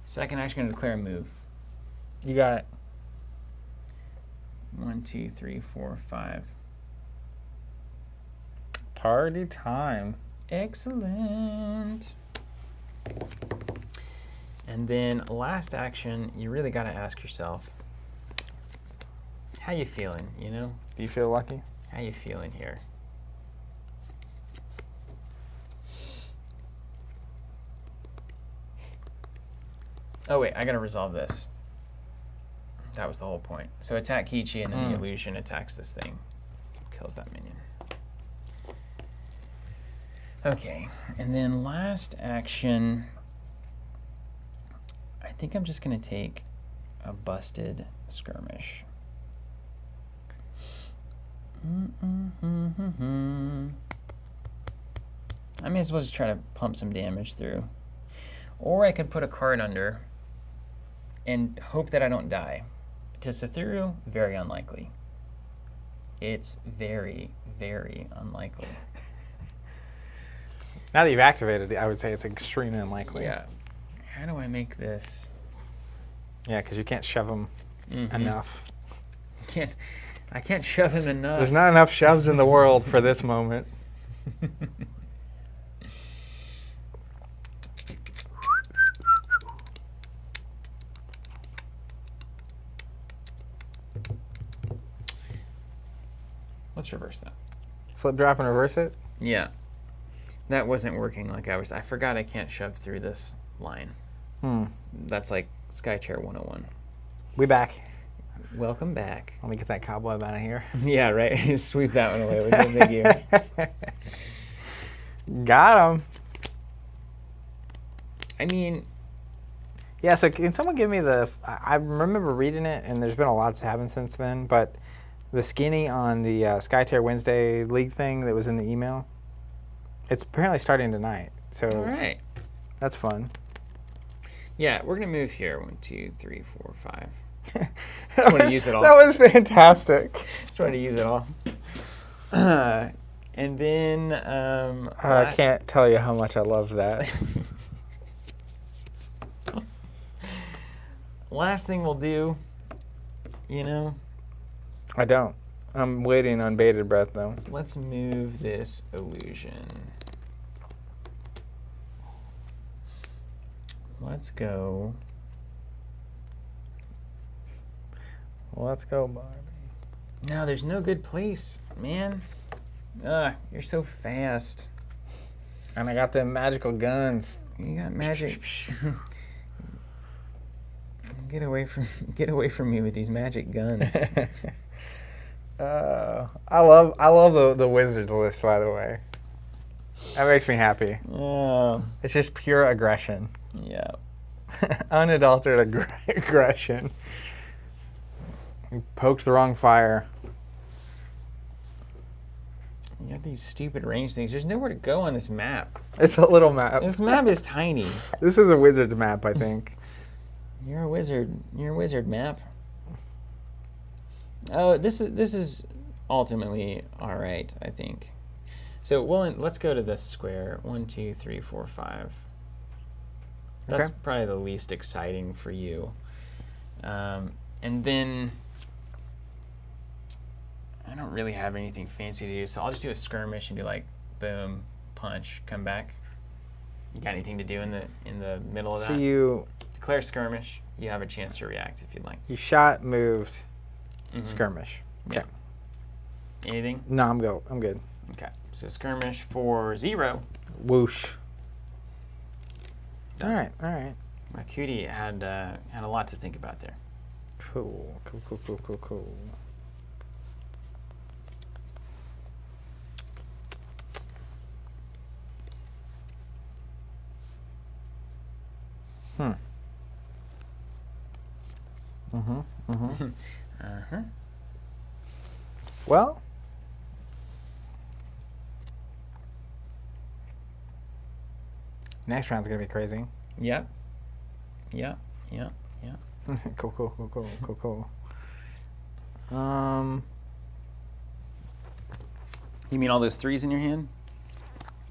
Speaker 2: Second action, going to declare a move.
Speaker 1: You got it.
Speaker 2: 1, 2, 3, 4, 5.
Speaker 1: Party time.
Speaker 2: Excellent. And then last action, you really got to ask yourself, how you feeling, you know?
Speaker 1: Do you feel lucky?
Speaker 2: How you feeling here? Oh wait, I gotta resolve this. That was the whole point. So attack Kichi, and then the illusion attacks this thing. Kills that minion. Okay, and then last action, I think I'm just gonna take a busted skirmish. I may as well just try to pump some damage through. Or I could put a card under and hope that I don't die. To Sathuru, very unlikely. It's very, very unlikely.
Speaker 1: Now that you've activated it, I would say it's extremely unlikely.
Speaker 2: Yeah. How do I make this?
Speaker 1: Yeah, because you can't shove them enough.
Speaker 2: I can't shove him enough.
Speaker 1: There's not enough shoves in the world for this moment.
Speaker 2: Let's reverse that.
Speaker 1: Flip, drop, and reverse it?
Speaker 2: Yeah. That wasn't working like I was. I forgot I can't shove through this line. That's like Skytear 101.
Speaker 1: We back.
Speaker 2: Welcome back.
Speaker 1: Let me get that cobweb out of here.
Speaker 2: Yeah, right. Just sweep that one away. Thank you.
Speaker 1: Got him.
Speaker 2: I mean,
Speaker 1: yeah, so can someone give me I remember reading it, and there's been a lot that's happened since then, but the skinny on the Skytear Wednesday League thing that was in the email, it's apparently starting tonight. So
Speaker 2: all right.
Speaker 1: That's fun.
Speaker 2: Yeah, we're going to move here. 1, 2, 3, 4, 5. Just want to use it all.
Speaker 1: That was fantastic.
Speaker 2: Just want to use it all. And then...
Speaker 1: I can't tell you how much I love that.
Speaker 2: Last thing we'll do, you know...
Speaker 1: I don't. I'm waiting on bated breath, though.
Speaker 2: Let's move this illusion. Let's go.
Speaker 1: Let's go, Barbie.
Speaker 2: No, there's no good place, man. You're so fast.
Speaker 1: And I got them magical guns.
Speaker 2: You got magic. Get away from me with these magic guns.
Speaker 1: I love the wizard list, by the way. That makes me happy. It's just pure aggression.
Speaker 2: Yeah.
Speaker 1: Unadulterated aggression. You poked the wrong fire.
Speaker 2: You got these stupid range things. There's nowhere to go on this map.
Speaker 1: It's a little map.
Speaker 2: This map is tiny.
Speaker 1: This is a wizard map, I think.
Speaker 2: You're a wizard. You're a wizard map. Oh, this is ultimately all right, I think. So let's go to this square. 1, 2, 3, 4, 5. That's
Speaker 1: Okay.
Speaker 2: probably the least exciting for you. And then I don't really have anything fancy to do, so I'll just do a skirmish and do like boom, punch, come back. You got anything to do in the middle of that?
Speaker 1: So you
Speaker 2: Declare skirmish. You have a chance to react if you'd like.
Speaker 1: shot, moved, skirmish. Okay.
Speaker 2: Yeah. Anything?
Speaker 1: No, I'm good.
Speaker 2: Okay. So skirmish for 0.
Speaker 1: Whoosh.
Speaker 2: Done.
Speaker 1: All right.
Speaker 2: My cutie had a lot to think about there.
Speaker 1: Cool. Well, next round's gonna be crazy.
Speaker 2: Yep.
Speaker 1: Cool.
Speaker 2: You mean all those 3s in your hand?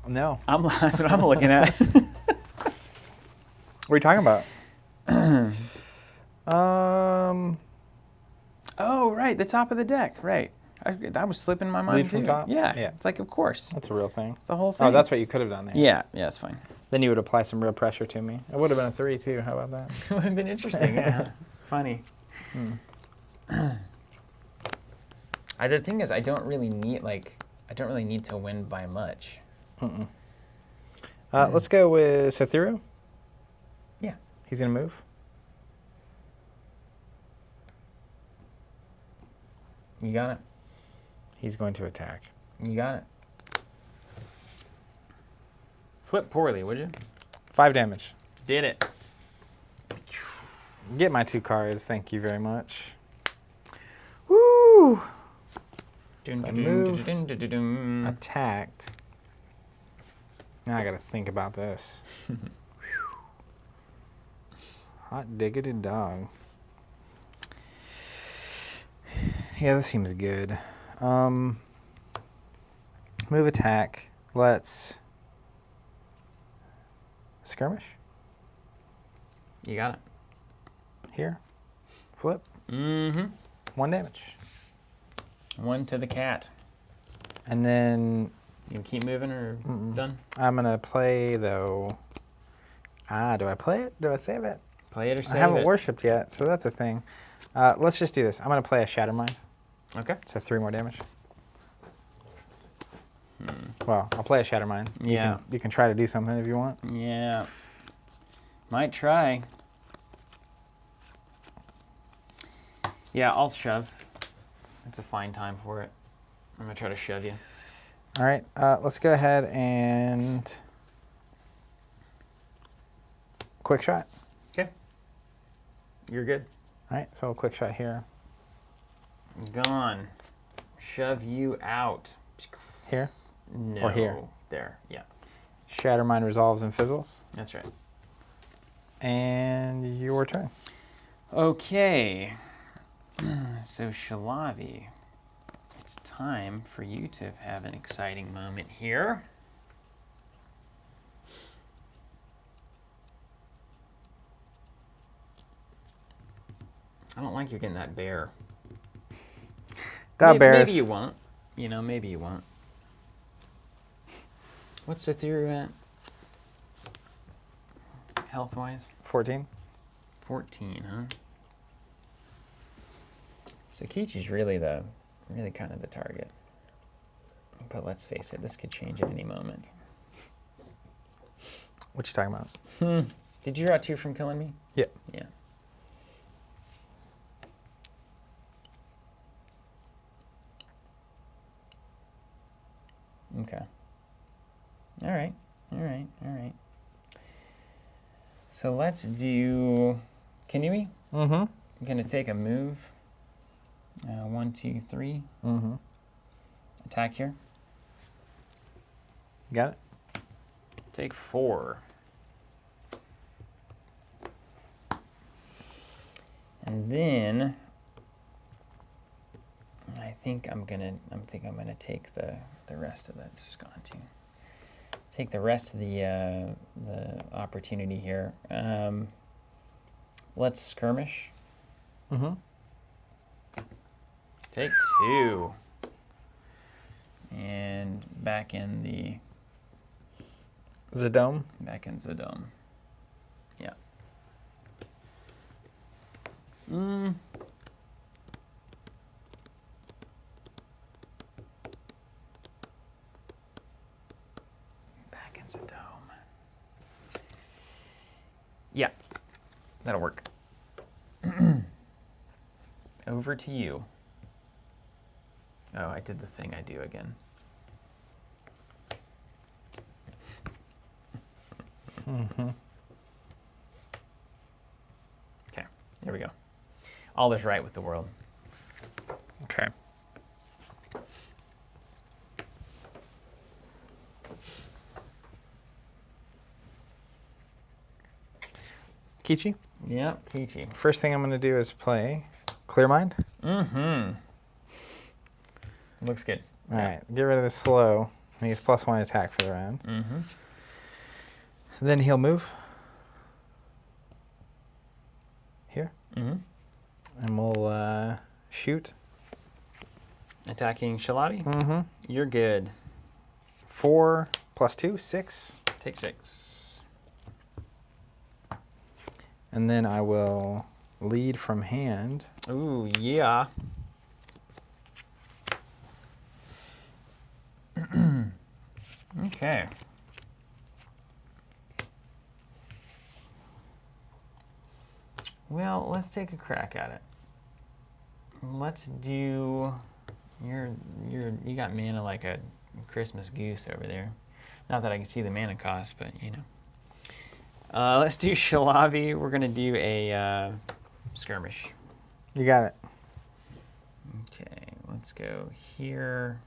Speaker 1: No.
Speaker 2: That's what I'm looking at.
Speaker 1: What are you talking about?
Speaker 2: Oh, right, the top of the deck. Right. that was slipping my mind
Speaker 1: Lead from
Speaker 2: too.
Speaker 1: top?
Speaker 2: Yeah.
Speaker 1: Yeah.
Speaker 2: It's like, of course.
Speaker 1: That's a real thing.
Speaker 2: It's the whole thing.
Speaker 1: Oh, that's what you could have done there.
Speaker 2: Yeah, it's fine.
Speaker 1: Then you would apply some real pressure to me. It would have been a 3 too. How about that?
Speaker 2: It would have been interesting. Yeah. Funny. The thing is, I don't really need to win by much.
Speaker 1: Let's go with Sathiru.
Speaker 2: Yeah.
Speaker 1: He's gonna move.
Speaker 2: You got it.
Speaker 1: He's going to attack.
Speaker 2: You got it. Flip poorly, would you?
Speaker 1: 5 damage.
Speaker 2: Did it.
Speaker 1: Get my 2 cards. Thank you very much. Woo! Attacked. Now I gotta think about this. Hot diggity dog. Yeah, this seems good. Move attack. Let's skirmish.
Speaker 2: You got it.
Speaker 1: Here. Flip.
Speaker 2: 1
Speaker 1: damage.
Speaker 2: 1 to the cat.
Speaker 1: And then
Speaker 2: You can keep moving or done?
Speaker 1: I'm gonna play though. Do I play it? Do I save it?
Speaker 2: Play it or save
Speaker 1: I haven't
Speaker 2: it.
Speaker 1: worshipped yet, so that's a thing. Let's just do this. I'm gonna play a Shatter Mind.
Speaker 2: Okay.
Speaker 1: So 3 more damage. Well, I'll play a Shatter Mind.
Speaker 2: Yeah.
Speaker 1: You can try to do something if you want.
Speaker 2: Yeah. Might try. Yeah, I'll shove. It's a fine time for it. I'm going to try to shove you.
Speaker 1: All right, let's go ahead and quick shot.
Speaker 2: Okay. You're good.
Speaker 1: All right, so a quick shot here.
Speaker 2: Gone. Shove you out.
Speaker 1: Here.
Speaker 2: No.
Speaker 1: Or here.
Speaker 2: There. Yeah.
Speaker 1: Shatter Mind resolves and fizzles.
Speaker 2: That's right.
Speaker 1: And your turn.
Speaker 2: Okay. So, Shalavi, it's time for you to have an exciting moment here. I don't like you're getting that bear. Maybe you won't. You know, maybe you won't. What's the theory at? Health-wise?
Speaker 1: 14.
Speaker 2: 14, huh? So Kichi's really kind of the target. But let's face it, this could change at any moment.
Speaker 1: What you talking about?
Speaker 2: Did you draw 2 from killing me?
Speaker 1: Yeah.
Speaker 2: Yeah. Okay. All right. So let's do... Can you be?
Speaker 1: Mm-hmm.
Speaker 2: I'm going to take a move. 1, 2, 3.
Speaker 1: Mm-hmm.
Speaker 2: Attack here.
Speaker 1: Got it?
Speaker 2: Take 4. And then I think I'm gonna take the rest of that sconting. Take the rest of the opportunity here. Let's skirmish.
Speaker 1: Mm-hmm.
Speaker 2: Take 2. And back in the
Speaker 1: Dome.
Speaker 2: Yeah. Back in the dome. Yeah, that'll work. Over to you. Oh, I did the thing I do again. Okay, here we go. All is right with the world.
Speaker 1: Okay. Kichi,
Speaker 2: Yep, Kichi.
Speaker 1: first thing I'm going to do is play Clear Mind.
Speaker 2: Looks good.
Speaker 1: All right, get rid of the slow. He gets +1 attack for the round. Then he'll move here, and we'll shoot
Speaker 2: Attacking Shalavi?
Speaker 1: Mm-hmm.
Speaker 2: You're good.
Speaker 1: 4 plus 2, 6.
Speaker 2: Take 6.
Speaker 1: And then I will lead from hand.
Speaker 2: Ooh, yeah. Okay. Well, let's take a crack at it. Let's do you got mana like a Christmas goose over there. Not that I can see the mana cost, but you know. Let's do Shalavi. We're gonna do a skirmish.
Speaker 1: You got it.
Speaker 2: Okay, let's go here.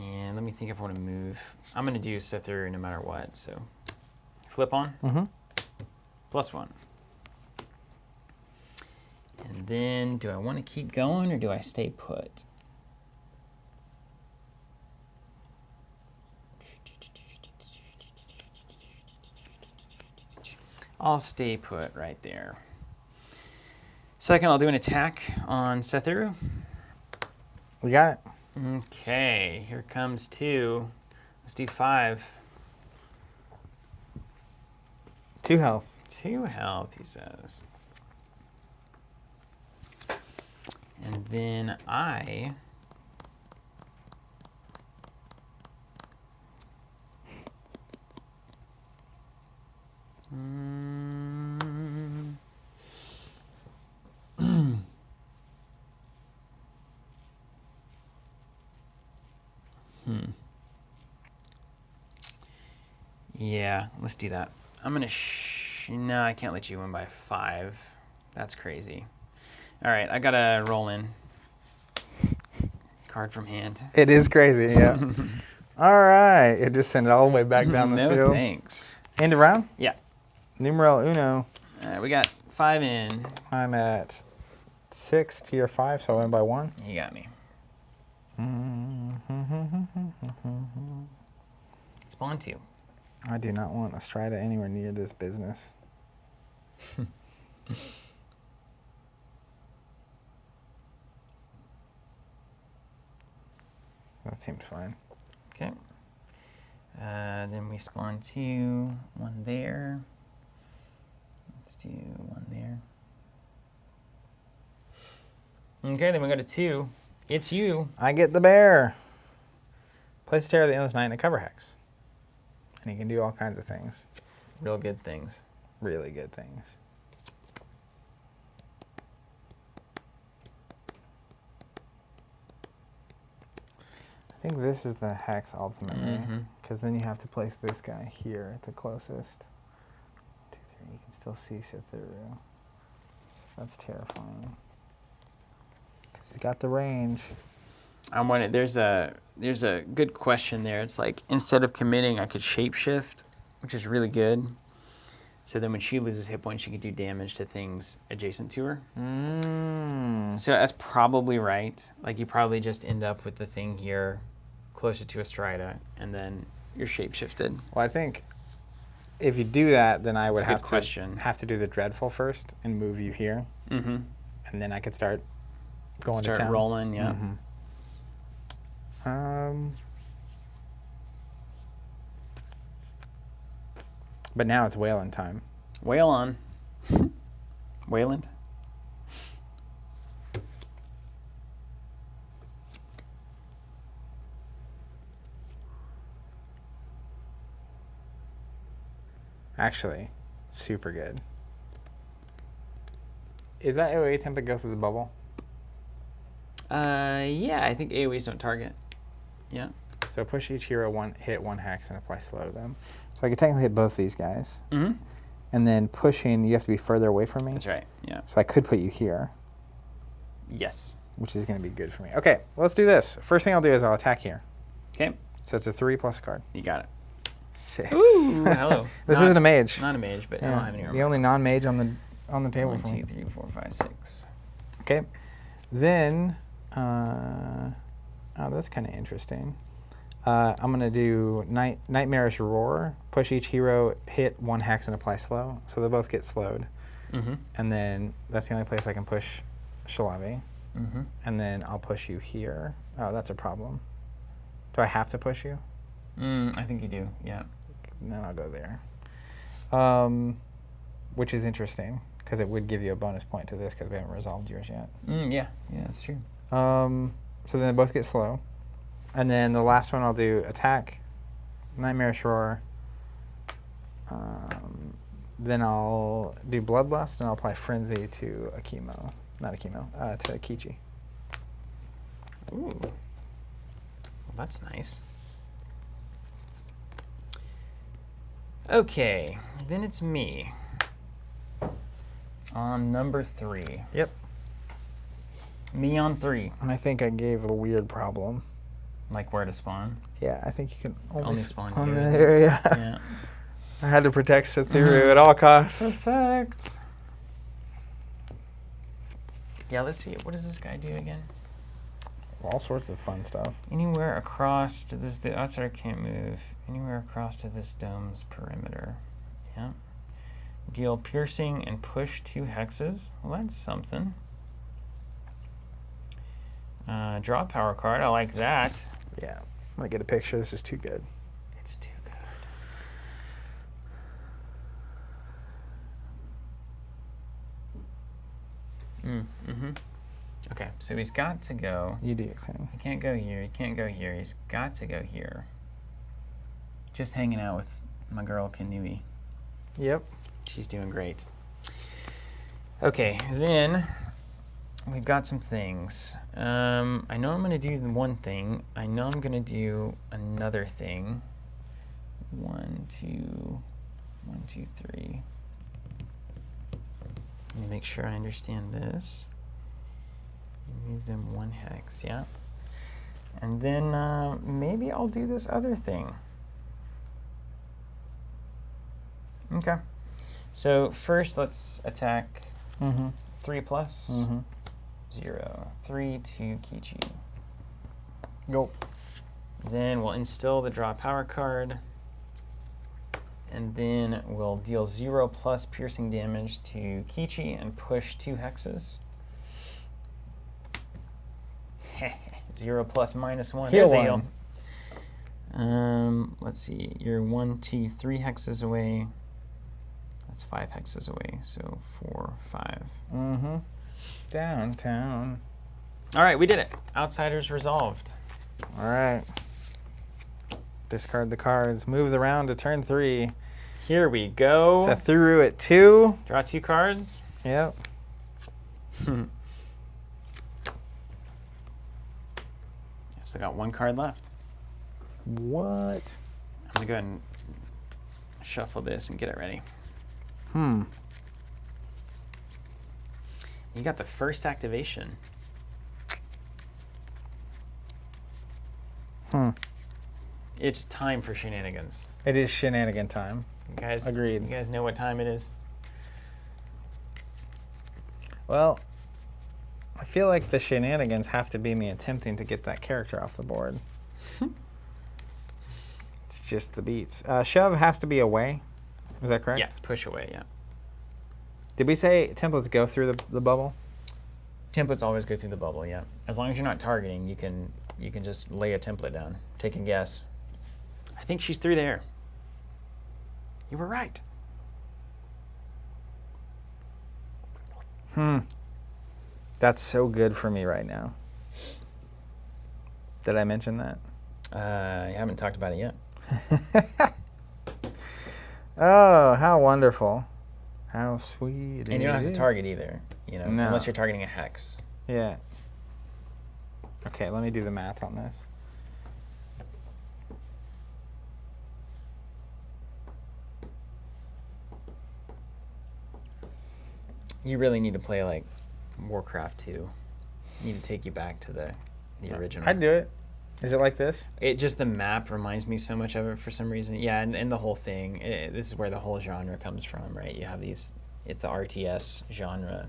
Speaker 2: And let me think if I want to move. I'm going to do Scyther no matter what, so. Flip on.
Speaker 1: Mm-hmm.
Speaker 2: +1. And then, do I want to keep going or do I stay put? I'll stay put right there. Second, I'll do an attack on Scyther.
Speaker 1: We got it.
Speaker 2: Okay, here comes 2. Let's do 5.
Speaker 1: 2 health.
Speaker 2: 2 health, he says. And then I... Yeah, let's do that. I'm going to... No, I can't let you win by 5. That's crazy. All right, I got to roll in. Card from hand.
Speaker 1: It is crazy, yeah. All right. It just sent it all the way back down the
Speaker 2: no
Speaker 1: field.
Speaker 2: thanks.
Speaker 1: End of round?
Speaker 2: Yeah.
Speaker 1: Numero uno.
Speaker 2: All right, we got 5 in.
Speaker 1: I'm at 6, tier 5, so I win by 1.
Speaker 2: You got me. Spawn 2.
Speaker 1: I do not want a Strida anywhere near this business. That seems fine.
Speaker 2: Okay. Then we spawn 2, 1 there. Let's do 1 there. Okay, then we go to 2. It's you.
Speaker 1: I get the bear. Place Terror of the Endless Night in a cover hex. And he can do all kinds of things.
Speaker 2: Real good things.
Speaker 1: Really good things. I think this is the hex ultimately, because then you have to place this guy here at the closest. 1, 2, 3. You can still see Scyther. That's terrifying. Because he's got the range.
Speaker 2: I'm wondering, there's a good question there. It's like, instead of committing, I could shapeshift, which is really good. So then when she loses hit points, she could do damage to things adjacent to her. So that's probably right. Like, you probably just end up with the thing here closer to a Strida, and then you're shapeshifted.
Speaker 1: Well, I think if you do that, then I would
Speaker 2: That's a good
Speaker 1: have to do the Dreadful first and move you here. And then I could start going to town.
Speaker 2: Start rolling, yeah.
Speaker 1: But now it's Wayland time.
Speaker 2: Whale on. Wayland.
Speaker 1: Actually, super good. Is that AoE attempt to go through the bubble?
Speaker 2: Yeah, I think AoEs don't target. Yeah.
Speaker 1: So push each hero hit 1 hex and apply slow to them. So I could technically hit both these guys. And then pushing, you have to be further away from me.
Speaker 2: That's right, yeah.
Speaker 1: So I could put you here.
Speaker 2: Yes.
Speaker 1: Which is going to be good for me. Okay, let's do this. First thing I'll do is I'll attack here.
Speaker 2: Okay.
Speaker 1: So it's a 3 plus a card.
Speaker 2: You got it.
Speaker 1: 6.
Speaker 2: Ooh, hello.
Speaker 1: This isn't a mage.
Speaker 2: Not a mage, but I don't have any armor.
Speaker 1: The only non-mage on the table.
Speaker 2: 1,
Speaker 1: for me.
Speaker 2: 2, 3, 4, 5, 6.
Speaker 1: Okay. Then, oh, that's kind of interesting. I'm going to do Nightmarish Roar. Push each hero, hit 1 hex, and apply slow. So they both get slowed. And then that's the only place I can push Shalavi.
Speaker 2: Mm-hmm.
Speaker 1: and then I'll push you here. Oh, that's a problem. Do I have to push you?
Speaker 2: I think you do, yeah.
Speaker 1: And then I'll go there. Which is interesting, because it would give you a bonus point to this, because we haven't resolved yours yet.
Speaker 2: Yeah, that's true.
Speaker 1: So then they both get slow. And then the last one I'll do attack, Nightmarish Roar. Then I'll do Bloodlust, and I'll apply Frenzy to Akimo. Not Akimo, to Kichi.
Speaker 2: Ooh. Well, that's nice. Okay, then it's me. On number 3.
Speaker 1: Yep.
Speaker 2: Me on 3.
Speaker 1: And I think I gave a weird problem.
Speaker 2: Like where to spawn?
Speaker 1: Yeah, I think you can
Speaker 2: Only spawn
Speaker 1: on
Speaker 2: here.
Speaker 1: there, yeah.
Speaker 2: Yeah.
Speaker 1: I had to protect Satoru at all costs.
Speaker 2: Protect. Yeah, let's see. What does this guy do again?
Speaker 1: All sorts of fun stuff.
Speaker 2: Anywhere across to this, the outsider can't move. Anywhere across to this dome's perimeter. Yeah. Deal piercing and push 2 hexes. Well, that's something. Draw power card. I like that.
Speaker 1: Yeah. I'm going to get a picture. This is too good.
Speaker 2: It's too good. Okay, so he's got to go.
Speaker 1: You do your thing.
Speaker 2: He can't go here. He can't go here. He's got to go here. Just hanging out with my girl Kanui.
Speaker 1: Yep.
Speaker 2: She's doing great. Okay, then we've got some things. I know I'm going to do the one thing. I know I'm going to do another thing. 1, 2, 1, 2, 3. Let me make sure I understand this. Move them 1 hex, yeah. And then maybe I'll do this other thing. Okay. So first, let's attack 3 plus 0. 3 to Kichi.
Speaker 1: Go.
Speaker 2: Then we'll instill the draw power card. And then we'll deal 0 plus piercing damage to Kichi and push 2 hexes. 0 plus -1.
Speaker 1: Heal
Speaker 2: There's the
Speaker 1: one.
Speaker 2: heal. Let's see. You're 1, 2, 3 hexes away. That's 5 hexes away. So 4, 5.
Speaker 1: Downtown.
Speaker 2: All right, we did it. Outsiders resolved.
Speaker 1: All right. Discard the cards. Move the round to turn 3.
Speaker 2: Here we go.
Speaker 1: Satoru at 2.
Speaker 2: Draw 2 cards.
Speaker 1: Yep.
Speaker 2: Still got 1 card left.
Speaker 1: What?
Speaker 2: I'm gonna go ahead and shuffle this and get it ready.
Speaker 1: Hmm.
Speaker 2: You got the first activation. It's time for shenanigans.
Speaker 1: It is shenanigan time.
Speaker 2: You guys,
Speaker 1: Agreed.
Speaker 2: You guys know what time it is?
Speaker 1: Well, I feel like the shenanigans have to be me attempting to get that character off the board. It's just the beats. Shove has to be away. Is that correct?
Speaker 2: Yeah, push away, yeah.
Speaker 1: Did we say templates go through the bubble?
Speaker 2: Templates always go through the bubble, yeah. As long as you're not targeting, you can just lay a template down. Take a guess. I think she's through there. You were right.
Speaker 1: That's so good for me right now. Did I mention that?
Speaker 2: I haven't talked about it yet.
Speaker 1: Oh, how wonderful. How sweet
Speaker 2: And you don't have to
Speaker 1: is.
Speaker 2: target either,
Speaker 1: No.
Speaker 2: unless you're targeting a hex.
Speaker 1: Yeah. Okay, let me do the math on this.
Speaker 2: You really need to play like Warcraft 2. You need to take you back to the original.
Speaker 1: I'd do it. Is it like this?
Speaker 2: It just, the map reminds me so much of it for some reason. Yeah, and the whole thing, this is where the whole genre comes from, right? You have these, it's the RTS genre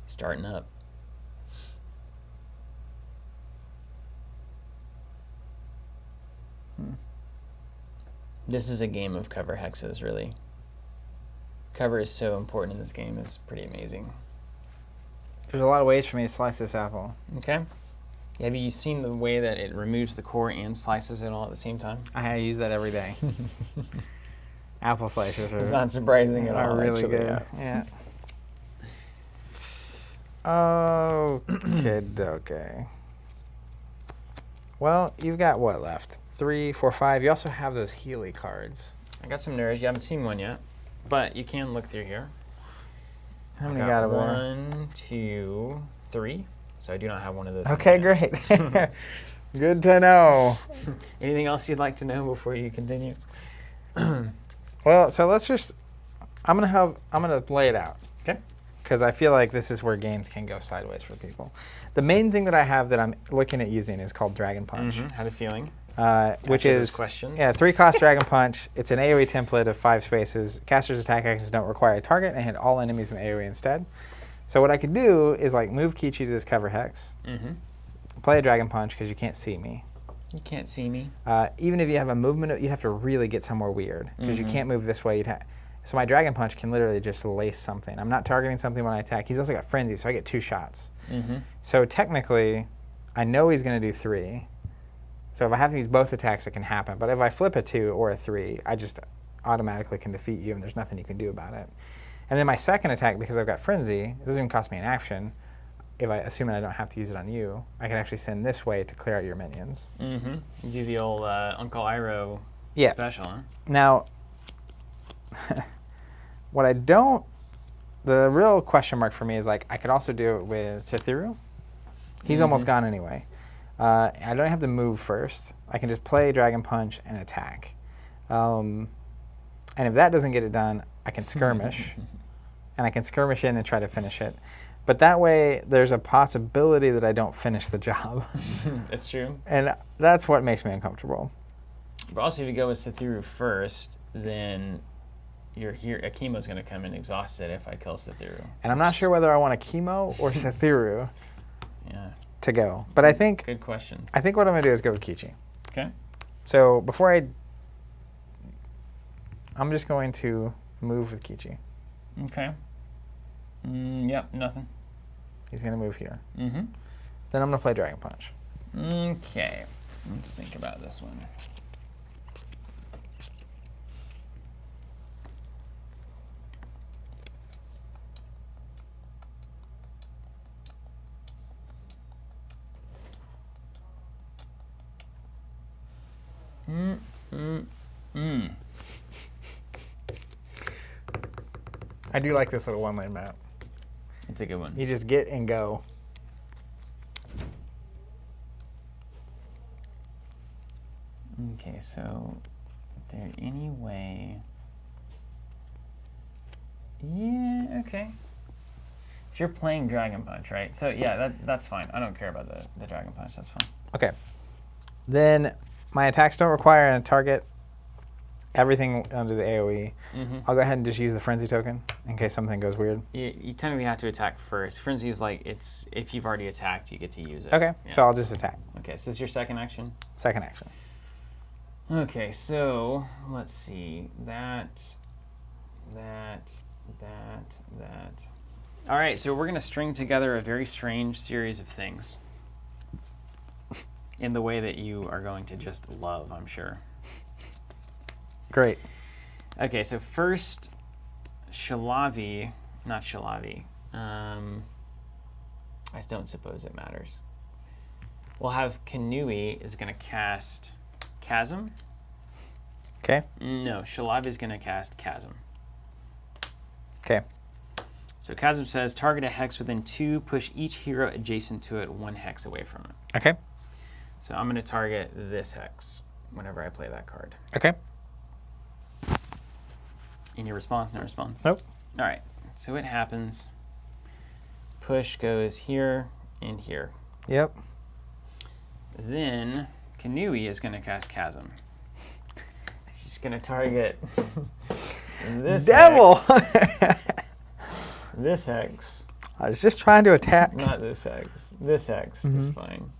Speaker 2: starting up. This is a game of cover hexes, really. Cover is so important in this game, it's pretty amazing.
Speaker 1: There's a lot of ways for me to slice this apple.
Speaker 2: Okay. Have you seen the way that it removes the core and slices it all at the same time?
Speaker 1: I use that every day. Apple slices
Speaker 2: It's not surprising at all.
Speaker 1: are really
Speaker 2: actually,
Speaker 1: good. Yeah. Okay. Well, you've got what left? 3, 4, 5. You also have those Healy cards.
Speaker 2: I got some nerds. You haven't seen one yet, but you can look through here.
Speaker 1: How many got over there?
Speaker 2: 1, 2, 3. So I do not have one of those.
Speaker 1: Okay, great. Good to know.
Speaker 2: Anything else you'd like to know before you continue?
Speaker 1: Well, so let's just. I'm gonna lay it out.
Speaker 2: Okay.
Speaker 1: Because I feel like this is where games can go sideways for people. The main thing that I have that I'm looking at using is called Dragon Punch.
Speaker 2: Had a feeling.
Speaker 1: Which
Speaker 2: After
Speaker 1: is
Speaker 2: those questions.
Speaker 1: 3-cost Dragon Punch. It's an AoE template of 5 spaces. Caster's attack actions don't require a target and hit all enemies in the AoE instead. So what I could do is like move Kichi to this cover hex, play a Dragon Punch because you can't see me.
Speaker 2: You can't see me.
Speaker 1: Even if you have a movement, you'd have to really get somewhere weird because you can't move this way. So my Dragon Punch can literally just lace something. I'm not targeting something when I attack. He's also got Frenzy, so I get 2 shots. So technically, I know he's going to do 3. So if I have to use both attacks, it can happen. But if I flip a 2 or a 3, I just automatically can defeat you, and there's nothing you can do about it. And then my second attack, because I've got Frenzy, it doesn't even cost me an action. If assuming I don't have to use it on you, I can actually send this way to clear out your minions.
Speaker 2: You do the old Uncle Iroh special, huh?
Speaker 1: Now, what I don't, the real question mark for me is like, I could also do it with Sathiru. He's almost gone anyway. I don't have to move first. I can just play Dragon Punch and attack. And if that doesn't get it done, I can skirmish. And I can skirmish in and try to finish it. But that way, there's a possibility that I don't finish the job.
Speaker 2: That's true.
Speaker 1: And that's what makes me uncomfortable.
Speaker 2: But also, if you go with Sathiru first, then Akimo's going to come in exhausted if I kill Sathiru.
Speaker 1: And I'm not sure whether I want a Chemo or Sathiru to go. But I think...
Speaker 2: Good questions.
Speaker 1: I think what I'm going to do is go with Kichi.
Speaker 2: Okay.
Speaker 1: So before I'm just going to move with Kichi.
Speaker 2: Okay. Yep, nothing.
Speaker 1: He's going to move here. Then I'm going to play Dragon Punch.
Speaker 2: Okay. Let's think about this one.
Speaker 1: I do like this little one-lane map.
Speaker 2: It's a good one.
Speaker 1: You just get and go.
Speaker 2: Okay, so is there any way? Yeah, okay. If you're playing Dragon Punch, right? So yeah, that's fine. I don't care about the Dragon Punch. That's fine.
Speaker 1: Okay. Then my attacks don't require a target. Everything under the AoE. I'll go ahead and just use the Frenzy token in case something goes weird.
Speaker 2: You technically have to attack first. Frenzy is like, if you've already attacked, you get to use it.
Speaker 1: Okay, so I'll just attack.
Speaker 2: Okay, so this is your second action?
Speaker 1: Second action.
Speaker 2: Okay, so let's see. That. All right, so we're going to string together a very strange series of things in the way that you are going to just love, I'm sure.
Speaker 1: Great.
Speaker 2: Okay, so first, not Shalavi. I don't suppose it matters. We'll have Kanui is going to cast Chasm.
Speaker 1: Okay.
Speaker 2: No, Shalavi is going to cast Chasm.
Speaker 1: Okay.
Speaker 2: So Chasm says, target a hex within 2, push each hero adjacent to it 1 hex away from it.
Speaker 1: Okay.
Speaker 2: So I'm going to target this hex whenever I play that card.
Speaker 1: Okay.
Speaker 2: Any response? No response?
Speaker 1: Nope.
Speaker 2: All right. So it happens. Push goes here and here.
Speaker 1: Yep.
Speaker 2: Then Kanui is going to cast Chasm. She's going to target this
Speaker 1: Devil!
Speaker 2: hex. This hex.
Speaker 1: I was just trying to attack.
Speaker 2: Not this hex. This hex is fine.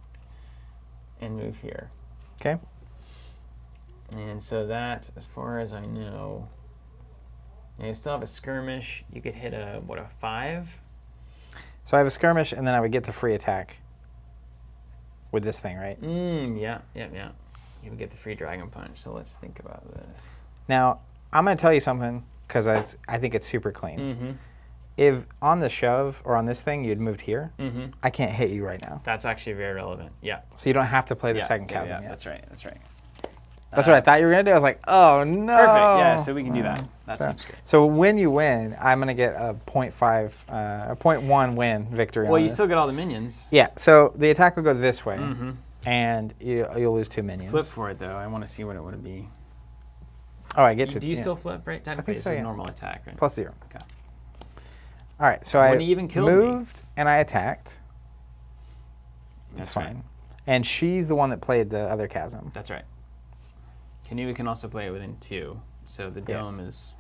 Speaker 2: And move here.
Speaker 1: Okay.
Speaker 2: And so that, as far as I know, you still have a skirmish. You could hit a 5?
Speaker 1: So I have a skirmish, and then I would get the free attack with this thing, right?
Speaker 2: Yeah. You would get the free dragon punch. So let's think about this.
Speaker 1: Now, I'm going to tell you something, because I think it's super clean.
Speaker 2: Mm-hmm.
Speaker 1: If on the shove or on this thing you'd moved here, I can't hit you right now.
Speaker 2: That's actually very relevant. Yeah.
Speaker 1: So you don't have to play the second chasm yet.
Speaker 2: That's right.
Speaker 1: That's what I thought you were going to do. I was like, oh, no.
Speaker 2: Perfect. Yeah, so we can do that. That seems good.
Speaker 1: So when you win, I'm going to get a 0.1 win victory
Speaker 2: Well,
Speaker 1: on
Speaker 2: you
Speaker 1: this.
Speaker 2: still get all the minions.
Speaker 1: Yeah, so the attack will go this way, and you'll lose 2 minions.
Speaker 2: Flip for it, though. I want to see what it would be.
Speaker 1: Oh, I get to.
Speaker 2: Do you still flip, right? Technically,
Speaker 1: so,
Speaker 2: it's
Speaker 1: yeah.
Speaker 2: a normal attack, right?
Speaker 1: +0.
Speaker 2: Okay.
Speaker 1: All right, so
Speaker 2: When
Speaker 1: I
Speaker 2: he even killed me.
Speaker 1: moved and I attacked. That's
Speaker 2: That's
Speaker 1: fine.
Speaker 2: right.
Speaker 1: And she's the one that played the other chasm.
Speaker 2: That's right. Kanuva can also play it within 2, so the dome is...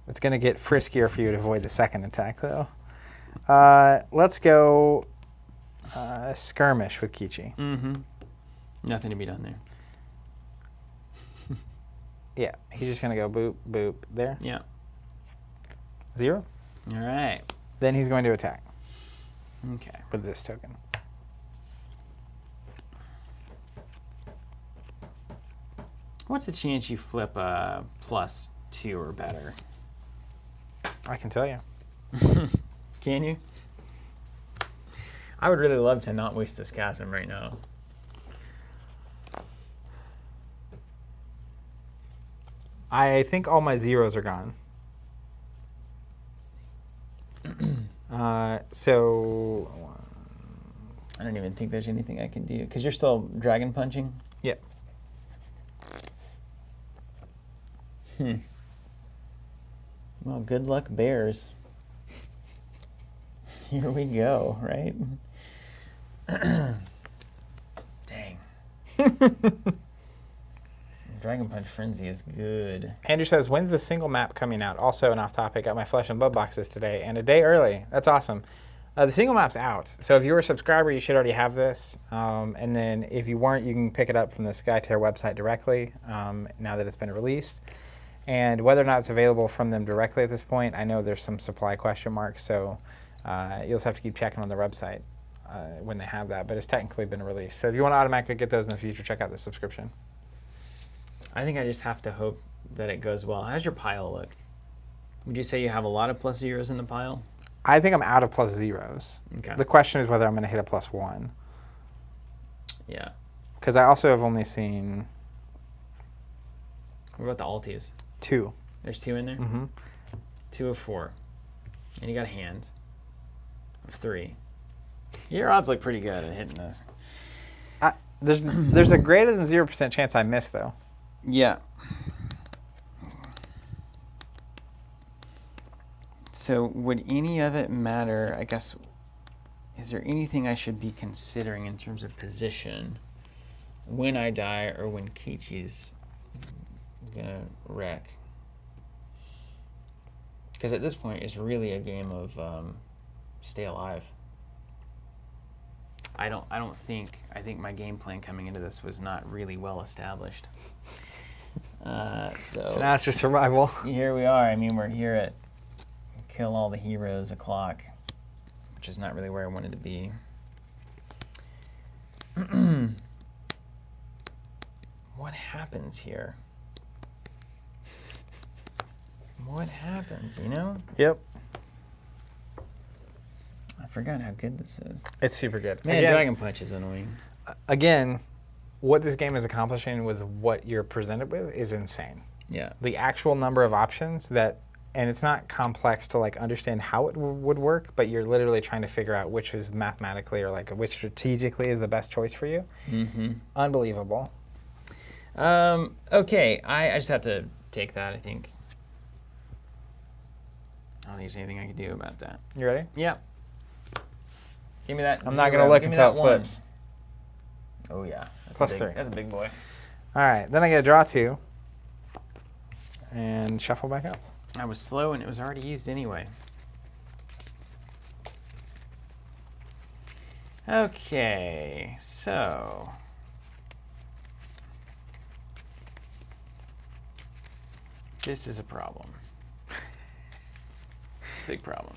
Speaker 1: It's going to get friskier for you to avoid the second attack, though. Let's go skirmish with Kichi.
Speaker 2: Nothing to be done there.
Speaker 1: Yeah, he's just going to go boop, boop, there.
Speaker 2: Yeah.
Speaker 1: 0.
Speaker 2: All right.
Speaker 1: Then he's going to attack
Speaker 2: Okay.
Speaker 1: with this token.
Speaker 2: What's the chance you flip a +2 or better?
Speaker 1: I can tell you.
Speaker 2: Can you? I would really love to not waste this chasm right now.
Speaker 1: I think all my 0s are gone. So...
Speaker 2: I don't even think there's anything I can do. Because you're still dragon punching?
Speaker 1: Yeah.
Speaker 2: Well, good luck, bears. Here we go, right? Dang. Dragon Punch Frenzy is good.
Speaker 1: Andrew says, when's the single map coming out? Also, an off-topic, got my Flesh and Blood boxes today, and a day early. That's awesome. The single map's out, so if you're a subscriber, you should already have this. And then if you weren't, you can pick it up from the Skytear website directly now that it's been released. And whether or not it's available from them directly at this point, I know there's some supply question marks, so you'll just have to keep checking on the website when they have that, but it's technically been released. So if you want to automatically get those in the future, check out the subscription.
Speaker 2: I think I just have to hope that it goes well. How's your pile look? Would you say you have a lot of +0s in the pile?
Speaker 1: I think I'm out of +0s.
Speaker 2: Okay.
Speaker 1: The question is whether I'm going to hit a +1.
Speaker 2: Yeah.
Speaker 1: Because I also have only seen
Speaker 2: What about the alties?
Speaker 1: 2.
Speaker 2: There's 2 in there?
Speaker 1: Mm-hmm.
Speaker 2: 2 of 4. And you got a hand of 3. Your odds look pretty good at hitting this.
Speaker 1: There's a greater than 0% chance I miss, though.
Speaker 2: Yeah. So would any of it matter? I guess, is there anything I should be considering in terms of position when I die or when Kichi's gonna wreck? Because at this point, it's really a game of stay alive. I think my game plan coming into this was not really well established.
Speaker 1: So now it's just survival.
Speaker 2: Here we are. I mean, we're here at kill all the heroes o'clock, which is not really where I wanted to be. What happens here? What happens, you know?
Speaker 1: Yep.
Speaker 2: I forgot how good this is.
Speaker 1: It's super good.
Speaker 2: Man, Dragon Punch is annoying.
Speaker 1: Again, what this game is accomplishing with what you're presented with is insane.
Speaker 2: Yeah.
Speaker 1: The actual number of options that, and it's not complex to like understand how it would work, but you're literally trying to figure out which is mathematically or like which strategically is the best choice for you.
Speaker 2: Mm-hmm.
Speaker 1: Unbelievable.
Speaker 2: Okay, I just have to take that, I think. I don't think there's anything I can do about that.
Speaker 1: You ready?
Speaker 2: Yeah. Give me that.
Speaker 1: I'm not going to look
Speaker 2: Give me
Speaker 1: until
Speaker 2: that
Speaker 1: it
Speaker 2: one.
Speaker 1: flips.
Speaker 2: Oh, yeah. That's
Speaker 1: Plus
Speaker 2: a big,
Speaker 1: 3.
Speaker 2: That's a big boy.
Speaker 1: All right, then I get to draw 2 and shuffle back up.
Speaker 2: I was slow and it was already used anyway. Okay, so this is a problem. Big problem.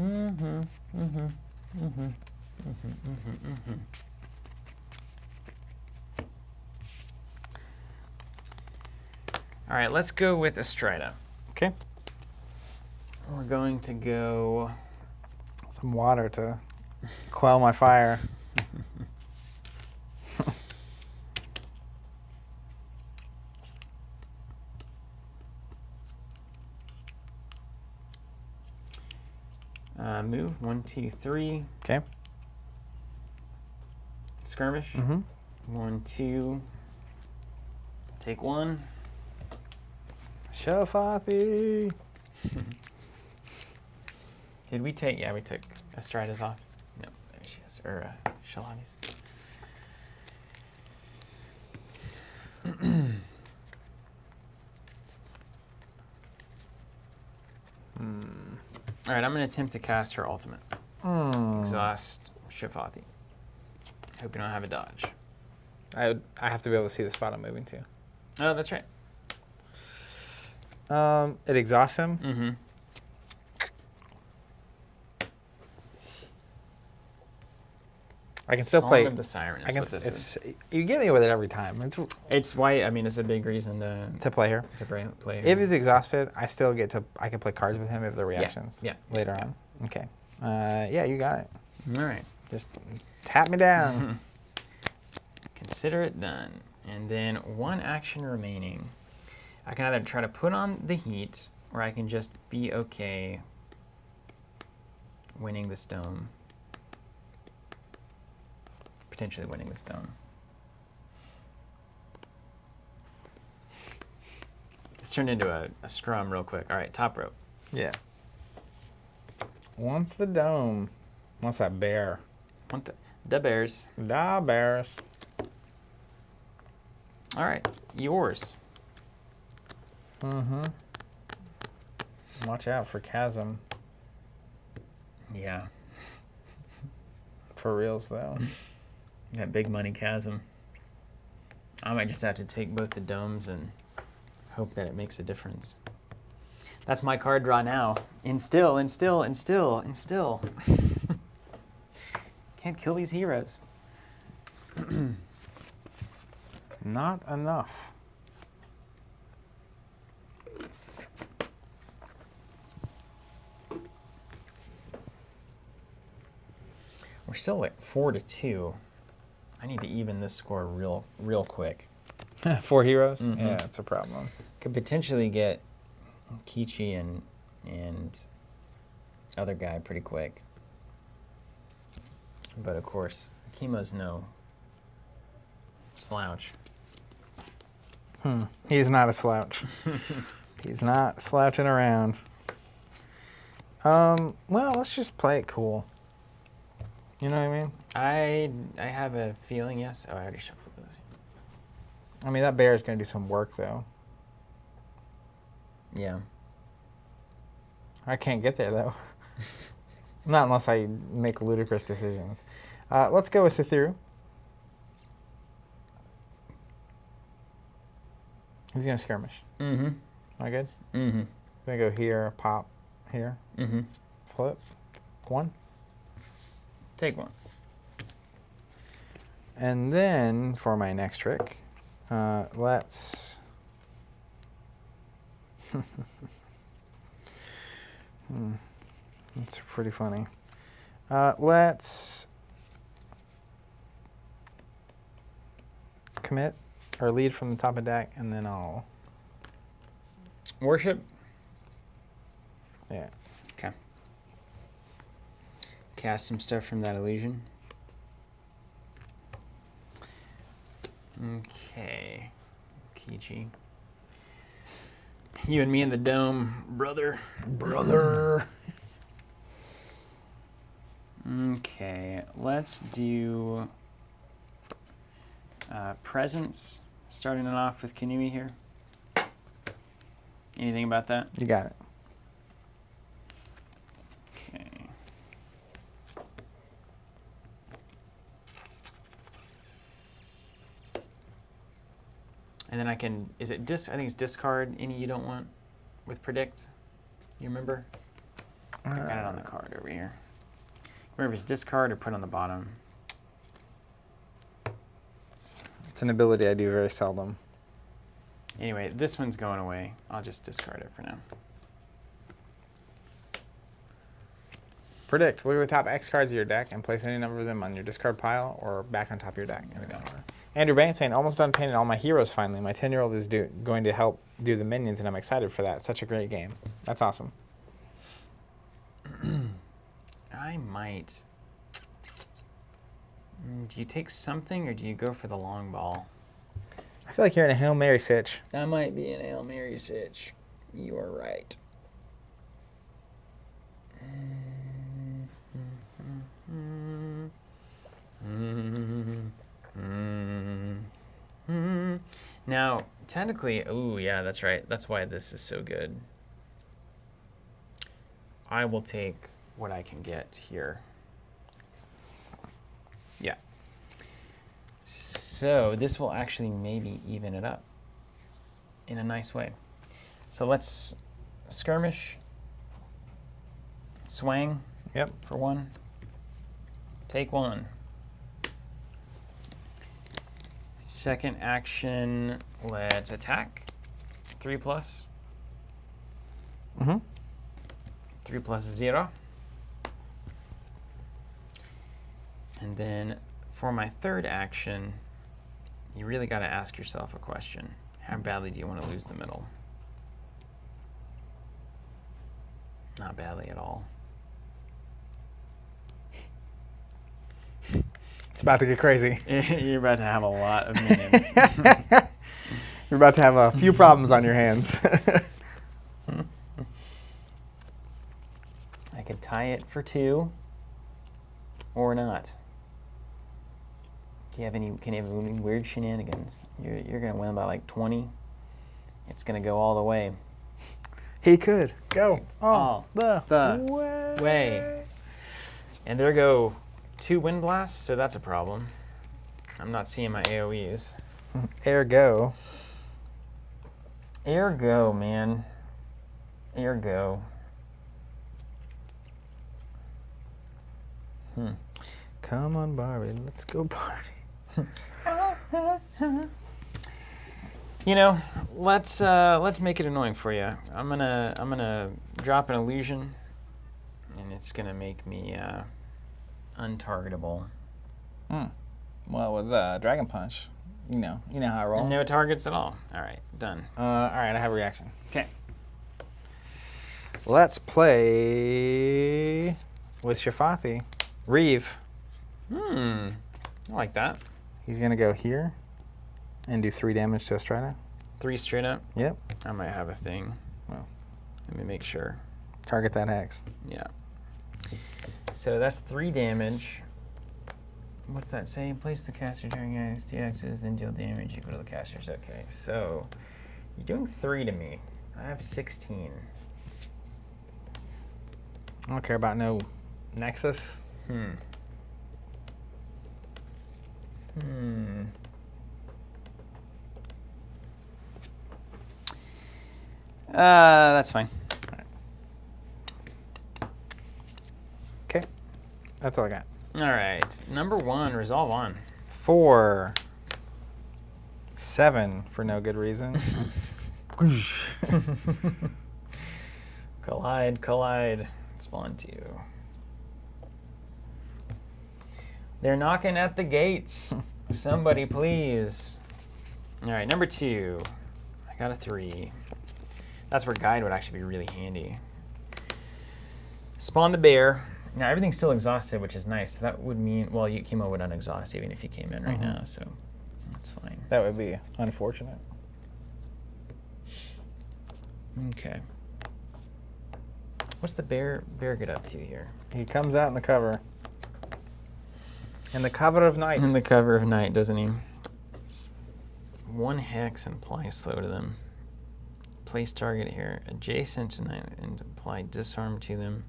Speaker 2: All right, let's go with Estrida.
Speaker 1: Okay.
Speaker 2: We're going to go.
Speaker 1: Some water to quell my fire.
Speaker 2: Move 1, 2, 3.
Speaker 1: Okay.
Speaker 2: Skirmish. 1, 2. Take 1.
Speaker 1: Shafati.
Speaker 2: Did we take? Yeah, we took Estrida's off. No, there she is. Or Shalavi's. All right, I'm going to attempt to cast her ultimate. Exhaust Shafati. Hope you don't have a dodge.
Speaker 1: I have to be able to see the spot I'm moving to.
Speaker 2: Oh, that's right.
Speaker 1: It exhausts him.
Speaker 2: Mm-hmm.
Speaker 1: I can still
Speaker 2: Song
Speaker 1: play.
Speaker 2: of the Siren is
Speaker 1: I can.
Speaker 2: what this is.
Speaker 1: You get me with it every time.
Speaker 2: It's why, I mean, it's a big reason
Speaker 1: To play her.
Speaker 2: to play.
Speaker 1: If he's exhausted, I still get to. I can play cards with him if they're reactions.
Speaker 2: Yeah.
Speaker 1: Later on. Okay. Yeah, you got it.
Speaker 2: All right.
Speaker 1: Just tap me down.
Speaker 2: Consider it done. And then 1 action remaining. I can either try to put on the heat, or I can just be okay winning the stone. Potentially winning the stone. This turned into a scrum real quick. All right, top rope.
Speaker 1: Yeah. Wants the dome. Wants that bear.
Speaker 2: Want the bears.
Speaker 1: Da bears.
Speaker 2: All right, yours.
Speaker 1: Watch out for chasm.
Speaker 2: Yeah,
Speaker 1: For reals though.
Speaker 2: that big money chasm. I might just have to take both the domes and hope that it makes a difference. That's my card draw now. Instill, instill, instill, instill. Can't kill these heroes.
Speaker 1: Not enough.
Speaker 2: We're still at 4-2. I need to even this score real quick.
Speaker 1: 4 heroes? Yeah, it's a problem.
Speaker 2: Could potentially get Kichi and other guy pretty quick. But of course, Chemo's no slouch.
Speaker 1: He's not a slouch. He's not slouching around. Well, let's just play it cool. You know what I mean?
Speaker 2: I have a feeling, yes. Oh, I already shuffled those.
Speaker 1: I mean, that bear is going to do some work, though.
Speaker 2: Yeah.
Speaker 1: I can't get there, though. Not unless I make ludicrous decisions. Let's go with Sathiru. He's going to skirmish.
Speaker 2: Mm-hmm.
Speaker 1: Am I good?
Speaker 2: Mm-hmm.
Speaker 1: Going to go here, pop here,
Speaker 2: Mm-hmm.
Speaker 1: flip. 1.
Speaker 2: Take 1.
Speaker 1: And then, for my next trick, let's... That's pretty funny. Let's commit or lead from the top of deck, and then I'll...
Speaker 2: Worship.
Speaker 1: Yeah.
Speaker 2: Okay. Cast some stuff from that illusion. Okay. Kichi. You and me in the dome, brother.
Speaker 1: Brother!
Speaker 2: Okay, let's do presence, starting it off with Kinui here. Anything about that?
Speaker 1: You got it.
Speaker 2: Okay. And then I can, is it I think it's discard any you don't want with predict. You remember? I've got it on the card over here. Remember, it's discard or put on the bottom.
Speaker 1: It's an ability I do very seldom.
Speaker 2: Anyway, this one's going away. I'll just discard it for now.
Speaker 1: Predict. Look at the top X cards of your deck and place any number of them on your discard pile or back on top of your deck.
Speaker 2: There we go.
Speaker 1: Andrew Bain saying, almost done painting all my heroes finally. My 10-year-old is going to help do the minions, and I'm excited for that. Such a great game. That's awesome.
Speaker 2: I might. Do you take something or do you go for the long ball?
Speaker 1: I feel like you're in a Hail Mary sitch.
Speaker 2: That might be an Hail Mary sitch. You are right. Now, technically, oh yeah, that's right. That's why this is so good. I will take what I can get here. Yeah. So this will actually maybe even it up in a nice way. So let's skirmish, swang.
Speaker 1: Yep.
Speaker 2: For one. Take one. Second action, let's attack. 3+.
Speaker 1: Mm-hmm.
Speaker 2: 3 plus 0. And then for my third action, you really got to ask yourself a question. How badly do you want to lose the middle? Not badly at all.
Speaker 1: It's about to get crazy.
Speaker 2: You're about to have a lot of minions.
Speaker 1: You're about to have a few problems on your hands.
Speaker 2: I could tie it for 2 or not. Do you have any, can you have any weird shenanigans? You're going to win by like 20. It's going to go all the way.
Speaker 1: He could go all the
Speaker 2: way. And there go 2 wind blasts, so that's a problem. I'm not seeing my AoEs.
Speaker 1: Ergo.
Speaker 2: Ergo, man. Ergo.
Speaker 1: Come on, Barbie, let's go party.
Speaker 2: You know, let's make it annoying for you. I'm gonna drop an illusion, and it's gonna make me untargetable.
Speaker 1: Well, with Dragon Punch, you know how I roll.
Speaker 2: No targets at all. All right, done.
Speaker 1: All right, I have a reaction.
Speaker 2: Okay.
Speaker 1: Let's play with Shafathi. Reeve.
Speaker 2: I like that.
Speaker 1: He's gonna go here and do 3 damage to Estrada.
Speaker 2: 3 straight up.
Speaker 1: Yep.
Speaker 2: I might have a thing.
Speaker 1: Well,
Speaker 2: let me make sure.
Speaker 1: Target that hex.
Speaker 2: Yeah. So that's 3 damage. What's that say? Place the caster during its 2 X's, then deal damage equal to the caster's. Okay, so you're doing 3 to me. I have 16.
Speaker 1: I don't care about no Nexus.
Speaker 2: That's fine.
Speaker 1: All right. Okay, that's all I got.
Speaker 2: All right, number 1, resolve on.
Speaker 1: 4, 7 for no good reason.
Speaker 2: Collide. Spawn 2. They're knocking at the gates. Somebody please. All right, number 2. I got a 3. That's where guide would actually be really handy. Spawn the bear. Now everything's still exhausted, which is nice. So that would mean, well, you came over unexhausted even if you came in right now, so that's fine.
Speaker 1: That would be unfortunate.
Speaker 2: Okay. What's the bear get up to here?
Speaker 1: He comes out in the cover. In the cover of night.
Speaker 2: In the cover of night, doesn't he? 1 hex and apply slow to them. Place target here adjacent to night and apply disarm to them.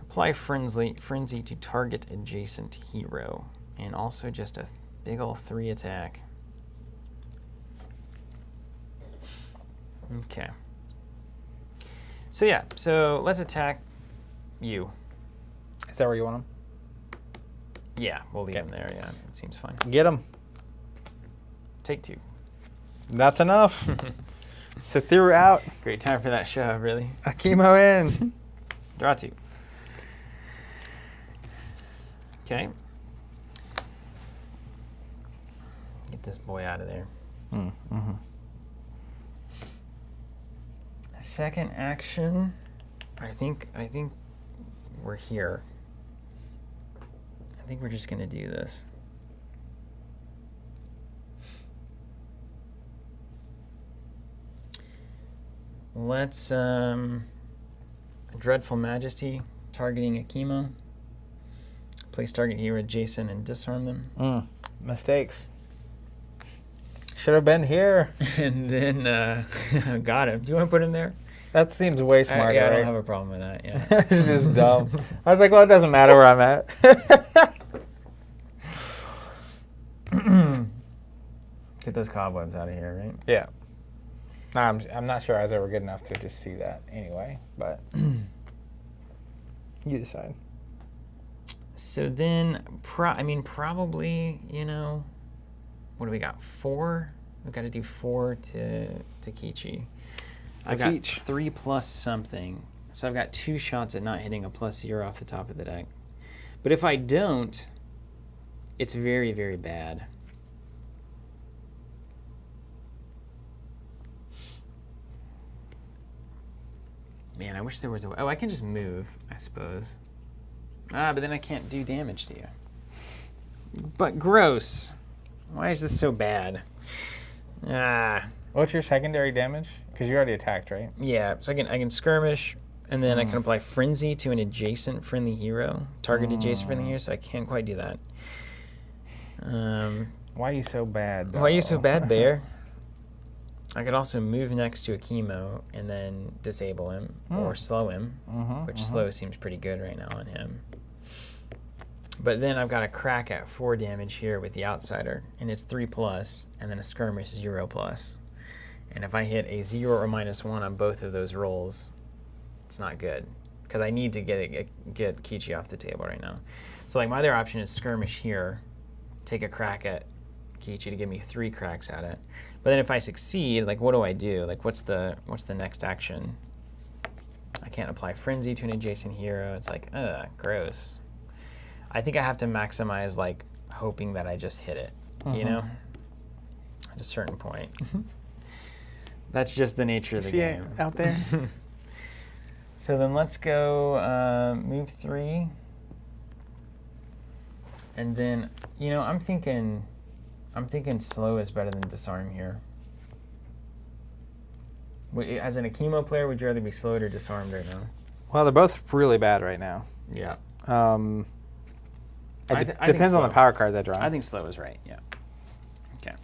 Speaker 2: Apply frenzy to target adjacent hero. And also just a big ol' 3 attack. Okay. So yeah, so let's attack You.
Speaker 1: Is that where you want him?
Speaker 2: Yeah, we'll leave
Speaker 1: Okay.
Speaker 2: him there. Yeah, it seems fine.
Speaker 1: Get him.
Speaker 2: Take 2.
Speaker 1: That's enough. Scythiru out.
Speaker 2: Great time for that shove, really.
Speaker 1: Akimo in.
Speaker 2: Draw 2. Okay. Get this boy out of there.
Speaker 1: Mm-hmm.
Speaker 2: Second action. I think we're here. I think we're just gonna do this. Let's Dreadful Majesty targeting Akimo. Place target hero adjacent and disarm them.
Speaker 1: Mistakes. Should have been here.
Speaker 2: And then got him. Do you want to put him there?
Speaker 1: That seems way smarter,
Speaker 2: I
Speaker 1: right?
Speaker 2: don't have a problem with that. Yeah.
Speaker 1: It's just dumb. I was like, well, it doesn't matter where I'm at.
Speaker 2: Get those cobwebs out of here, right?
Speaker 1: Yeah. No, I'm not sure I was ever good enough to just see that anyway, but you decide.
Speaker 2: So then, probably, what do we got? 4? We've got to do 4 to Kichi. I've got
Speaker 1: Keech.
Speaker 2: 3 plus something. So I've got 2 shots at not hitting a +0 off the top of the deck. But if I don't, it's very, very bad. Man, I wish there was a way. Oh, I can just move, I suppose. But then I can't do damage to you. But gross. Why is this so bad?
Speaker 1: What's your secondary damage? Because you already attacked, right?
Speaker 2: Yeah, so I can skirmish, and then I can apply Frenzy to an adjacent friendly hero, target adjacent friendly hero, so I can't quite do that.
Speaker 1: Why are you so bad?
Speaker 2: Why are you so
Speaker 1: though?
Speaker 2: bad, Bear? I could also move next to Akimo and then disable him or slow him, which slow seems pretty good right now on him. But then I've got a crack at 4 damage here with the Outsider, and it's 3+, and then a skirmish 0+. And if I hit a 0 or -1 on both of those rolls, it's not good, because I need to get Kichi off the table right now. So like my other option is skirmish here, take a crack at Kichi to give me 3 cracks at it. But then if I succeed, like what do I do? Like what's the next action? I can't apply Frenzy to an adjacent hero. It's like, gross. I think I have to maximize like hoping that I just hit it, you know? At a certain point. That's just the nature of the
Speaker 1: See
Speaker 2: game.
Speaker 1: it out there?
Speaker 2: So then let's go move 3. And then, I'm thinking slow is better than disarm here. As an Akimo player, would you rather be slowed or disarmed right now?
Speaker 1: Well, they're both really bad right now.
Speaker 2: Yeah.
Speaker 1: It
Speaker 2: think
Speaker 1: depends on the
Speaker 2: slow.
Speaker 1: power cards I draw.
Speaker 2: I think slow is right, yeah. Okay.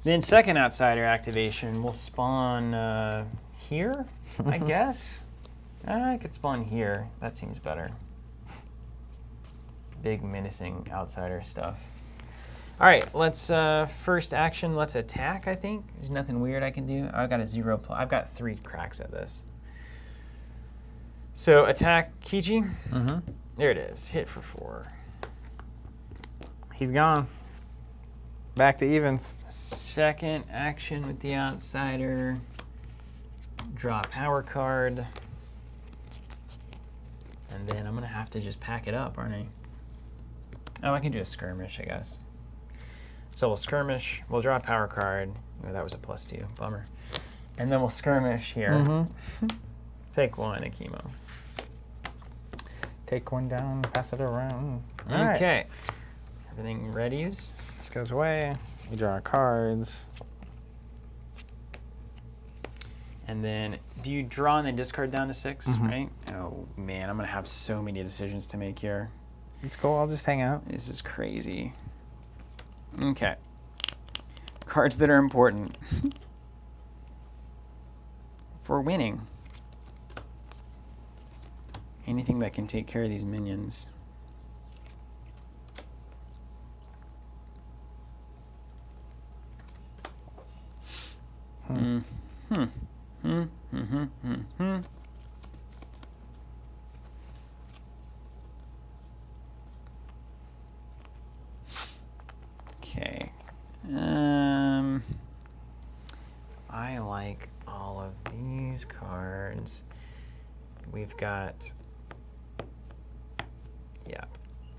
Speaker 2: Then second Outsider activation will spawn here, I guess. I could spawn here. That seems better. Big menacing Outsider stuff. All right, let's first action. Let's attack. I think there's nothing weird I can do. I've got a 0+. I've got 3 cracks at this. So attack Kichi. There it is. Hit for 4.
Speaker 1: He's gone. Back to evens.
Speaker 2: Second action with the Outsider. Draw a power card. And then I'm going to have to just pack it up, aren't I? Oh, I can do a skirmish, I guess. So we'll skirmish. We'll draw a power card. Oh, that was a +2. Bummer. And then we'll skirmish here. Take 1, Akimo.
Speaker 1: Take 1 down, pass it around. All right.
Speaker 2: Okay. Everything readies.
Speaker 1: This goes away. We draw our cards.
Speaker 2: And then, do you draw and then discard down to 6, right? Oh, man, I'm going to have so many decisions to make here.
Speaker 1: It's cool. I'll just hang out.
Speaker 2: This is crazy. Okay. Cards that are important. For winning. Anything that can take care of these minions. I like all of these cards. We've got, yeah,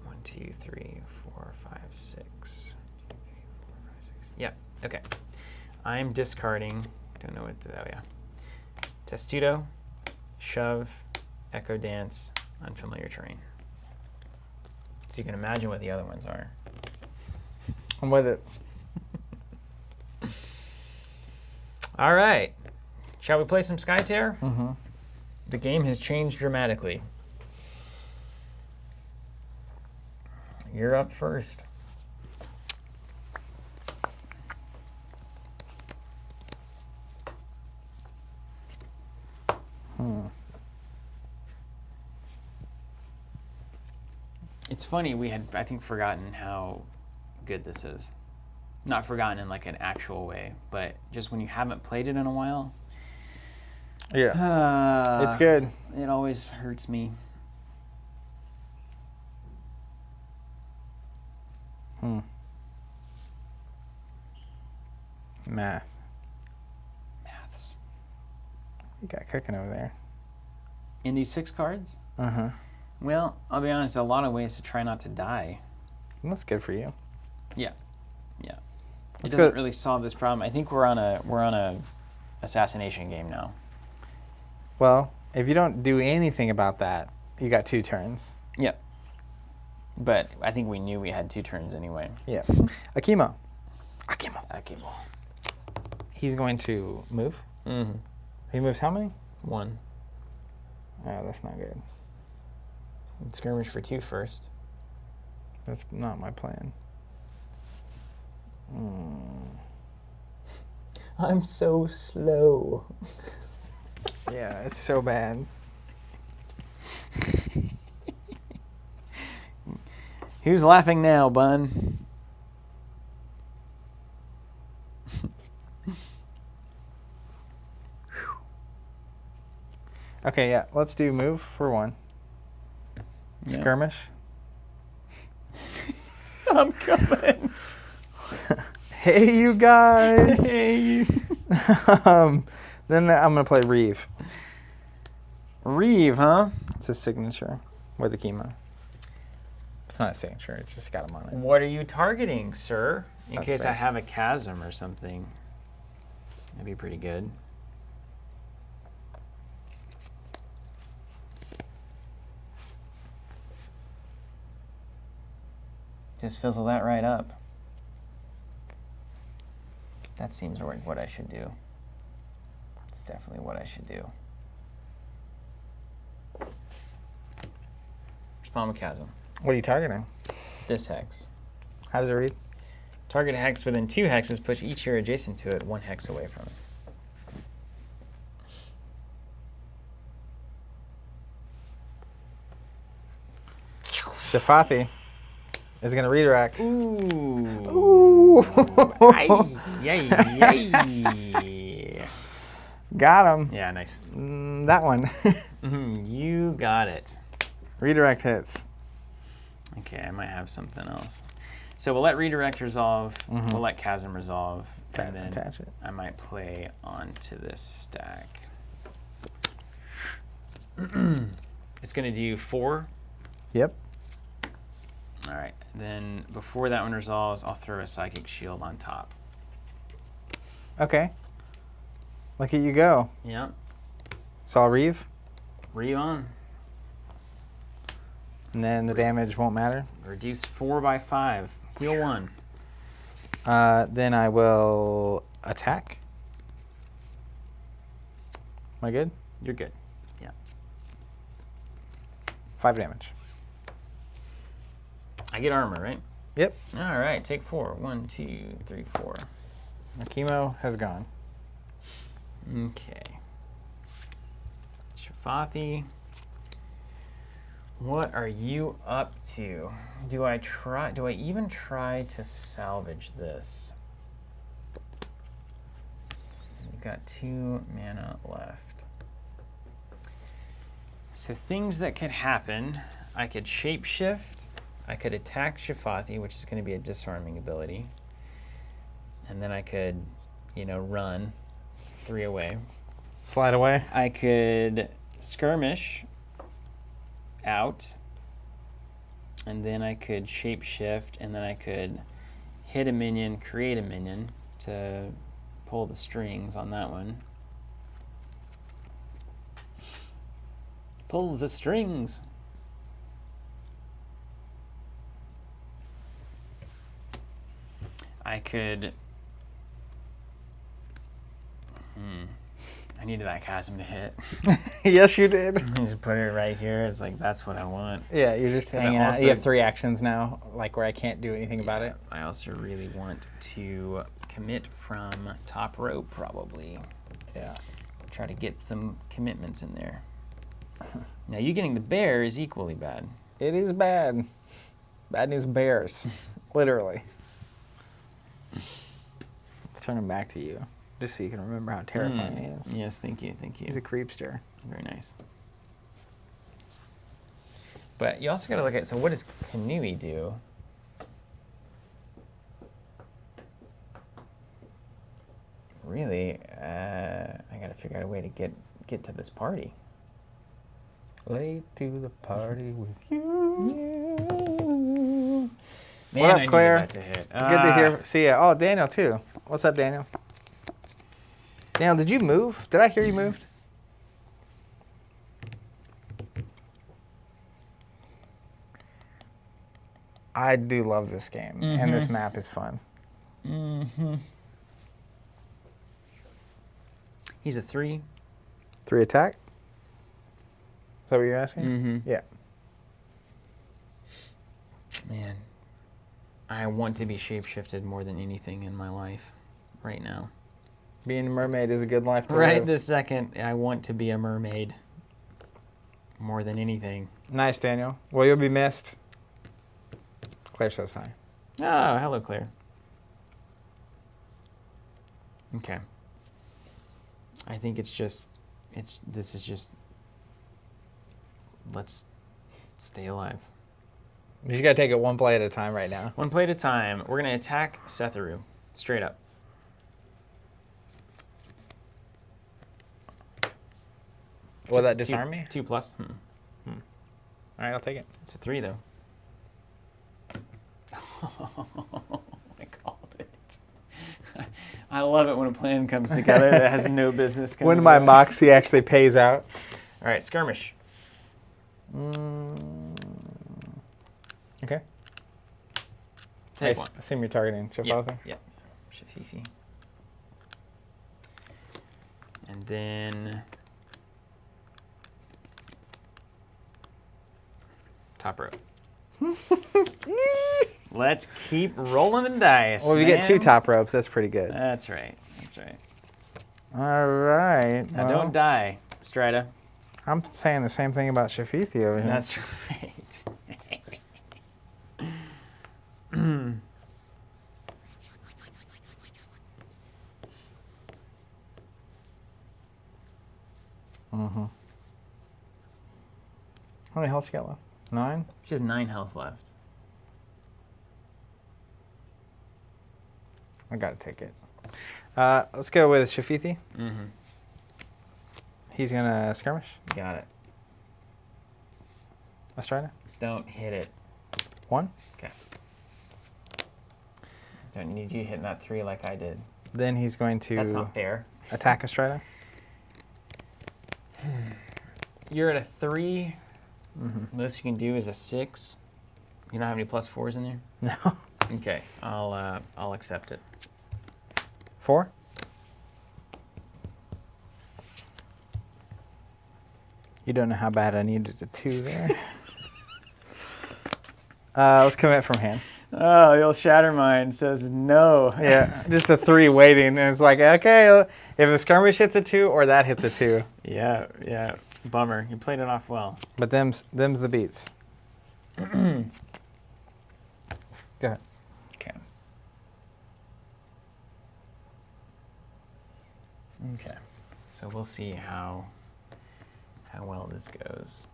Speaker 2: 1, 2, 3, 4, 5, 6. 2, 3, 4, 5, 6. Yeah, okay. I'm discarding, don't know what, oh yeah. Testudo, Shove, Echo Dance, Unfamiliar Terrain. So you can imagine what the other ones are.
Speaker 1: I'm with it.
Speaker 2: All right. Shall we play some Skytear?
Speaker 1: Mm-hmm.
Speaker 2: The game has changed dramatically. You're up first. It's funny, we had, I think, forgotten how good this is. Not forgotten in like an actual way, but just when you haven't played it in a while.
Speaker 1: Yeah. It's good.
Speaker 2: It always hurts me.
Speaker 1: Maths. You got cooking over there.
Speaker 2: In these 6 cards?
Speaker 1: Uh-huh.
Speaker 2: Well, I'll be honest, a lot of ways to try not to die.
Speaker 1: That's good for you.
Speaker 2: Yeah. Yeah. It
Speaker 1: That's
Speaker 2: doesn't
Speaker 1: good.
Speaker 2: really solve this problem. I think we're on a assassination game now.
Speaker 1: Well, if you don't do anything about that, you got 2 turns.
Speaker 2: Yep. But I think we knew we had 2 turns anyway.
Speaker 1: Yeah. Akimo.
Speaker 2: Akimo.
Speaker 1: He's going to move.
Speaker 2: Mm-hmm.
Speaker 1: He moves how many?
Speaker 2: 1.
Speaker 1: Oh, that's not good.
Speaker 2: Skirmish for 2 first.
Speaker 1: That's not my plan.
Speaker 2: I'm so slow.
Speaker 1: Yeah, it's so bad.
Speaker 2: Who's laughing now, bun?
Speaker 1: Okay, yeah, let's do move for 1.
Speaker 2: Yeah.
Speaker 1: Skirmish.
Speaker 2: I'm coming.
Speaker 1: Hey, you guys.
Speaker 2: Hey, you.
Speaker 1: Then I'm going to play Reeve.
Speaker 2: Reeve, huh?
Speaker 1: It's his signature with the chemo. It's not a signature, it's just got him on it.
Speaker 2: What are you targeting, sir? In
Speaker 1: That's
Speaker 2: case I
Speaker 1: space.
Speaker 2: have a chasm or something. That'd be pretty good. Just fizzle that right up. That seems like what I should do. It's definitely what I should do. Spawn a chasm.
Speaker 1: What are you targeting?
Speaker 2: This hex.
Speaker 1: How does it read?
Speaker 2: Target a hex within 2 hexes, push each hero adjacent to it 1 hex away from it.
Speaker 1: Shafathi is going to redirect.
Speaker 2: Ooh. Ay, yay, yay.
Speaker 1: Got him.
Speaker 2: Yeah, nice.
Speaker 1: That one.
Speaker 2: You got it.
Speaker 1: Redirect hits.
Speaker 2: Okay, I might have something else. So we'll let redirect resolve. We'll let chasm resolve. And then
Speaker 1: Attach it.
Speaker 2: I might play onto this stack. It's going to do 4.
Speaker 1: Yep.
Speaker 2: All right. Then before that one resolves, I'll throw a psychic shield on top.
Speaker 1: Okay. Look at you go.
Speaker 2: Yep.
Speaker 1: So I'll Reeve,
Speaker 2: Reeve on.
Speaker 1: and then the damage won't matter.
Speaker 2: Reduce 4 by 5. Heal 1.
Speaker 1: Then I will attack. Am I good?
Speaker 2: You're good.
Speaker 1: 5 damage.
Speaker 2: I get armor, right?
Speaker 1: Yep.
Speaker 2: All right. Take 4. 1, 2, 3, 4.
Speaker 1: My chemo has gone.
Speaker 2: Okay. Shafathi. What are you up to? Do I even try to salvage this? You've got 2 mana left. So things that could happen, I could shapeshift, I could attack Shafathi, which is going to be a disarming ability. And then I could, run. 3 away.
Speaker 1: Slide away.
Speaker 2: I could skirmish out, and then I could shapeshift, and then I could hit a minion, create a minion to pull the strings on that one. Pulls the strings. I could. I needed that chasm to hit.
Speaker 1: Yes, you did.
Speaker 2: Just put it right here. It's like, that's what I want.
Speaker 1: Yeah, you're just
Speaker 2: 'Cause
Speaker 1: hanging
Speaker 2: I
Speaker 1: out.
Speaker 2: also-
Speaker 1: You have 3 actions now, like where I can't do anything about it.
Speaker 2: I also really want to commit from top rope, probably.
Speaker 1: Yeah.
Speaker 2: Try to get some commitments in there. Now, you getting the bear is equally bad.
Speaker 1: It is bad. Bad news bears. Literally. Let's turn him back to you, just so you can remember how terrifying he is.
Speaker 2: Yes, thank you, thank you.
Speaker 1: He's a creepster.
Speaker 2: Very nice. But you also got to look at, so what does Kanui do? Really, I got to figure out a way to get to this party.
Speaker 1: Late to the party with you.
Speaker 2: Man,
Speaker 1: What up,
Speaker 2: I needed
Speaker 1: Claire?
Speaker 2: that to hit.
Speaker 1: Good to hear. See ya. Oh, Daniel too. What's up, Daniel? Daniel, did you move? Did I hear you moved? I do love this game, and this map is fun.
Speaker 2: He's a 3.
Speaker 1: 3 attack? Is that what you're asking?
Speaker 2: Mm-hmm.
Speaker 1: Yeah.
Speaker 2: Man, I want to be shapeshifted more than anything in my life right now.
Speaker 1: Being a mermaid is a good life to
Speaker 2: Right
Speaker 1: live.
Speaker 2: this second, I want to be a mermaid more than anything.
Speaker 1: Nice, Daniel. Well, you'll be missed. Claire says hi.
Speaker 2: Oh, hello, Claire. Okay. I think this is just, let's stay alive.
Speaker 1: You just gotta take it one play at a time right now.
Speaker 2: One play at a time. We're going to attack Setharu, straight up.
Speaker 1: Will
Speaker 2: Just
Speaker 1: that
Speaker 2: a
Speaker 1: disarm me?
Speaker 2: 2 plus.
Speaker 1: All right, I'll take it.
Speaker 2: It's a 3, though. I called it. I love it when a plan comes together that has no business coming
Speaker 1: When my
Speaker 2: together.
Speaker 1: moxie actually pays out.
Speaker 2: All right, skirmish.
Speaker 1: Okay.
Speaker 2: Take
Speaker 1: I
Speaker 2: one.
Speaker 1: assume you're targeting Shafalka.
Speaker 2: Yep. Shafifi. And then top rope. Let's keep rolling the dice.
Speaker 1: Well, if you get 2
Speaker 2: man.
Speaker 1: top ropes, that's pretty good.
Speaker 2: That's right. That's right.
Speaker 1: All right.
Speaker 2: Now
Speaker 1: well,
Speaker 2: don't die, Strida.
Speaker 1: I'm saying the same thing about Shafithi over here.
Speaker 2: That's right.
Speaker 1: How many health you got left? 9?
Speaker 2: She has 9 health left.
Speaker 1: I gotta take it. Let's go with Shafithi. He's gonna skirmish.
Speaker 2: Got it.
Speaker 1: Let's try it.
Speaker 2: Don't hit it.
Speaker 1: 1.
Speaker 2: Okay. Don't need you hitting that 3 like I did.
Speaker 1: Then he's going to
Speaker 2: That's not fair.
Speaker 1: attack Estrada.
Speaker 2: You're at a 3. Most you can do is a 6. You don't have any +4s in there?
Speaker 1: No.
Speaker 2: Okay, I'll accept it.
Speaker 1: 4. You don't know how bad I needed a 2 there. Let's commit from hand.
Speaker 2: Oh, the old Shattermind says no.
Speaker 1: Yeah, just a 3 waiting, and it's like, okay, if the skirmish hits a 2 or that hits a 2.
Speaker 2: Yeah. Bummer. You played it off well.
Speaker 1: But them's the beats. Go ahead.
Speaker 2: Okay. So we'll see how well this goes.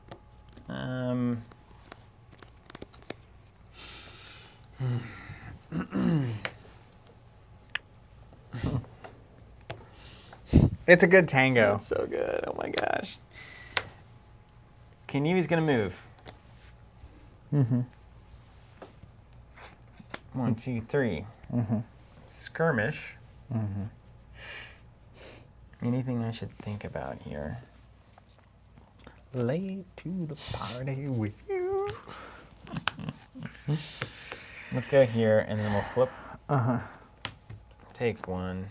Speaker 1: It's a good tango.
Speaker 2: That's so good. Oh my gosh. He's gonna move.
Speaker 1: Mm-hmm.
Speaker 2: 1, 2, 3.
Speaker 1: Mm-hmm.
Speaker 2: Skirmish.
Speaker 1: Mm-hmm.
Speaker 2: Anything I should think about here?
Speaker 1: Late to the party with you.
Speaker 2: Let's go here, and then we'll flip.
Speaker 1: Uh-huh.
Speaker 2: Take 1.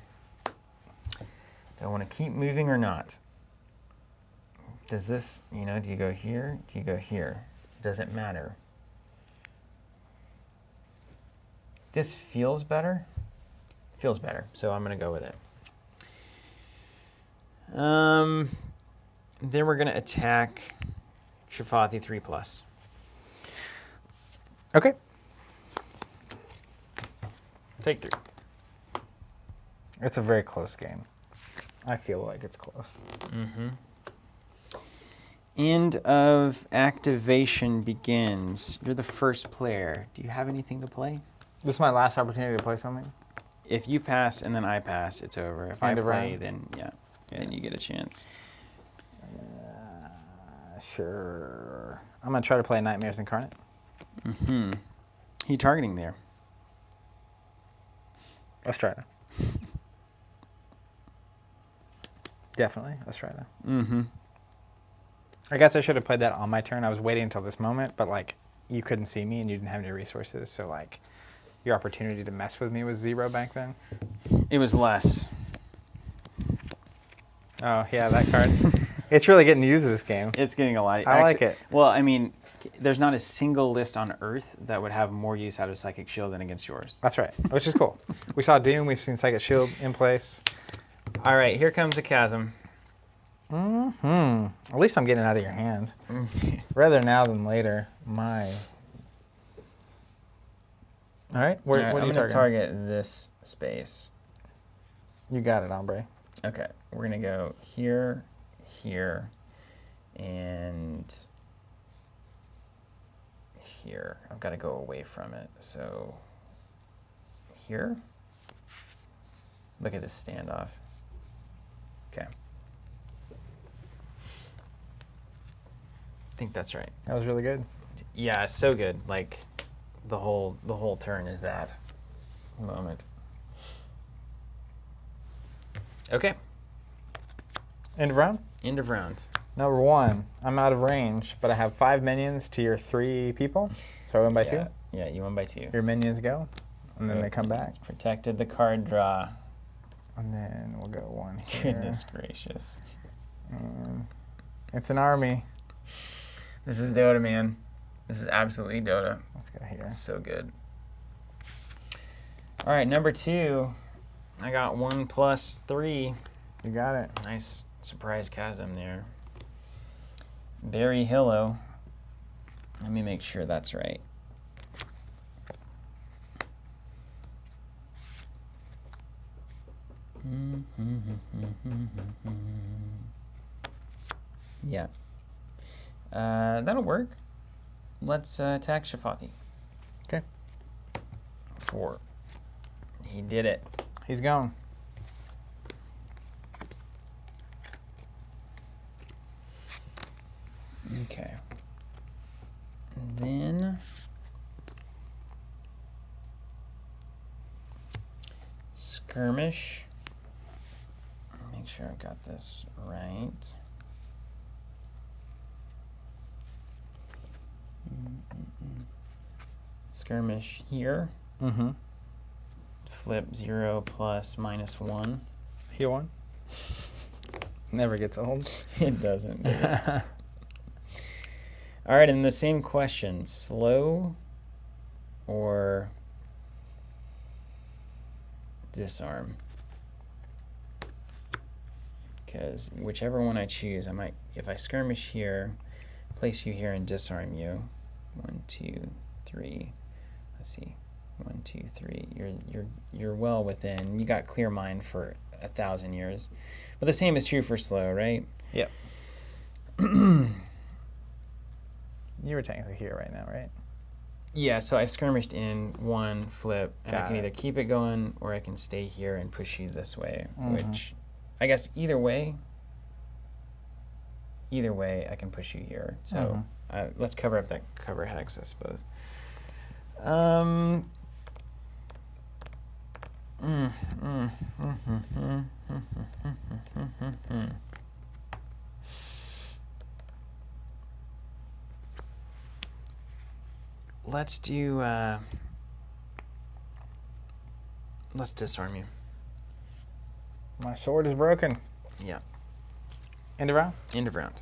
Speaker 2: Do I want to keep moving or not? Does this, do you go here? Do you go here? Does it matter? This feels better. Feels better, so I'm going to go with it. Then we're going to attack Shafathi 3+.
Speaker 1: Okay.
Speaker 2: Take 3.
Speaker 1: It's a very close game. I feel like it's close.
Speaker 2: Mm-hmm. End of activation begins. You're the first player. Do you have anything to play?
Speaker 1: This is my last opportunity to play something?
Speaker 2: If you pass and then I pass, it's over. If
Speaker 1: End
Speaker 2: I
Speaker 1: of
Speaker 2: play,
Speaker 1: round?
Speaker 2: then then you get a chance.
Speaker 1: Sure. I'm going to try to play Nightmares Incarnate.
Speaker 2: Mm-hmm. He targeting there.
Speaker 1: Let's try to. Definitely. Let's try to.
Speaker 2: Mm-hmm.
Speaker 1: I guess I should have played that on my turn. I was waiting until this moment, but like you couldn't see me and you didn't have any resources, so like your opportunity to mess with me was 0 back then.
Speaker 2: It was less.
Speaker 1: Oh yeah, that card. It's really getting used this game.
Speaker 2: It's getting a lot.
Speaker 1: I like it.
Speaker 2: Well, I mean, there's not a single list on Earth that would have more use out of Psychic Shield than against yours.
Speaker 1: That's right, which is cool. We saw Doom. We've seen Psychic Shield in place.
Speaker 2: All right, here comes a chasm.
Speaker 1: Mm-hmm. At least I'm getting it out of your hand. Rather now than later. My. All right. What are you
Speaker 2: I'm going to
Speaker 1: targeting?
Speaker 2: target this space.
Speaker 1: You got it, hombre.
Speaker 2: Okay, we're going to go here, here, and here. I've got to go away from it. So here. Look at this standoff. Okay. I think that's right.
Speaker 1: That was really good.
Speaker 2: Yeah, so good. Like the whole turn is that moment. Okay.
Speaker 1: End of round?
Speaker 2: End of round.
Speaker 1: Number 1, I'm out of range, but I have 5 minions to your 3 people. So I win by 2.
Speaker 2: Yeah, you win by 2.
Speaker 1: Your minions go, and then they come back.
Speaker 2: Protected the card draw.
Speaker 1: And then we'll go 1 here.
Speaker 2: Goodness gracious.
Speaker 1: It's an army.
Speaker 2: This is Dota, man. This is absolutely Dota.
Speaker 1: Let's go here.
Speaker 2: It's so good. All right, number 2. I got 1 + 3.
Speaker 1: You got it.
Speaker 2: Nice surprise chasm there. Barry Hillo. Let me make sure that's right. Yeah. That'll work. Let's attack Shafathi.
Speaker 1: Okay.
Speaker 2: 4. He did it.
Speaker 1: He's gone.
Speaker 2: Okay. Then skirmish. Make sure I got this right. Skirmish here.
Speaker 1: Mm-hmm.
Speaker 2: Flip 0 + -1.
Speaker 1: Heal 1. Never gets old.
Speaker 2: It doesn't. All right, and the same question: slow or disarm? Because whichever one I choose, I might, if I skirmish here, place you here and disarm you. 1, 2, 3. Let's see. 1, 2, 3. You're well within. You got clear mind for 1,000 years, but the same is true for slow, right?
Speaker 1: Yep. You were technically here right now, right?
Speaker 2: Yeah. So I skirmished in 1 flip, and I
Speaker 1: Got
Speaker 2: can
Speaker 1: it.
Speaker 2: either keep it going or I can stay here and push you this way, which I guess either way, I can push you here. So let's cover up that cover hex, I suppose. Let's do, let's disarm you.
Speaker 1: My sword is broken.
Speaker 2: Yeah.
Speaker 1: End of round?
Speaker 2: End of round.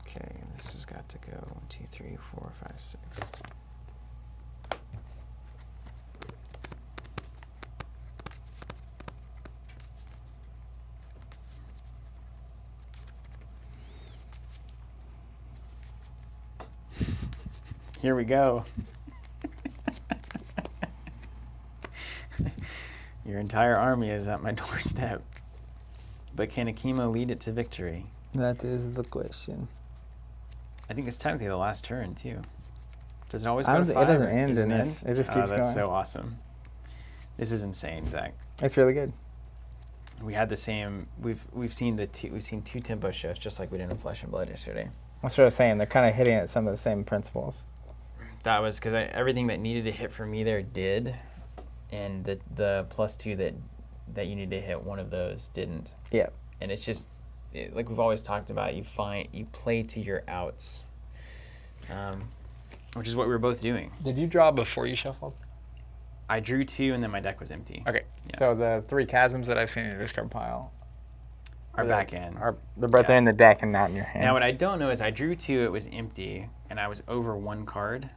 Speaker 2: Okay, this has got to go 1, 2, 3, 4, 5, 6. Here we go. Your entire army is at my doorstep. But can Akima lead it to victory?
Speaker 1: That is the question.
Speaker 2: I think it's technically the last turn, too. Does it always
Speaker 1: I
Speaker 2: go
Speaker 1: don't
Speaker 2: to
Speaker 1: think-
Speaker 2: 5?
Speaker 1: it doesn't
Speaker 2: or
Speaker 1: end
Speaker 2: does it
Speaker 1: in this. It just keeps
Speaker 2: that's
Speaker 1: going.
Speaker 2: so awesome. This is insane, Zach.
Speaker 1: It's really good.
Speaker 2: We had the same. We've seen two tempo shifts, just like we did in Flesh and Blood yesterday.
Speaker 1: That's what I was saying. They're kind of hitting at some of the same principles.
Speaker 2: That was because everything that needed to hit for me there did, and the +2 that you need to hit, one of those didn't.
Speaker 1: Yeah.
Speaker 2: And it's just like we've always talked about. You play to your outs, which is what we were both doing.
Speaker 3: Did you draw before you shuffled?
Speaker 2: I drew 2, and then my deck was empty.
Speaker 3: Okay.
Speaker 2: Yeah.
Speaker 3: So the 3 chasms that I've seen in your discard pile
Speaker 2: Are back in.
Speaker 1: They're both in the deck and not in your hand.
Speaker 2: Now what I don't know is I drew 2, it was empty, and I was over 1 card.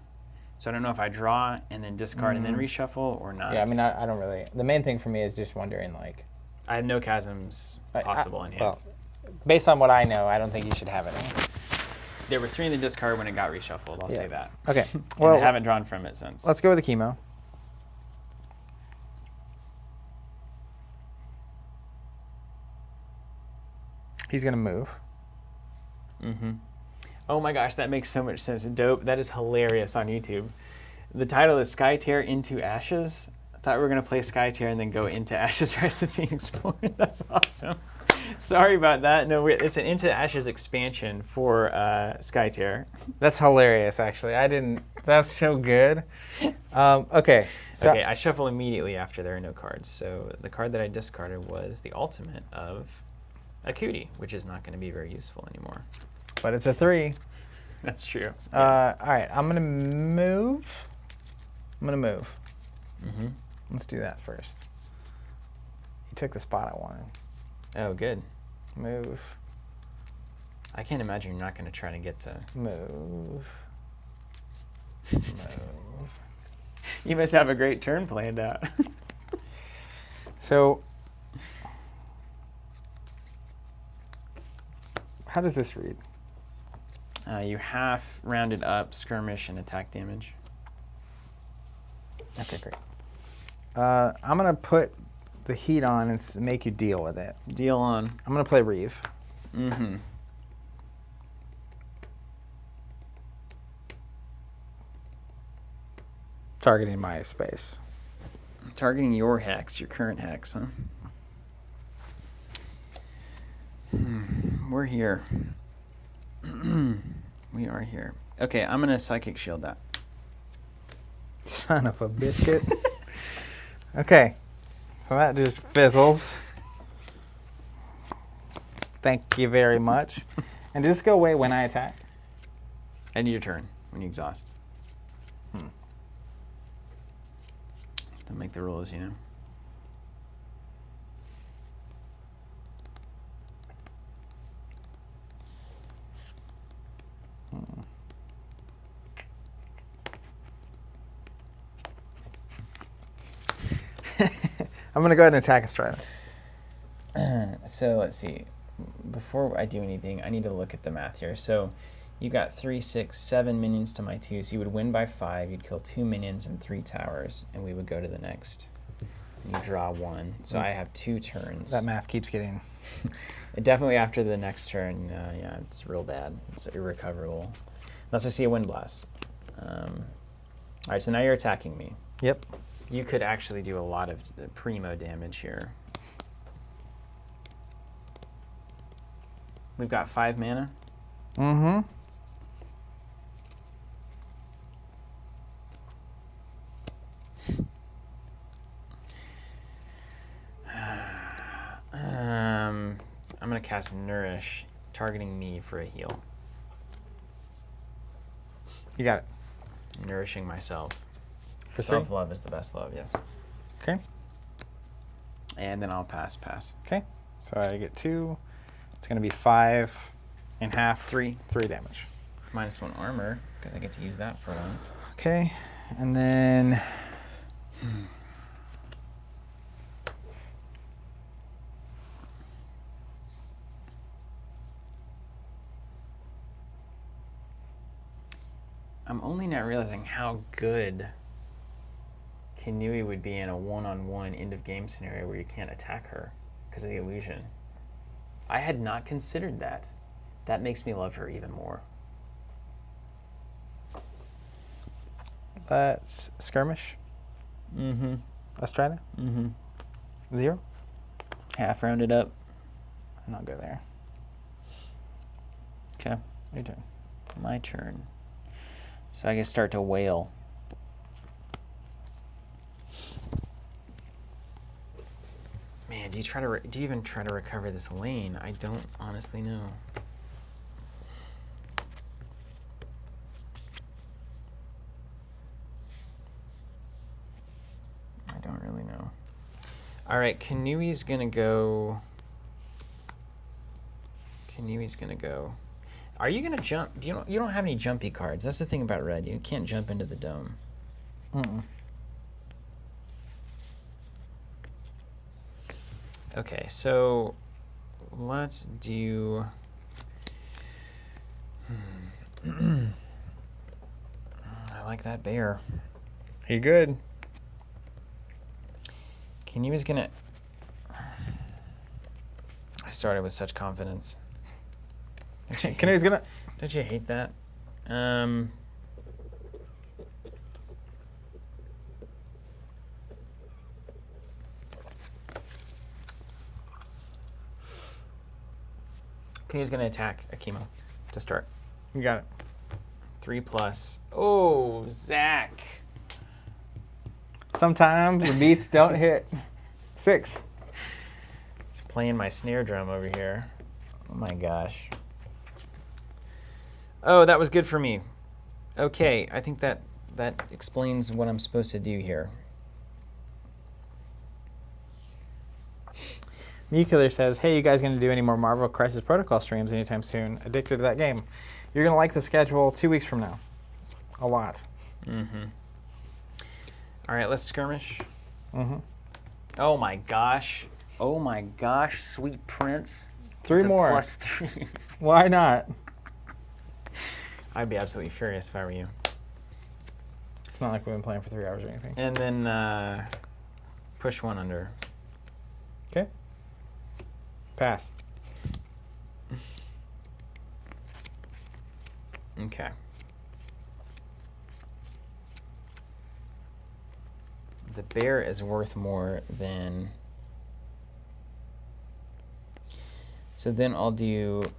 Speaker 2: So I don't know if I draw and then discard and then reshuffle or not.
Speaker 1: Yeah, I mean, I don't really. The main thing for me is just wondering, like.
Speaker 2: I had no chasms possible in hand.
Speaker 1: Well, based on what I know, I don't think you should have any.
Speaker 2: There were 3 in the discard when it got reshuffled, I'll say that.
Speaker 1: Okay.
Speaker 2: Well,
Speaker 1: Well,
Speaker 2: I haven't drawn from it since.
Speaker 1: let's go with the chemo. He's going to move.
Speaker 2: Oh my gosh, that makes so much sense. Dope. That is hilarious on YouTube. The title is Skytear into Ashes. I thought we were going to play Skytear and then go into Ashes Rise the Phoenix Born. That's awesome. Sorry about that. No, it's an Into Ashes expansion for Skytear.
Speaker 1: That's hilarious, actually. I didn't. That's so good. Okay. So
Speaker 2: Okay, I shuffle immediately after there are no cards. So the card that I discarded was the ultimate of a cootie, which is not going to be very useful anymore.
Speaker 1: But it's a 3.
Speaker 2: That's true.
Speaker 1: All right. I'm going to move. Let's do that first. You took the spot I wanted.
Speaker 2: Oh, good.
Speaker 1: Move.
Speaker 2: I can't imagine you're not going to try to get to...
Speaker 1: Move.
Speaker 2: You must have a great turn planned out.
Speaker 1: So, how does this read?
Speaker 2: You half rounded up skirmish and attack damage.
Speaker 1: Okay, great. I'm going to put the heat on and make you deal with it.
Speaker 2: Deal on.
Speaker 1: I'm going to play Reeve.
Speaker 2: Mm-hmm.
Speaker 1: Targeting my space.
Speaker 2: Targeting your hex, your current hex, huh? We're here. We are here. Okay, I'm going to Psychic Shield that.
Speaker 1: Son of a biscuit. Okay. So that just fizzles. Thank you very much. And does this go away when I attack?
Speaker 2: End of your turn when you exhaust. Don't make the rules, you know.
Speaker 1: I'm going to go ahead and attack a Strider.
Speaker 2: So let's see. Before I do anything, I need to look at the math here. So you got 3, 6, 7 minions to my 2. So you would win by 5. You'd kill 2 minions and 3 towers, and we would go to the next. You draw 1. So I have 2 turns.
Speaker 1: That math keeps getting...
Speaker 2: Definitely after the next turn, yeah, it's real bad. It's irrecoverable. Unless I see a Wind Blast. All right, so now you're attacking me.
Speaker 1: Yep.
Speaker 2: You could actually do a lot of primo damage here. We've got 5 mana.
Speaker 1: Mm-hmm.
Speaker 2: I'm going to cast Nourish, targeting me for a heal.
Speaker 1: You got it.
Speaker 2: Nourishing myself.
Speaker 1: For 3?
Speaker 2: Self-love is the best love, yes.
Speaker 1: Okay.
Speaker 2: And then I'll pass.
Speaker 1: Okay. So I get 2. It's going to be 5 and half.
Speaker 2: 3.
Speaker 1: 3 damage.
Speaker 2: -1 armor, because I get to use that for once.
Speaker 1: Okay. And then...
Speaker 2: I'm only not realizing how good Kinui would be in a one-on-one end-of-game scenario where you can't attack her because of the illusion. I had not considered that. That makes me love her even more.
Speaker 1: Let's skirmish.
Speaker 2: Mm-hmm.
Speaker 1: Let's try to.
Speaker 2: Mm-hmm.
Speaker 1: 0.
Speaker 2: Half rounded up.
Speaker 1: And I'll go there.
Speaker 2: Okay.
Speaker 1: Your turn.
Speaker 2: My turn. So I can start to wail. Man, do you even try to recover this lane? I don't honestly know. I don't really know. All right, Kinui's gonna go. Are you gonna jump? You don't have any jumpy cards. That's the thing about red. You can't jump into the dome.
Speaker 1: Mm-mm.
Speaker 2: Okay, so let's do. I like that bear.
Speaker 1: You good?
Speaker 2: Kinui's gonna. I started with such confidence.
Speaker 1: Kinui's gonna...
Speaker 2: Don't you hate that? Kinui's gonna attack Akimo to start.
Speaker 1: You got it.
Speaker 2: 3+. Oh, Zach.
Speaker 1: Sometimes the beats don't hit. 6.
Speaker 2: He's playing my snare drum over here. Oh my gosh. Oh, that was good for me. Okay, I think that explains what I'm supposed to do here.
Speaker 1: Nuclear says, hey, you guys going to do any more Marvel Crisis Protocol streams anytime soon? Addicted to that game. You're going to like the schedule 2 weeks from now. A lot.
Speaker 2: Mm-hmm. All right, let's skirmish.
Speaker 1: Mm-hmm.
Speaker 2: Oh my gosh. Oh my gosh, sweet prince.
Speaker 1: 3
Speaker 2: It's a
Speaker 1: more.
Speaker 2: +3.
Speaker 1: Why not?
Speaker 2: I'd be absolutely furious if I were you.
Speaker 1: It's not like we've been playing for 3 hours or anything.
Speaker 2: And then push 1 under.
Speaker 1: Okay. Pass.
Speaker 2: Okay. The bear is worth more than... So then I'll do...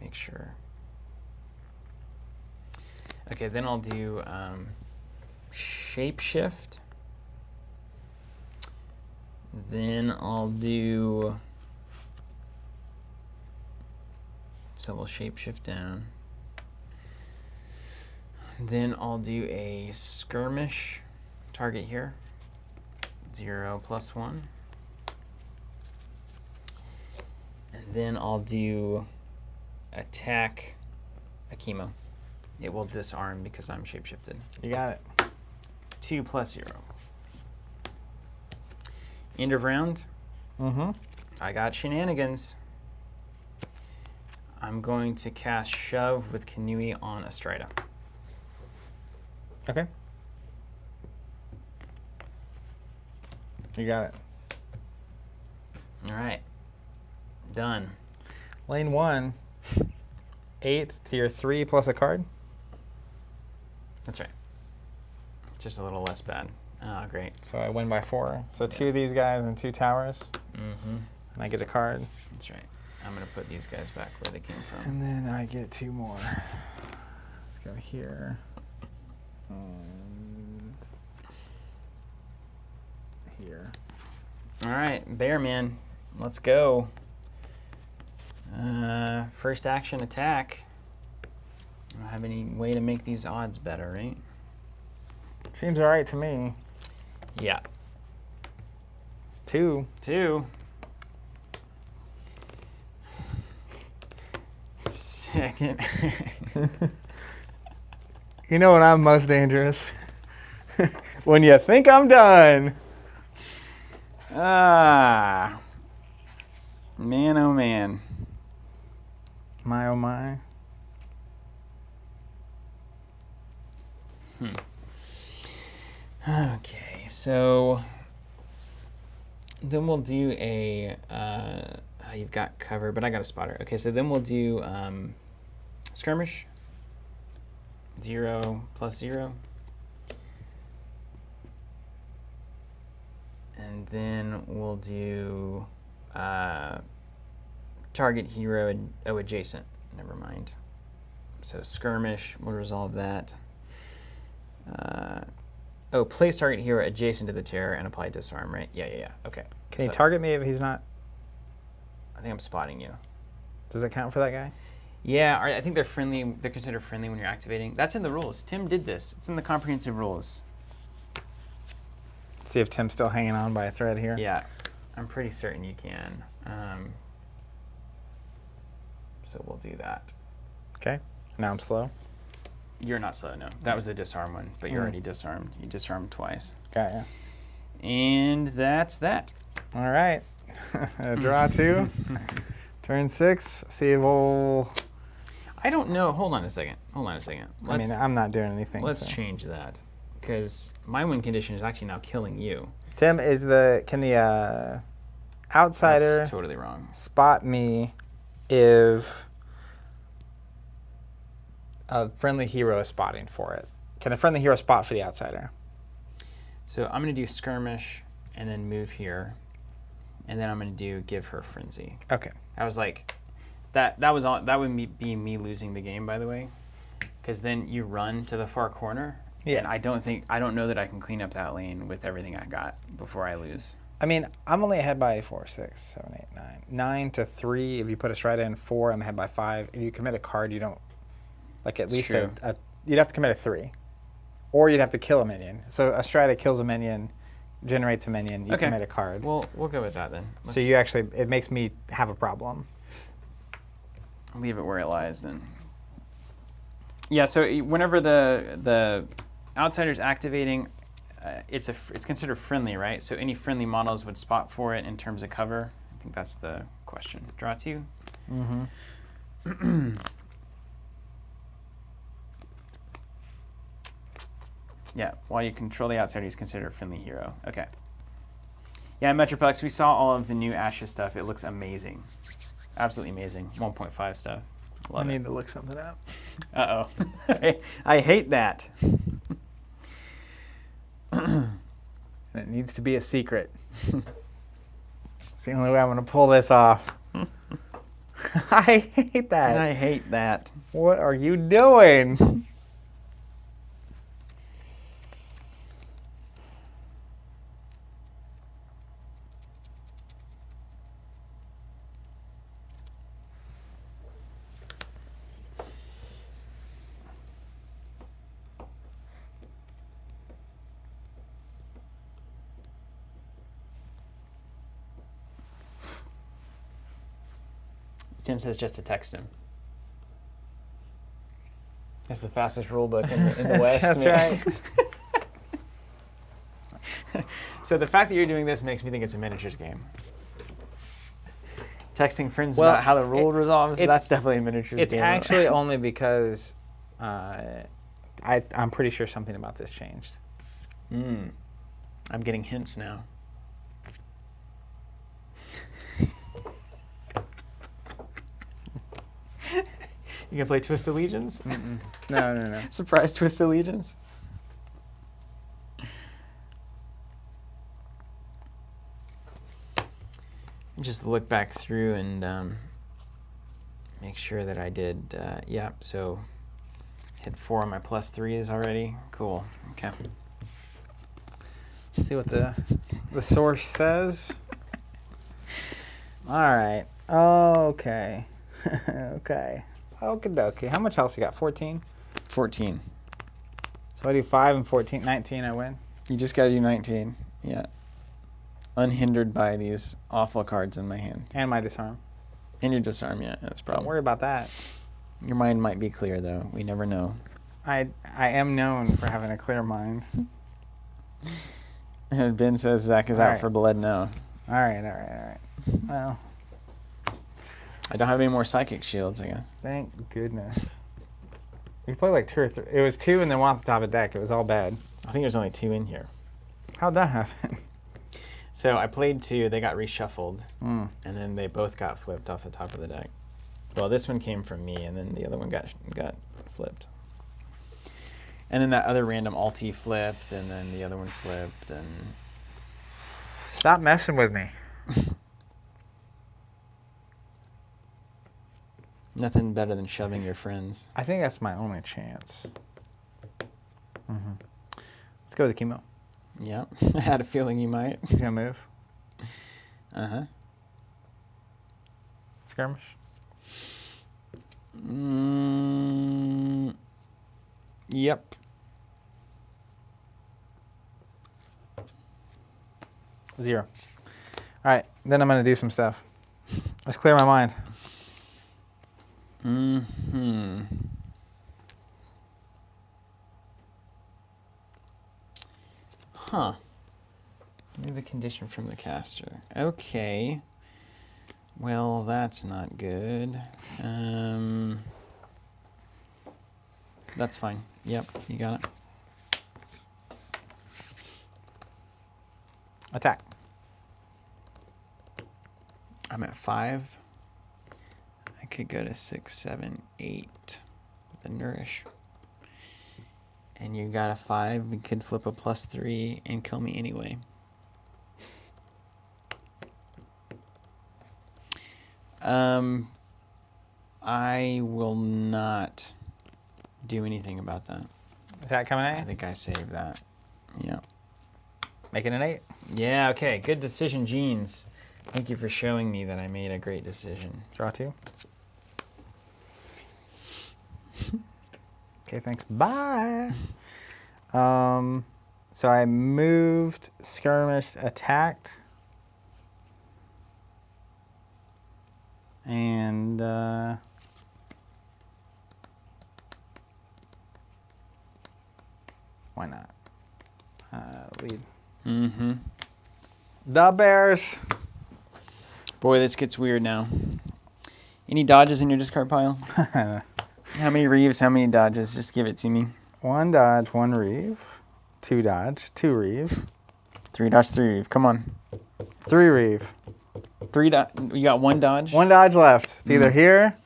Speaker 2: Make sure. Okay, then I'll do shapeshift. Then I'll do... So we'll shapeshift down. Then I'll do a skirmish target here. 0+1. And then I'll do attack Akimo. It will disarm because I'm shapeshifted.
Speaker 1: You got it.
Speaker 2: 2+0. End of round.
Speaker 1: Mm-hmm.
Speaker 2: I got shenanigans. I'm going to cast Shove with Kinui on Astrida.
Speaker 1: Okay. You got it.
Speaker 2: All right. Done.
Speaker 1: Lane 1, 8 to your 3 plus a card.
Speaker 2: That's right. Just a little less bad. Oh, great.
Speaker 1: So I win by 4. So 2 of these guys and 2 towers.
Speaker 2: Mm-hmm.
Speaker 1: And I get a card.
Speaker 2: That's right. I'm going to put these guys back where they came from.
Speaker 1: And then I get 2 more. Let's go here. And here.
Speaker 2: All right, Bear Man. Let's go. First action attack. I don't have any way to make these odds better, right?
Speaker 1: Seems all right to me.
Speaker 2: Yeah.
Speaker 1: 2.
Speaker 2: 2. Second.
Speaker 1: You know when I'm most dangerous? When you think I'm done.
Speaker 2: Ah. Man, oh man.
Speaker 1: My oh my.
Speaker 2: Okay, so then we'll do a, you've got cover, but I got a spotter. Okay, so then we'll do skirmish, 0 plus 0. And then we'll do target hero, adjacent, never mind. So skirmish, we'll resolve that. Place target hero adjacent to the terror and apply disarm, right? Yeah. Okay.
Speaker 1: Can he target me if he's not?
Speaker 2: I think I'm spotting you.
Speaker 1: Does it count for that guy?
Speaker 2: Yeah, I think they're friendly. They're considered friendly when you're activating. That's in the rules. Tim did this. It's in the comprehensive rules.
Speaker 1: See if Tim's still hanging on by a thread here.
Speaker 2: Yeah, I'm pretty certain you can. So we'll do that.
Speaker 1: Okay. Now I'm slow.
Speaker 2: You're not slow, no. That was the disarm one, but you're already disarmed. You disarmed twice.
Speaker 1: Got ya.
Speaker 2: And that's that.
Speaker 1: All right. Draw 2. Turn 6. See if we'll...
Speaker 2: I don't know. Hold on a second.
Speaker 1: I'm not doing anything.
Speaker 2: Let's change that, because my win condition is actually now killing you.
Speaker 1: Tim, can the outsider
Speaker 2: That's totally wrong.
Speaker 1: spot me if a friendly hero is spotting for it? Can a friendly hero spot for the outsider?
Speaker 2: So I'm going to do skirmish and then move here, and then I'm going to do give her frenzy.
Speaker 1: Okay.
Speaker 2: I was like, that would be me losing the game, by the way, because then you run to the far corner.
Speaker 1: Yeah.
Speaker 2: And I don't know that I can clean up that lane with everything I got before I lose.
Speaker 1: I mean, I'm only ahead by 4, 6, 7, 8, 9. 9 to 3. If you put a stride in 4, I'm ahead by 5. If you commit a card, you don't, like at least
Speaker 2: true.
Speaker 1: You'd have to commit a 3. Or you'd have to kill a minion. So a stride kills a minion, generates a minion, you commit a card.
Speaker 2: Well, we'll go with that then.
Speaker 1: So you actually, it makes me have a problem.
Speaker 2: Leave it where it lies then. Yeah, so whenever the outsider's activating, it's considered friendly, right? So any friendly models would spot for it in terms of cover. I think that's the question. Draw 2.
Speaker 1: Mm-hmm.
Speaker 2: Yeah, while you control the outsider, he's considered a friendly hero. Okay. Yeah, in Metroplex, we saw all of the new Ashen stuff. It looks amazing. Absolutely amazing. 1.5 stuff. Love
Speaker 1: I
Speaker 2: it.
Speaker 1: need to look something up.
Speaker 2: Uh-oh. I hate that.
Speaker 1: And it needs to be a secret. It's the only way I'm going to pull this off. I hate that.
Speaker 2: I hate that.
Speaker 1: What are you doing?
Speaker 2: Tim says just to text him. That's the fastest rule book in the West.
Speaker 1: That's
Speaker 2: man.
Speaker 1: right.
Speaker 2: So the fact that you're doing this makes me think it's a miniatures game. Texting friends about how the rule resolves, that's definitely a miniatures game.
Speaker 1: It's actually only because I'm pretty sure something about this changed.
Speaker 2: I'm getting hints now. You gonna play Twist Allegiance?
Speaker 3: No.
Speaker 2: Surprise Twist Allegiance? Just look back through and make sure that I did, yeah, so hit 4 on my +3s already. Cool, okay.
Speaker 1: Let's see what the source says. All right. Okay. Okay. Okie dokie. How much else you got? 14?
Speaker 2: 14.
Speaker 1: So I do 5 and 14. 19, I win.
Speaker 2: You just gotta do 19, yeah. Unhindered by these awful cards in my hand.
Speaker 1: And my disarm.
Speaker 2: And your disarm, yeah, that's a
Speaker 1: Don't
Speaker 2: problem.
Speaker 1: worry about that.
Speaker 2: Your mind might be clear, though. We never know.
Speaker 1: I am known for having a clear mind.
Speaker 2: And Ben says Zach is
Speaker 1: All
Speaker 2: out
Speaker 1: right.
Speaker 2: for blood now.
Speaker 1: All right. Well,
Speaker 2: I don't have any more psychic shields, I guess.
Speaker 1: thank goodness. We played like 2 or 3. It was 2 and then 1 off the top of the deck. It was all bad.
Speaker 2: I think there's only 2 in here.
Speaker 1: How'd that happen?
Speaker 2: So I played 2, they got reshuffled,
Speaker 1: Mm.
Speaker 2: and then they both got flipped off the top of the deck. Well, this one came from me, and then the other one got flipped. And then that other random alti flipped, and then the other one flipped, and
Speaker 1: Stop messing with me.
Speaker 2: nothing better than shoving your friends.
Speaker 1: I think that's my only chance. Let's go with the chemo.
Speaker 2: Yeah, I had a feeling you might.
Speaker 1: He's going to move.
Speaker 2: Uh-huh.
Speaker 1: Skirmish.
Speaker 2: Yep.
Speaker 1: 0. All right, then I'm going to do some stuff. Let's clear my mind.
Speaker 2: Huh. Remove a condition from the caster. Okay. Well, that's not good. That's fine. Yep, you got it.
Speaker 1: Attack.
Speaker 2: I'm at 5. I could go to 6, 7, 8 with a nourish. And you got a 5. We could flip a +3 and kill me anyway. I will not do anything about that.
Speaker 1: Attack coming
Speaker 2: I
Speaker 1: at you?
Speaker 2: think I saved that. Yeah.
Speaker 1: Making an 8.
Speaker 2: Yeah, okay. Good decision, Jeans. Thank you for showing me that I made a great decision.
Speaker 1: Draw 2. Okay, thanks. Bye. So I moved, skirmished, attacked. And why not? Lead.
Speaker 2: Mm-hmm.
Speaker 1: The Bears.
Speaker 2: Boy, this gets weird now. Any dodges in your discard pile? How many Reeves? How many dodges? Just give it to me.
Speaker 1: 1 dodge, 1 reeve. 2 dodge, 2 reeve.
Speaker 2: 3 dodge, 3 Reeve. Come on.
Speaker 1: 3 reeve.
Speaker 2: 3 dodge. You got 1 dodge?
Speaker 1: 1 dodge left. It's either here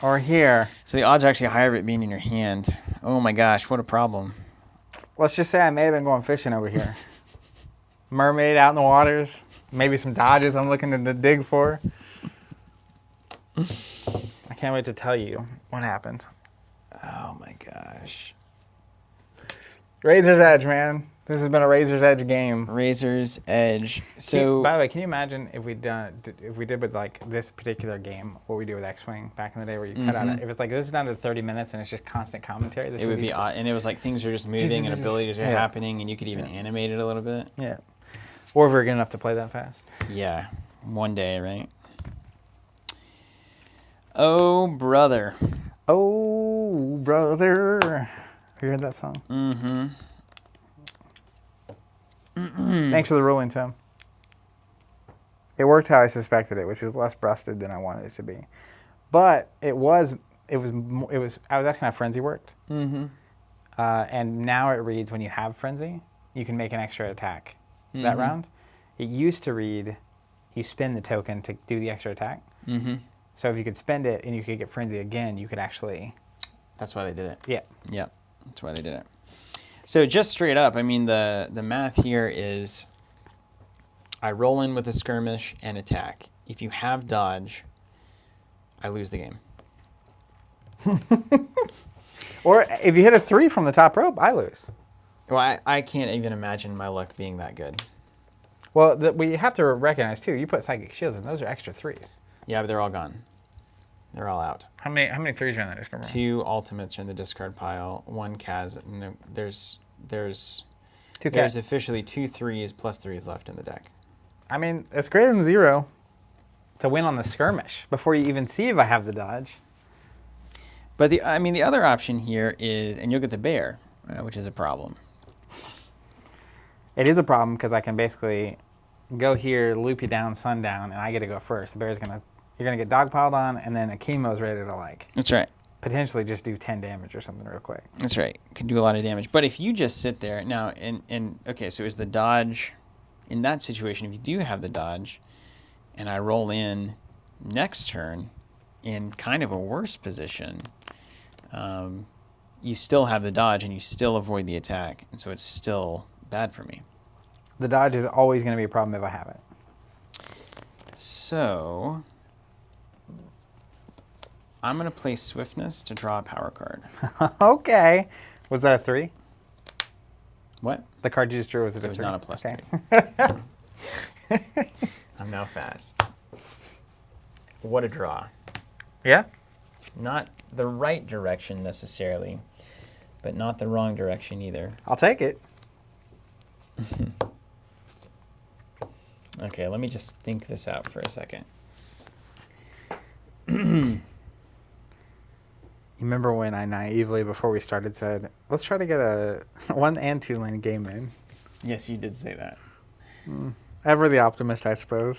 Speaker 1: or here.
Speaker 2: So the odds are actually higher of it being in your hand. Oh my gosh, what a problem.
Speaker 1: Let's just say I may have been going fishing over here. Mermaid out in the waters. Maybe some dodges I'm looking to dig for. I can't wait to tell you what happened.
Speaker 2: Oh my gosh.
Speaker 1: Razor's Edge, man. This has been a Razor's Edge game.
Speaker 2: Razor's Edge. So
Speaker 1: By the way, can you imagine if we did with like this particular game, what we do with X-Wing back in the day, where you cut out if it's like this is down to 30 minutes and it's just constant commentary. This
Speaker 2: it would be odd, and it was like things are just moving and abilities are
Speaker 1: Yeah.
Speaker 2: happening, and you could even animate it a little bit.
Speaker 1: Yeah. Or if we're good enough to play that fast.
Speaker 2: Yeah, one day, right? Oh brother.
Speaker 1: Oh brother. Have you heard that song?
Speaker 2: Mm-hmm.
Speaker 1: Thanks for the ruling, Tim. It worked how I suspected it, which was less busted than I wanted it to be. But I was asking how Frenzy worked.
Speaker 2: Mm-hmm.
Speaker 1: And now it reads when you have Frenzy, you can make an extra attack that round. It used to read, you spin the token to do the extra attack.
Speaker 2: Mm-hmm.
Speaker 1: So if you could spend it and you could get Frenzy again, you could actually...
Speaker 2: That's why they did it.
Speaker 1: Yeah.
Speaker 2: Yeah, that's why they did it. So just straight up, I mean, the math here is I roll in with a skirmish and attack. If you have dodge, I lose the game.
Speaker 1: Or if you hit a 3 from the top rope, I lose.
Speaker 2: Well, I can't even imagine my luck being that good.
Speaker 1: Well, we have to recognize, too, you put Psychic Shields in. Those are extra 3s.
Speaker 2: Yeah, but they're all gone. They're all out.
Speaker 3: How many 3s are in that discard pile?
Speaker 2: 2 ultimates are in the discard pile. 1 chasm. No, there's
Speaker 1: 2
Speaker 2: there's officially 2 3s plus 3s left in the deck.
Speaker 1: I mean, it's greater than 0 to win on the skirmish before you even see if I have the dodge.
Speaker 2: But the other option here is, and you'll get the bear, which is a problem.
Speaker 1: It is a problem because I can basically go here, loop you down, sundown, and I get to go first. The bear's you're gonna get dogpiled on, and then Akimo's ready to
Speaker 2: That's right.
Speaker 1: potentially just do 10 damage or something real quick.
Speaker 2: That's right. Could do a lot of damage. But if you just sit there now, okay, so is the dodge in that situation? If you do have the dodge, and I roll in next turn in kind of a worse position, you still have the dodge and you still avoid the attack, and so it's still bad for me.
Speaker 1: The dodge is always going to be a problem if I have it.
Speaker 2: So I'm going to play Swiftness to draw a power card.
Speaker 1: Okay. Was that a 3?
Speaker 2: What?
Speaker 1: The card you just drew was it a 3?
Speaker 2: It was not a plus
Speaker 1: okay.
Speaker 2: 3. I'm now fast. What a draw.
Speaker 1: Yeah?
Speaker 2: Not the right direction necessarily, but not the wrong direction either.
Speaker 1: I'll take it.
Speaker 2: Okay, let me just think this out for a second.
Speaker 1: You remember when I naively, before we started, said, let's try to get a 1 and 2 lane game in?
Speaker 2: Yes, you did say that.
Speaker 1: Ever the optimist, I suppose.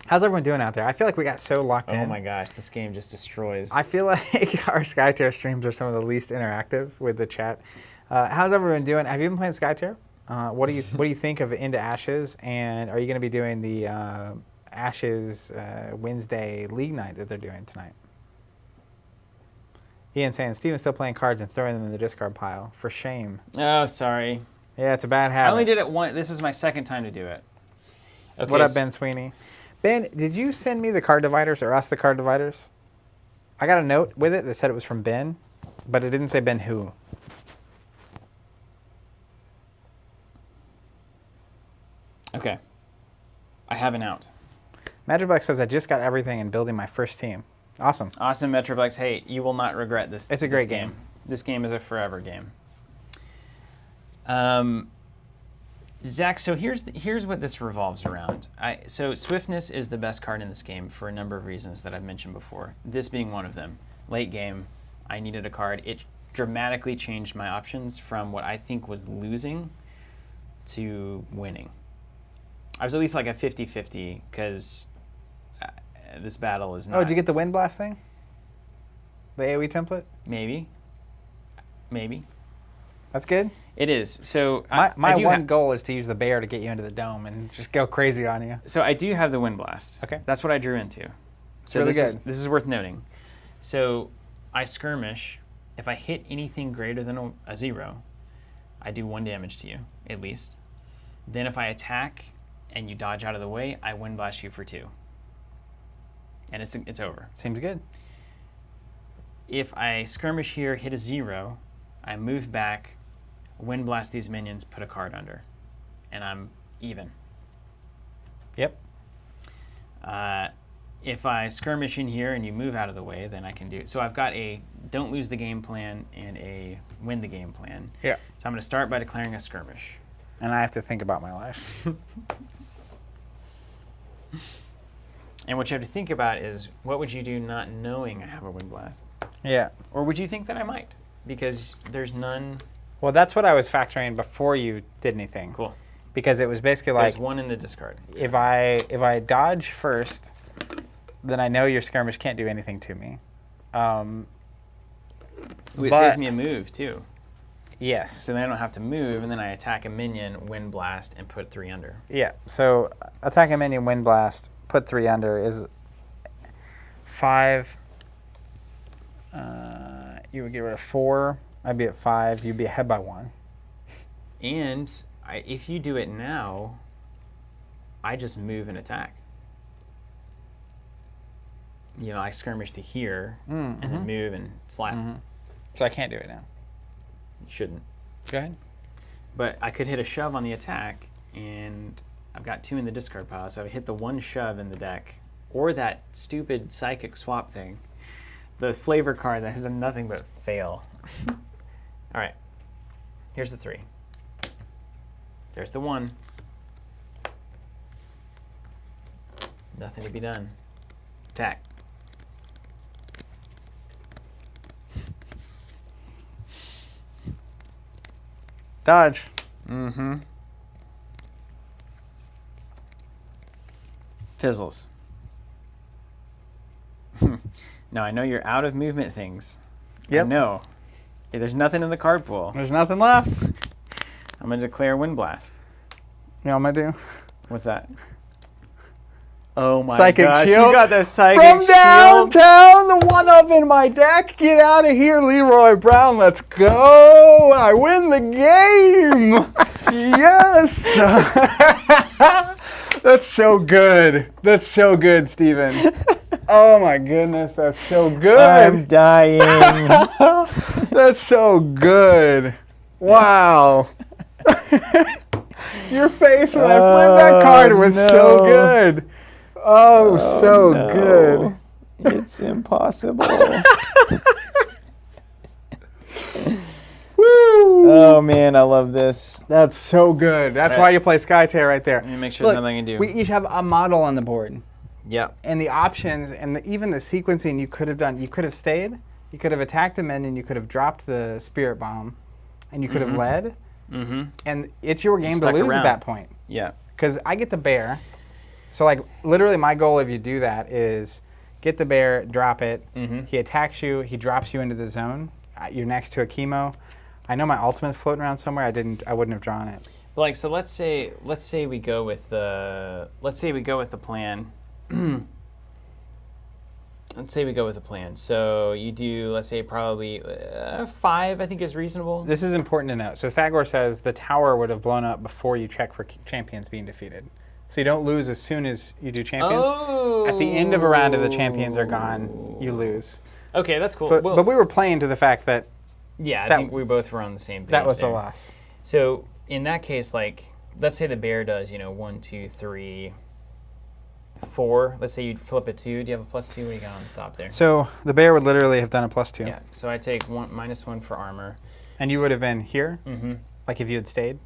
Speaker 1: How's everyone doing out there? I feel like we got so locked in.
Speaker 2: Oh my gosh, this game just destroys.
Speaker 1: I feel like our Skytear streams are some of the least interactive with the chat. How's everyone doing? Have you been playing Skytear? What do you think of Into Ashes? And are you going to be doing the Ashes Wednesday League night that they're doing tonight? Ian saying Steven's still playing cards and throwing them in the discard pile. For shame.
Speaker 2: Oh, sorry.
Speaker 1: Yeah, it's a bad habit.
Speaker 2: I only did it once. This is my second time to do it. Okay,
Speaker 1: What up, Ben Sweeney? Ben, did you send me the card dividers or us the card dividers? I got a note with it that said it was from Ben, but it didn't say Ben who.
Speaker 2: Okay. I have an out.
Speaker 1: Magicblack says I just got everything and building my first team. Awesome.
Speaker 2: Awesome, Metroplex. Hey, you will not regret this.
Speaker 1: It's a great
Speaker 2: this
Speaker 1: game.
Speaker 2: This game is a forever game. Zach, so here's what this revolves around. So Swiftness is the best card in this game for a number of reasons that I've mentioned before. This being one of them. Late game, I needed a card. It dramatically changed my options from what I think was losing to winning. I was at least like a 50-50 because this battle is not...
Speaker 1: Oh, did you get the Wind Blast thing? The AoE template?
Speaker 2: Maybe.
Speaker 1: That's good.
Speaker 2: It is. So
Speaker 1: My one goal is to use the bear to get you into the dome and just go crazy on you.
Speaker 2: So I do have the Wind Blast.
Speaker 1: Okay.
Speaker 2: That's what I drew into. So
Speaker 1: really
Speaker 2: this
Speaker 1: good.
Speaker 2: This is worth noting. So I skirmish. If I hit anything greater than a 0, I do 1 damage to you, at least. Then if I attack and you dodge out of the way, I Wind Blast you for 2. And it's over.
Speaker 1: Seems good.
Speaker 2: If I skirmish here, hit a 0, I move back, Wind Blast these minions, put a card under, and I'm even.
Speaker 1: Yep.
Speaker 2: If I skirmish in here and you move out of the way, then I can do... So I've got a don't lose the game plan and a win the game plan.
Speaker 1: Yeah.
Speaker 2: So I'm going to start by declaring a skirmish.
Speaker 1: And I have to think about my life.
Speaker 2: And what you have to think about is, what would you do not knowing I have a Wind Blast?
Speaker 1: Yeah.
Speaker 2: Or would you think that I might? Because there's none...
Speaker 1: Well, that's what I was factoring before you did anything.
Speaker 2: Cool.
Speaker 1: Because it was basically like...
Speaker 2: There's 1 in the discard.
Speaker 1: If I dodge first, then I know your skirmish can't do anything to me.
Speaker 2: It saves me a move, too.
Speaker 1: Yes.
Speaker 2: So then I don't have to move, and then I attack a minion, Wind Blast, and put 3 under.
Speaker 1: Yeah. So attack a minion, Wind Blast, put 3 under is 5. You would get rid of 4. I'd be at 5. You'd be ahead by 1.
Speaker 2: And if you do it now, I just move and attack. You know, I skirmish to here, and then move and slap.
Speaker 1: So I can't do it now.
Speaker 2: You shouldn't.
Speaker 1: Go ahead.
Speaker 2: But I could hit a shove on the attack, and I've got 2 in the discard pile, so I hit the 1 shove in the deck, or that stupid psychic swap thing, the flavor card that has done nothing but fail. All right, here's the 3. There's the 1. Nothing to be done. Attack.
Speaker 1: Dodge.
Speaker 2: Fizzles. Now I know you're out of movement things.
Speaker 1: Yep.
Speaker 2: I know. Hey, there's nothing in the card pool.
Speaker 1: There's nothing left.
Speaker 2: I'm going to declare Wind Blast.
Speaker 1: You know what I'm going to do?
Speaker 2: What's that? Oh my
Speaker 1: Psychic
Speaker 2: gosh,
Speaker 1: Shield
Speaker 2: you got the Psychic
Speaker 1: From
Speaker 2: Shield.
Speaker 1: downtown, the one up in my deck. Get out of here, Leroy Brown. Let's go. I win the game. Yes. That's so good. That's so good, Steven. Oh my goodness, that's so good.
Speaker 2: I'm dying.
Speaker 1: That's so good. Wow. Your face when I flipped that card was so good. Oh, so
Speaker 2: no.
Speaker 1: good.
Speaker 2: It's impossible.
Speaker 1: Woo!
Speaker 2: Oh man, I love this.
Speaker 1: That's so good. That's
Speaker 2: Right.
Speaker 1: why you play Skytear right there.
Speaker 2: Let me make sure
Speaker 1: Look,
Speaker 2: there's nothing I can do.
Speaker 1: we each have a model on the board.
Speaker 2: Yep.
Speaker 1: And the options and even the sequencing you could have done. You could have stayed. You could have attacked a minion. You could have dropped the Spirit Bomb. And you could have led. And it's your game to
Speaker 2: Stuck
Speaker 1: lose
Speaker 2: around.
Speaker 1: at that point.
Speaker 2: Yeah.
Speaker 1: Because I get the bear. So, like, literally my goal if you do that is get the bear, drop it. He attacks you. He drops you into the zone. You're next to a chemo. I know my ultimate's floating around somewhere. I wouldn't have drawn it.
Speaker 2: But like, so let's say we go with the plan. Let's say we go with a plan. So you do, let's say probably 5, I think is reasonable.
Speaker 1: This is important to note. So Fagor says the tower would have blown up before you check for champions being defeated. So you don't lose as soon as you do champions.
Speaker 2: Oh.
Speaker 1: At the end of a round, if the champions are gone, you lose.
Speaker 2: Okay, that's cool.
Speaker 1: But we were playing to the fact that
Speaker 2: yeah, I
Speaker 1: that-
Speaker 2: think we both were on the same page.
Speaker 1: that was
Speaker 2: there.
Speaker 1: the loss.
Speaker 2: So in that case, like, let's say the bear does, 1, 2, 3, 4. Let's say you flip a 2. Do you have a +2? What do you got on the top there?
Speaker 1: So the bear would literally have done a +2.
Speaker 2: Yeah. So I take -1 for armor.
Speaker 1: And you would have been here, like if you had stayed.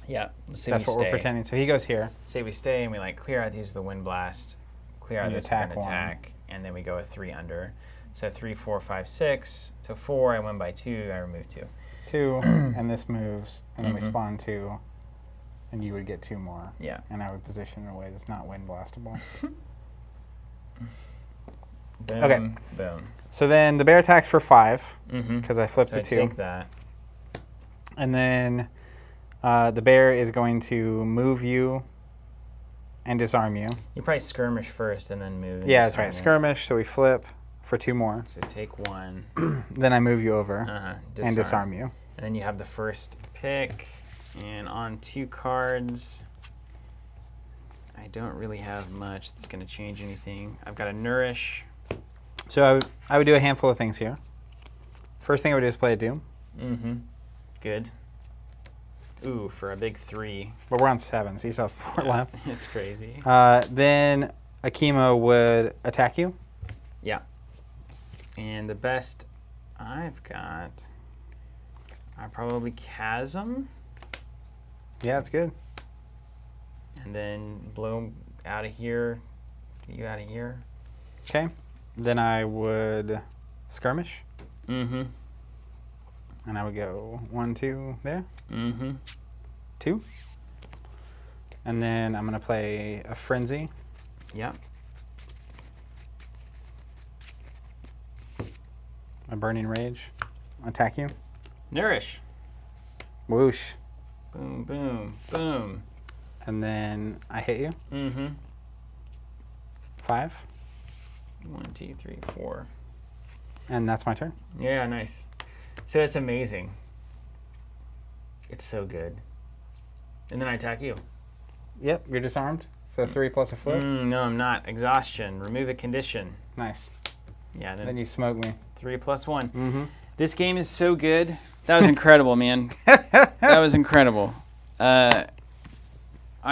Speaker 2: Yeah. Let's say
Speaker 1: That's
Speaker 2: we
Speaker 1: what
Speaker 2: stay.
Speaker 1: we're pretending. So he goes here.
Speaker 2: Say we stay and we like clear out these the Wind Blast, clear out
Speaker 1: And you
Speaker 2: this
Speaker 1: attack
Speaker 2: and
Speaker 1: one.
Speaker 2: attack, and then we go a 3 under. So 3, 4, 5, 6. To 4, I win by 2. I remove 2.
Speaker 1: 2, and this moves, and then we spawn 2, and you would get 2 more.
Speaker 2: Yeah.
Speaker 1: And I would position in a way that's not wind blastable.
Speaker 2: Boom,
Speaker 1: Okay.
Speaker 2: Boom.
Speaker 1: So then the bear attacks for 5,
Speaker 2: Mm-hmm.
Speaker 1: because I flipped
Speaker 2: So I
Speaker 1: a 2.
Speaker 2: take that.
Speaker 1: And then the bear is going to move you and disarm you.
Speaker 2: You probably skirmish first and then move. and
Speaker 1: Yeah, that's right.
Speaker 2: disarm me.
Speaker 1: Skirmish, so we flip for 2 more.
Speaker 2: So take 1.
Speaker 1: Then I move you over
Speaker 2: Disarm.
Speaker 1: and disarm you.
Speaker 2: And then you have the first pick, and on 2 cards, I don't really have much that's going to change anything. I've got a Nourish.
Speaker 1: So I would do a handful of things here. First thing I would do is play a Doom,
Speaker 2: Good. Ooh, for a big 3.
Speaker 1: but we're on 7, so you still have 4 left.
Speaker 2: It's crazy.
Speaker 1: Then a chemo would attack you.
Speaker 2: Yeah. And the best I've got, I probably Chasm,
Speaker 1: Yeah, that's good.
Speaker 2: and then blow out of here, get you out of here.
Speaker 1: Okay. Then I would skirmish, and I would go 1, 2 there, 2. And then I'm going to play a frenzy.
Speaker 2: Yeah.
Speaker 1: A burning rage, attack you.
Speaker 2: Nourish.
Speaker 1: Whoosh.
Speaker 2: Boom, boom, boom.
Speaker 1: And then I hit you.
Speaker 2: Mm-hmm.
Speaker 1: 5.
Speaker 2: 1, 2, 3, 4.
Speaker 1: And that's my turn.
Speaker 2: Yeah, nice. So it's amazing. It's so good. And then I attack you.
Speaker 1: Yep, you're disarmed. So 3 plus a flip.
Speaker 2: No, I'm not. Exhaustion. Remove a condition.
Speaker 1: Nice.
Speaker 2: Yeah,
Speaker 1: Then you smoke me.
Speaker 2: 3 plus 1.
Speaker 1: Mm-hmm.
Speaker 2: This game is so good. That was incredible, man. That was incredible. I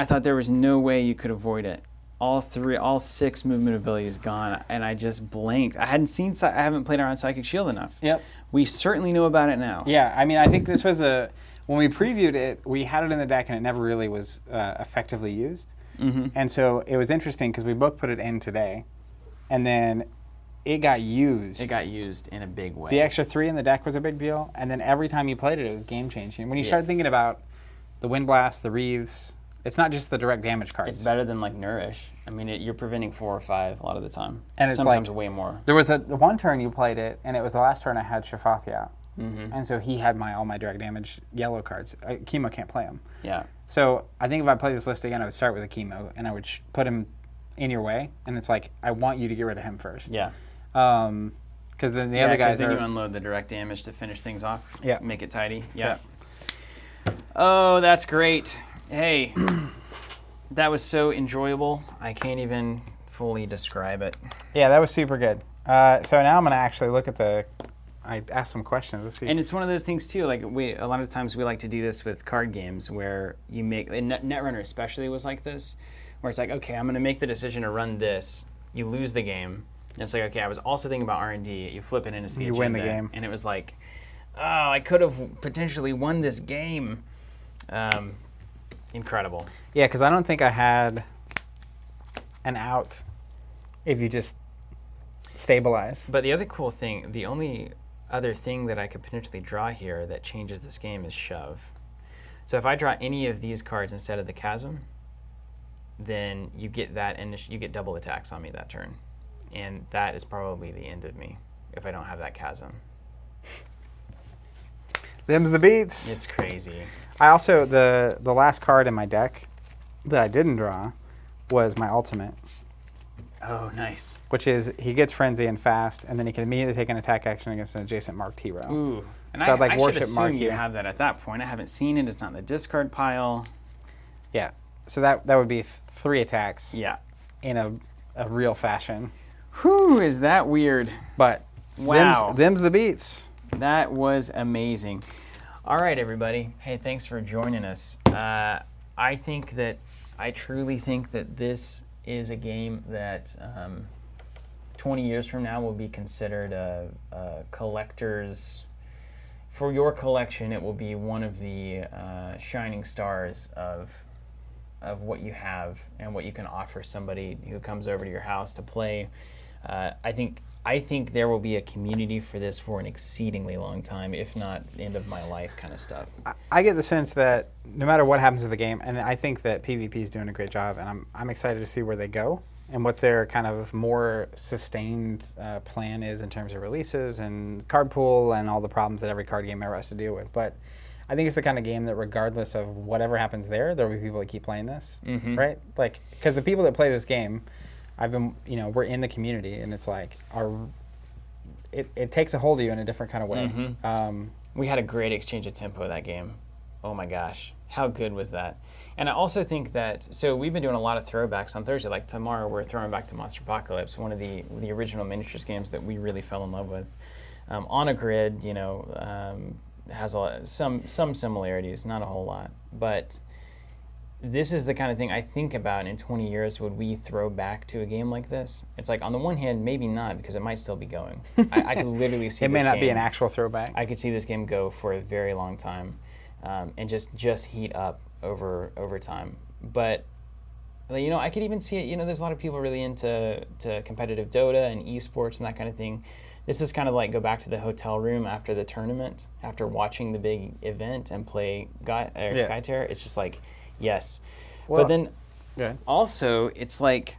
Speaker 2: thought there was no way you could avoid it. All 6 movement abilities gone, and I just blanked. I haven't played around Psychic Shield enough.
Speaker 1: Yep.
Speaker 2: We certainly know about it now.
Speaker 1: Yeah, I mean, I think this was when we previewed it, we had it in the deck and it never really was effectively used.
Speaker 2: Mm-hmm.
Speaker 1: And so it was interesting because we both put it in today, and then it got used.
Speaker 2: It got used in a big way.
Speaker 1: The extra 3 in the deck was a big deal, and then every time you played it, it was game changing. When you start thinking about the Wind Blast, the Reeves, it's not just the direct damage cards.
Speaker 2: It's better than like Nourish. I mean, you're preventing 4 or 5 a lot of the time.
Speaker 1: And it's
Speaker 2: sometimes
Speaker 1: like,
Speaker 2: way more.
Speaker 1: There was the one turn you played it, and it was the last turn I had Shafathi out.
Speaker 2: Mm-hmm.
Speaker 1: And so he had all my direct damage yellow cards. Chemo can't play them.
Speaker 2: Yeah.
Speaker 1: So I think if I play this list again, I would start with a Chemo, and I would put him in your way. And it's like, I want you to get rid of him first.
Speaker 2: Yeah.
Speaker 1: Because then the other guys
Speaker 2: then you unload the direct damage to finish things off.
Speaker 1: Yeah.
Speaker 2: Make it tidy. Yeah. Oh, that's great. Hey, that was so enjoyable. I can't even fully describe it.
Speaker 1: Yeah, that was super good. So now I'm going to actually look at I asked some questions. Let's see.
Speaker 2: And it's one of those things too. Like a lot of times we like to do this with card games where you make Netrunner especially was like this, where it's like, okay, I'm going to make the decision to run this. You lose the game. And it's like, okay, I was also thinking about R&D. You flip it and it's the agenda.
Speaker 1: You win the game.
Speaker 2: And it was like, oh, I could have potentially won this game. Incredible.
Speaker 1: Yeah, because I don't think I had an out if you just stabilize.
Speaker 2: But the other cool thing, the only other thing that I could potentially draw here that changes this game is Shove. So if I draw any of these cards instead of the Chasm, then you get that, and you get double attacks on me that turn. And that is probably the end of me if I don't have that Chasm.
Speaker 1: Them's the beats.
Speaker 2: It's crazy.
Speaker 1: I also, the last card in my deck that I didn't draw was my ultimate.
Speaker 2: Oh, nice.
Speaker 1: Which is, he gets Frenzy and fast, and then he can immediately take an attack action against an adjacent marked hero.
Speaker 2: Ooh. And
Speaker 1: So I'd like
Speaker 2: I should
Speaker 1: worship mark
Speaker 2: assume you
Speaker 1: you.
Speaker 2: have that at that point. I haven't seen it. It's not in the discard pile.
Speaker 1: Yeah. So that would be 3 attacks
Speaker 2: Yeah.
Speaker 1: in a real fashion.
Speaker 2: Whew, is that weird?
Speaker 1: But
Speaker 2: Wow.
Speaker 1: them's the beats.
Speaker 2: That was amazing. All right, everybody. Hey, thanks for joining us. I truly think that this is a game that 20 years from now will be considered a collector's. For your collection, it will be one of the shining stars of what you have and what you can offer somebody who comes over to your house to play. I think there will be a community for this for an exceedingly long time, if not end of my life kind of stuff.
Speaker 1: I get the sense that no matter what happens with the game, and I think that PvP is doing a great job, and I'm excited to see where they go and what their kind of more sustained plan is in terms of releases and card pool and all the problems that every card game ever has to deal with. But I think it's the kind of game that regardless of whatever happens there will be people that keep playing this, right? Like, because the people that play this game, we're in the community, and it's like it takes a hold of you in a different kind of way.
Speaker 2: We had a great exchange of tempo that game. Oh my gosh, how good was that? And I also think that, so we've been doing a lot of throwbacks on Thursday. Like tomorrow, we're throwing back to Monster Apocalypse, one of the original miniatures games that we really fell in love with. On a grid, has some similarities, not a whole lot, but this is the kind of thing I think about in 20 years. Would we throw back to a game like this? It's like, on the one hand, maybe not, because it might still be going. I could literally see
Speaker 1: it may
Speaker 2: this
Speaker 1: not
Speaker 2: game,
Speaker 1: be an actual throwback.
Speaker 2: I could see this game go for a very long time, and just heat up over time. But I could even see it. There's a lot of people really into competitive Dota and esports and that kind of thing. This is kind of like go back to the hotel room after the tournament, after watching the big event and play Skytear. It's just like, yes.
Speaker 1: Well,
Speaker 2: but then also, it's like,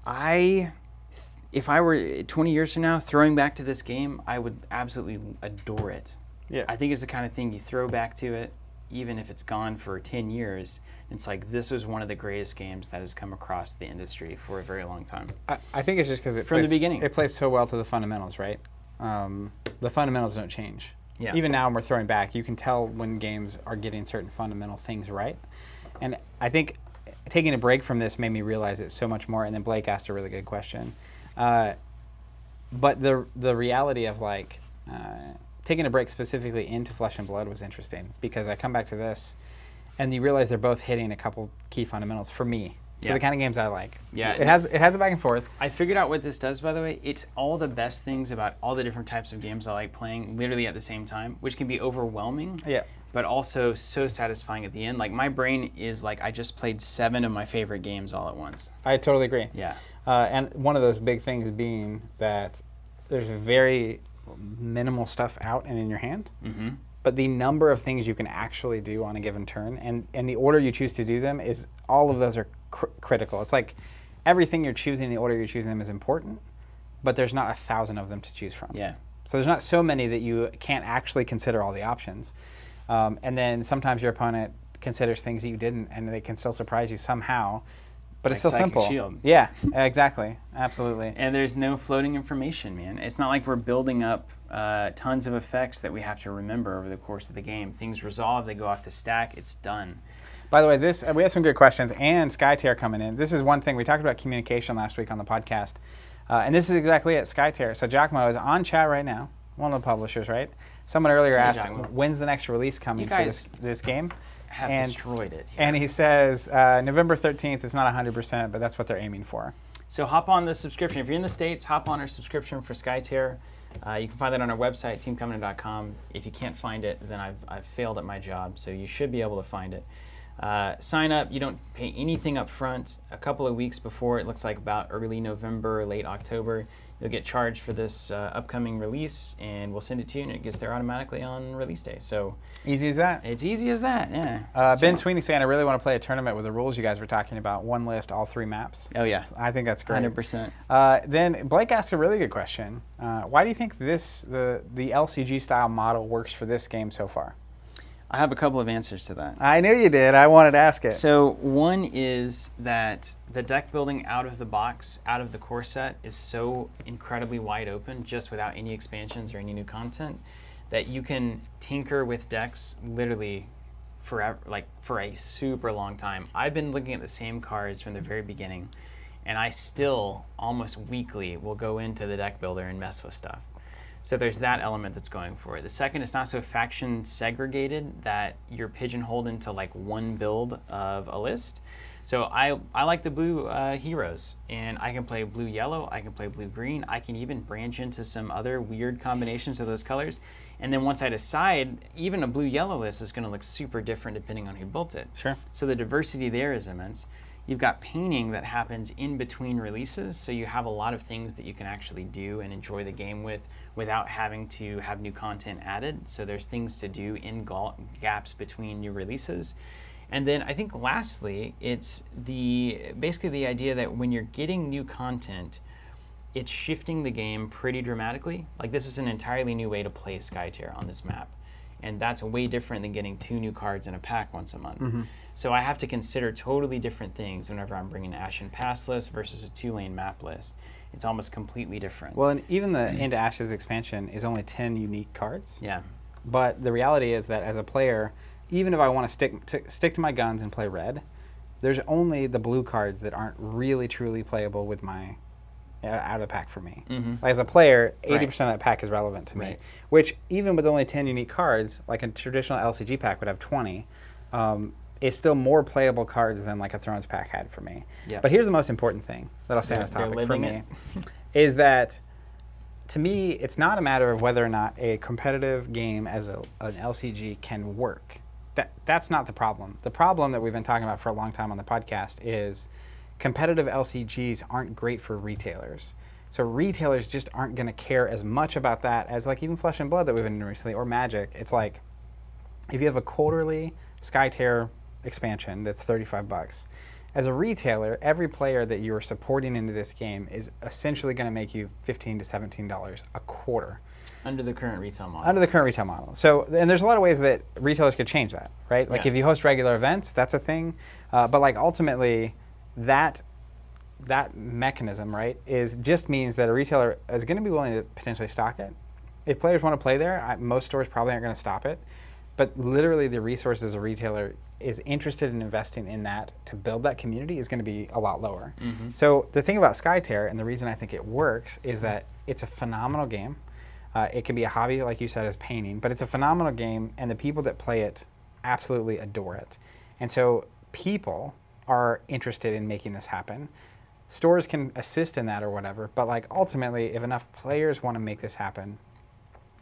Speaker 2: if I were 20 years from now throwing back to this game, I would absolutely adore it.
Speaker 1: Yeah.
Speaker 4: I think it's the kind of thing you throw back to it, even if it's gone for 10 years. It's like, this was one of the greatest games that has come across the industry for a very long time.
Speaker 1: I think it's just because
Speaker 4: From the beginning.
Speaker 1: It plays so well to the fundamentals, right? The fundamentals don't change.
Speaker 4: Yeah.
Speaker 1: Even now when we're throwing back, you can tell when games are getting certain fundamental things right. And I think taking a break from this made me realize it so much more. And then Blake asked a really good question. But the reality of like taking a break specifically into Flesh and Blood was interesting, because I come back to this and you realize they're both hitting a couple key fundamentals for me. For the kind of games I like.
Speaker 4: Yeah.
Speaker 1: It has a back and forth.
Speaker 4: I figured out what this does, by the way. It's all the best things about all the different types of games I like playing literally at the same time, which can be overwhelming, but also so satisfying at the end. Like, my brain is like, I just played 7 of my favorite games all at once.
Speaker 1: I totally agree.
Speaker 4: Yeah.
Speaker 1: And one of those big things being that there's very minimal stuff out and in your hand.
Speaker 4: Mm-hmm.
Speaker 1: But the number of things you can actually do on a given turn and the order you choose to do them is, all of those are critical. It's like everything you're choosing, the order you're choosing them is important, but there's not 1,000 of them to choose from.
Speaker 4: Yeah.
Speaker 1: So there's not so many that you can't actually consider all the options. And then sometimes your opponent considers things that you didn't, and they can still surprise you somehow. But it's
Speaker 4: Like
Speaker 1: still
Speaker 4: Psychic
Speaker 1: simple.
Speaker 4: Shield.
Speaker 1: Yeah, exactly. Absolutely.
Speaker 4: And there's no floating information, man. It's not like we're building up tons of effects that we have to remember over the course of the game. Things resolve, they go off the stack, it's done.
Speaker 1: By the way, we have some good questions, and Skytear coming in. This is one thing. We talked about communication last week on the podcast, and this is exactly it, Skytear. So Giacomo is on chat right now, one of the publishers, right? Someone earlier asked,
Speaker 4: Giacomo.
Speaker 1: when's the next release coming for this game?
Speaker 4: Have destroyed it.
Speaker 1: And he says November 13th is not 100%, but that's what they're aiming for.
Speaker 4: So hop on the subscription. If you're in the States, hop on our subscription for Skytear. You can find that on our website, teamcovenant.com. If you can't find it, then I've failed at my job, so you should be able to find it. Sign up. You don't pay anything up front. A couple of weeks before, it looks like about early November, late October, you'll get charged for this upcoming release, and we'll send it to you, and it gets there automatically on release day. So
Speaker 1: easy as that.
Speaker 4: it's easy as that, yeah.
Speaker 1: Ben Sweeney saying, I really want to play a tournament with the rules you guys were talking about. One list, all 3 maps.
Speaker 4: Oh, yeah.
Speaker 1: I think that's great.
Speaker 4: 100%.
Speaker 1: Then Blake asked a really good question. Why do you think the LCG style model works for this game so far?
Speaker 4: I have a couple of answers to that.
Speaker 1: I knew you did. I wanted to ask it.
Speaker 4: So one is that the deck building out of the box, out of the core set, is so incredibly wide open, just without any expansions or any new content, that you can tinker with decks literally forever, like for a super long time. I've been looking at the same cards from the very beginning, and I still almost weekly will go into the deck builder and mess with stuff. So there's that element that's going for it. The second, it's not so faction segregated that you're pigeonholed into like one build of a list. So I like the blue heroes, and I can play blue-yellow, I can play blue-green, I can even branch into some other weird combinations of those colors. And then once I decide, even a blue-yellow list is going to look super different depending on who built it.
Speaker 1: Sure.
Speaker 4: So the diversity there is immense. You've got painting that happens in between releases, so you have a lot of things that you can actually do and enjoy the game with without having to have new content added. So there's things to do in gaps between new releases. And then I think lastly, it's basically the idea that when you're getting new content, it's shifting the game pretty dramatically. Like, this is an entirely new way to play Skytear on this map. And that's way different than getting 2 new cards in a pack once a month.
Speaker 1: Mm-hmm.
Speaker 4: So I have to consider totally different things whenever I'm bringing an Ashen pass list versus a 2-lane map list. It's almost completely different.
Speaker 1: Well, and even the Into Ashes expansion is only 10 unique cards.
Speaker 4: Yeah.
Speaker 1: But the reality is that as a player, even if I want to stick to my guns and play red, there's only the blue cards that aren't really truly playable with my out of the pack for me.
Speaker 4: Mm-hmm.
Speaker 1: Like, as a player, 80%
Speaker 4: Right.
Speaker 1: of that pack is relevant to me.
Speaker 4: Right.
Speaker 1: Which, even with only 10 unique cards, like a traditional LCG pack would have 20, is still more playable cards than like a Thrones pack had for me.
Speaker 4: Yeah.
Speaker 1: But here's the most important thing that I'll say on this
Speaker 4: They're
Speaker 1: topic for
Speaker 4: living
Speaker 1: me, is that to me, it's not a matter of whether or not a competitive game as an LCG can work. That's not the problem. The problem that we've been talking about for a long time on the podcast is competitive LCGs aren't great for retailers. So retailers just aren't going to care as much about that as like even Flesh and Blood that we've been doing recently, or Magic. It's like, if you have a quarterly Skytear expansion that's $35, as a retailer, every player that you are supporting into this game is essentially going to make you $15 to $17 a quarter.
Speaker 2: Under the current retail model.
Speaker 1: Under the current retail model. So, and there's a lot of ways that retailers could change that, right? Like if you host regular events, that's a thing. But like ultimately, that mechanism, right, just means that a retailer is going to be willing to potentially stock it. If players want to play there, most stores probably aren't going to stop it. But literally, the resources a retailer is interested in investing in that to build that community is going to be a lot lower. So the thing about Skytear, and the reason I think it works, is that it's a phenomenal game. It can be a hobby, like you said, as painting, but it's a phenomenal game, and the people that play it absolutely adore it. And so people are interested in making this happen. Stores can assist in that or whatever, but like ultimately, if enough players want to make this happen,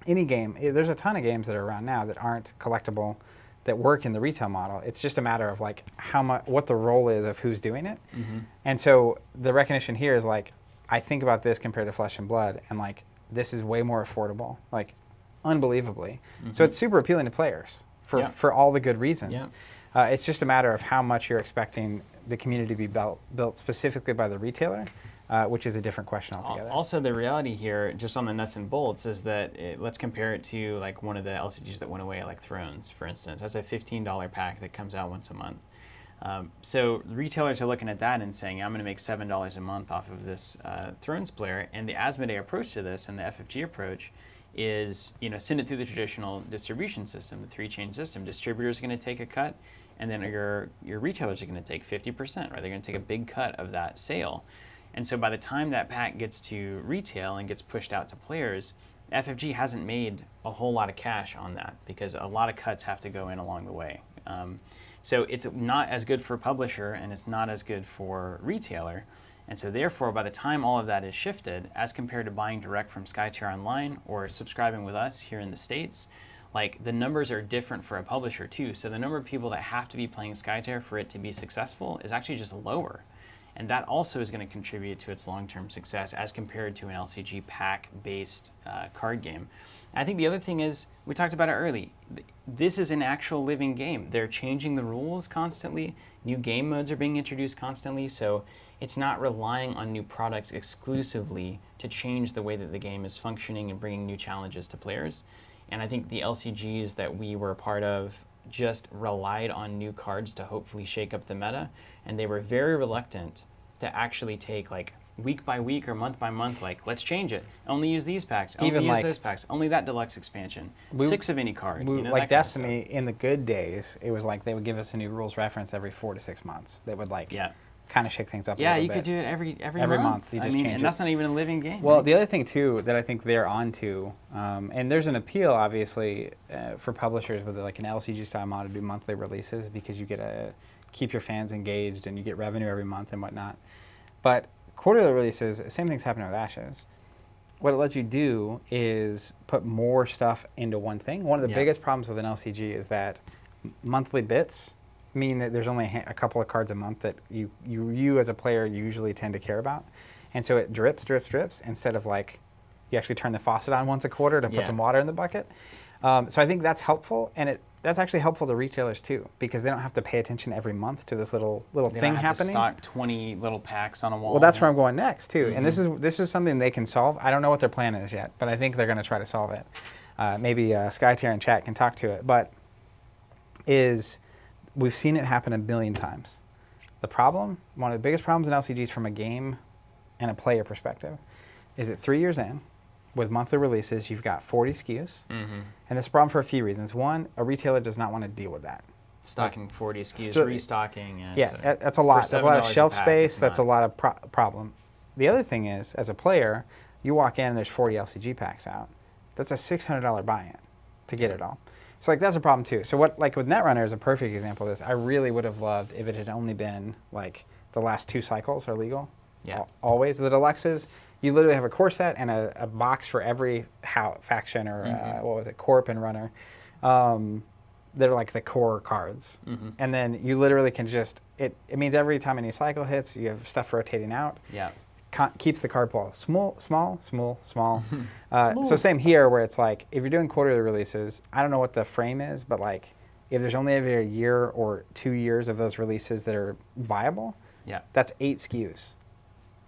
Speaker 1: any game, there's a ton of games that are around now that aren't collectible, that work in the retail model. It's just a matter of like what the role is of who's doing it. And so the recognition here is like, I think about this compared to Flesh and Blood, and like, this is way more affordable, like unbelievably. So it's super appealing to players for all the good reasons. It's just a matter of how much you're expecting the community to be built specifically by the retailer, which is a different question altogether.
Speaker 2: Also, the reality here, just on the nuts and bolts, is that let's compare it to like one of the LCGs that went away, like Thrones, for instance. That's a $15 pack that comes out once a month. So retailers are looking at that and saying, I'm going to make $7 a month off of this Thrones player. And the Asmodee approach to this and the FFG approach is, send it through the traditional distribution system, the 3-chain system. Distributors are going to take a cut, and then your retailers are going to take 50%, right? They're going to take a big cut of that sale. And so by the time that pack gets to retail and gets pushed out to players, FFG hasn't made a whole lot of cash on that because a lot of cuts have to go in along the way. So it's not as good for publisher, and it's not as good for retailer. And so therefore, by the time all of that is shifted, as compared to buying direct from Skytear Online or subscribing with us here in the States, like the numbers are different for a publisher too. So the number of people that have to be playing Skytear for it to be successful is actually just lower. And that also is going to contribute to its long-term success as compared to an LCG pack-based card game. I think the other thing is, we talked about it early, this is an actual living game. They're changing the rules constantly. New game modes are being introduced constantly. So it's not relying on new products exclusively to change the way that the game is functioning and bringing new challenges to players. And I think the LCGs that we were a part of just relied on new cards to hopefully shake up the meta, and they were very reluctant to actually take like week by week or month by month, like let's change it. Only use these packs. Only use those packs. Only that deluxe expansion. 6 of any card.
Speaker 1: Like Destiny, in the good days, it was like they would give us a new rules reference every 4 to 6 months. They would like kind of shake things up.
Speaker 2: Yeah, you could do it every month.
Speaker 1: You just change
Speaker 2: and that's not even a living game.
Speaker 1: Well, the other thing too that I think they're onto, and there's an appeal obviously for publishers with like an LCG style model to do monthly releases because you get to keep your fans engaged and you get revenue every month and whatnot. But quarterly releases, same thing's happening with Ashes. What it lets you do is put more stuff into one thing. One of the biggest problems with an LCG is that monthly bits mean that there's only a couple of cards a month that you as a player usually tend to care about. And so it drips instead of like you actually turn the faucet on once a quarter to put some water in the bucket. So I think that's helpful, and that's actually helpful to retailers too, because they don't have to pay attention every month to this little thing happening.
Speaker 2: To stock 20 little packs on a wall.
Speaker 1: Well, that's where I'm going next too, and this is something they can solve. I don't know what their plan is yet, but I think they're going to try to solve it. Maybe Skytear and chat can talk to it, but we've seen it happen a billion times. The problem, one of the biggest problems in LCGs from a game and a player perspective, is that 3 years in, with monthly releases, you've got 40 SKUs. And that's a problem for a few reasons. One, a retailer does not want to deal with that.
Speaker 2: Stocking 40 SKUs, restocking.
Speaker 1: That's a lot. That's a lot of shelf space. That's a lot of problem. The other thing is, as a player, you walk in and there's 40 LCG packs out. That's a $600 buy-in to get it all. So like that's a problem too. So what, like with Netrunner is a perfect example of this. I really would have loved if it had only been like the last 2 cycles are legal. Always. The deluxes, you literally have a core set and a box for every faction or what was it, Corp and Runner. They're like the core cards. And then you literally can just, it means every time a new cycle hits, you have stuff rotating out. Keeps the card pool small. So same here where it's like, if you're doing quarterly releases, I don't know what the frame is, but like if there's only every a year or 2 years of those releases that are viable, that's 8 SKUs.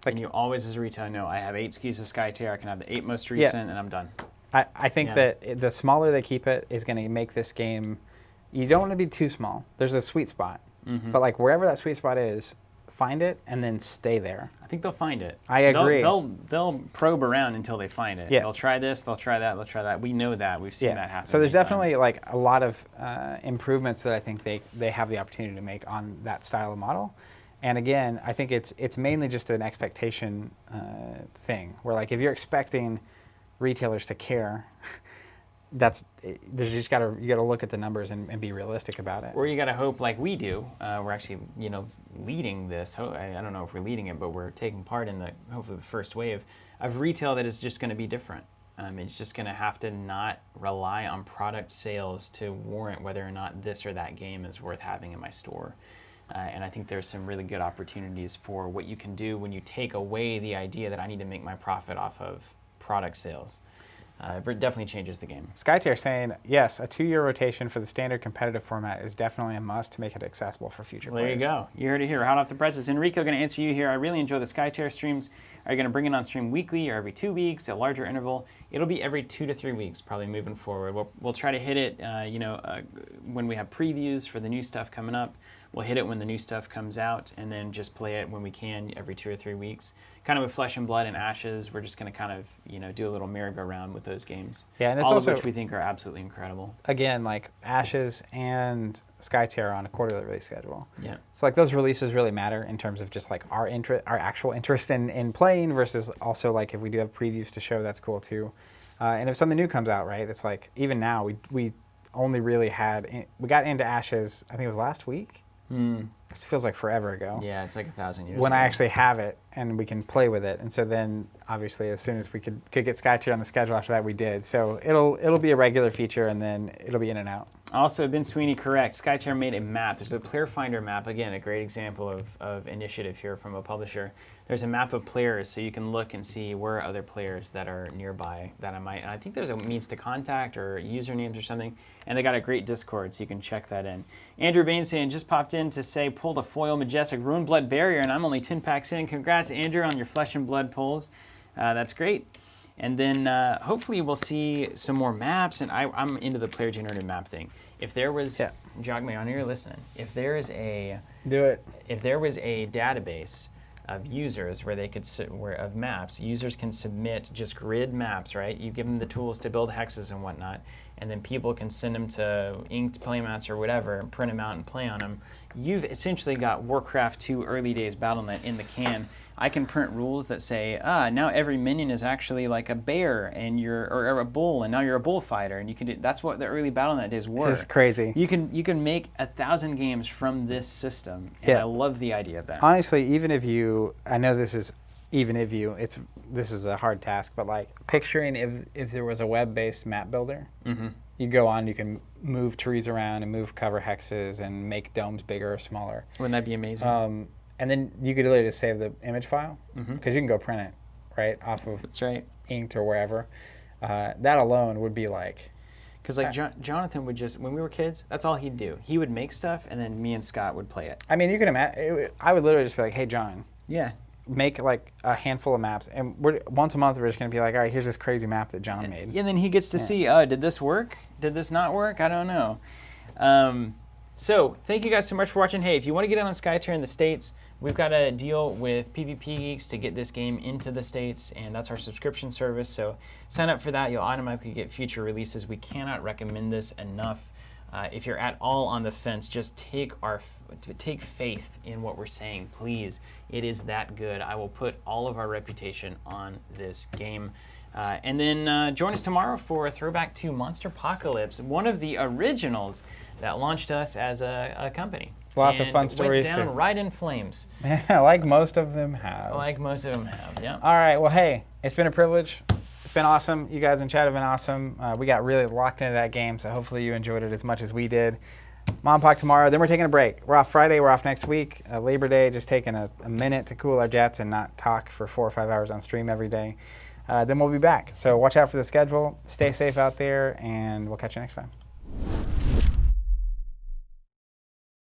Speaker 2: Like, and you always, as a retailer, know I have 8 SKUs of Skytear. I can have the 8 most recent, and I'm done.
Speaker 1: I think that the smaller they keep it is going to make this game. You don't want to be too small. There's a sweet spot, but like wherever that sweet spot is, find it and then stay there.
Speaker 4: I think they'll find it.
Speaker 1: I agree.
Speaker 4: They'll probe around until they find it.
Speaker 1: Yeah.
Speaker 4: They'll try this. They'll try that. They'll try that. We know that. We've seen that happen.
Speaker 1: So there's
Speaker 4: many
Speaker 1: definitely
Speaker 4: times.
Speaker 1: like a lot of improvements that I think they have the opportunity to make on that style of model. And again, I think it's mainly just an expectation thing, where like if you're expecting retailers to care, you gotta look at the numbers and be realistic about it.
Speaker 4: Or you got to hope, like we do. We're actually, leading this. I don't know if we're leading it, but we're taking part in hopefully the first wave of retail that is just going to be different. It's just going to have to not rely on product sales to warrant whether or not this or that game is worth having in my store. And I think there's some really good opportunities for what you can do when you take away the idea that I need to make my profit off of product sales. It definitely changes the game.
Speaker 1: Skytear saying, yes, a 2-year rotation for the standard competitive format is definitely a must to make it accessible for future
Speaker 4: Well,
Speaker 1: players.
Speaker 4: there you go. You heard it here. Hot off the presses. Enrico, going to answer you here. I really enjoy the Skytear streams. Are you going to bring it on stream weekly or every 2 weeks, a larger interval? It'll be every 2 to 3 weeks, probably moving forward. We'll try to hit it, when we have previews for the new stuff coming up. We'll hit it when the new stuff comes out, and then just play it when we can every 2 or 3 weeks. Kind of with Flesh and Blood and Ashes, we're just going to kind of, do a little merry-go-round with those games.
Speaker 1: Yeah, and it's
Speaker 4: all
Speaker 1: also,
Speaker 4: of which we think are absolutely incredible.
Speaker 1: Again, like Ashes and Skytear on a quarterly release schedule.
Speaker 4: Yeah.
Speaker 1: So like those releases really matter in terms of just like our actual interest in playing versus also like if we do have previews to show, that's cool too. And if something new comes out, right, it's like even now we only really we got into Ashes, I think it was last week. It feels like forever ago.
Speaker 4: Yeah, it's like 1,000 years
Speaker 1: when
Speaker 4: ago.
Speaker 1: I actually have it and we can play with it. And so then obviously as soon as we could get Skytear on the schedule after that, we did. So it'll be a regular feature and then it'll be in and out.
Speaker 4: Also, Ben Sweeney, correct. Skytear made a map. There's a player finder map. Again, a great example of initiative here from a publisher. There's a map of players, so you can look and see where are other players that are nearby that I might. And I think there's a means to contact or usernames or something. And they got a great Discord, so you can check that in. Andrew Bain saying, just popped in to say, pulled a foil majestic Ruined Blood barrier, and I'm only 10 packs in. Congrats, Andrew, on your Flesh and Blood pulls. That's great. And then hopefully we'll see some more maps, and I'm into the player-generated map thing. If there was, jog me on, you're listening. If there was a database of users where they could of maps, users can submit just grid maps, right? You give them the tools to build hexes and whatnot, and then people can send them to inked playmats or whatever, and print them out and play on them. You've essentially got Warcraft 2 early days BattleNet in the can. I can print rules that say, now every minion is actually like a bear and or a bull, and now you're a bullfighter, and you can do. That's what the early BattleNet days were.
Speaker 1: This is crazy.
Speaker 4: You can make 1,000 games from this system, and I love the idea of that.
Speaker 1: Honestly, I know this is this is a hard task, but like picturing if there was a web-based map builder, you go on, you can move trees around and move cover hexes and make domes bigger or smaller.
Speaker 4: Wouldn't that be amazing?
Speaker 1: And then you could literally just save the image file because you can go print it, right, off of
Speaker 4: That's right.
Speaker 1: inked or wherever. That alone would be like...
Speaker 4: Because like Jonathan would just, when we were kids, that's all he'd do. He would make stuff, and then me and Scott would play it.
Speaker 1: I mean, you can imagine... I would literally just be like, hey, John,
Speaker 4: Yeah.
Speaker 1: make like a handful of maps, and once a month we're just going to be like, all right, here's this crazy map that John made.
Speaker 4: And then he gets to see, did this work? Did this not work? I don't know. So thank you guys so much for watching. Hey, if you want to get on Skytear in the States, we've got a deal with PvP Geeks to get this game into the States, and that's our subscription service. So sign up for that. You'll automatically get future releases. We cannot recommend this enough. If you're at all on the fence, just take faith in what we're saying, please. It is that good. I will put all of our reputation on this game. And then join us tomorrow for a throwback to Monster Apocalypse, one of the originals that launched us as a company.
Speaker 1: Lots of fun stories
Speaker 4: went down
Speaker 1: too.
Speaker 4: right in flames.
Speaker 1: Yeah, like most of them have.
Speaker 4: Like most of them have, yeah.
Speaker 1: All right, well, hey, it's been a privilege. It's been awesome. You guys in chat have been awesome. We got really locked into that game, so hopefully you enjoyed it as much as we did. Mom Talk tomorrow, then we're taking a break. We're off Friday, we're off next week. Labor Day, just taking a minute to cool our jets and not talk for 4 or 5 hours on stream every day. Then we'll be back. So watch out for the schedule. Stay safe out there, and we'll catch you next time.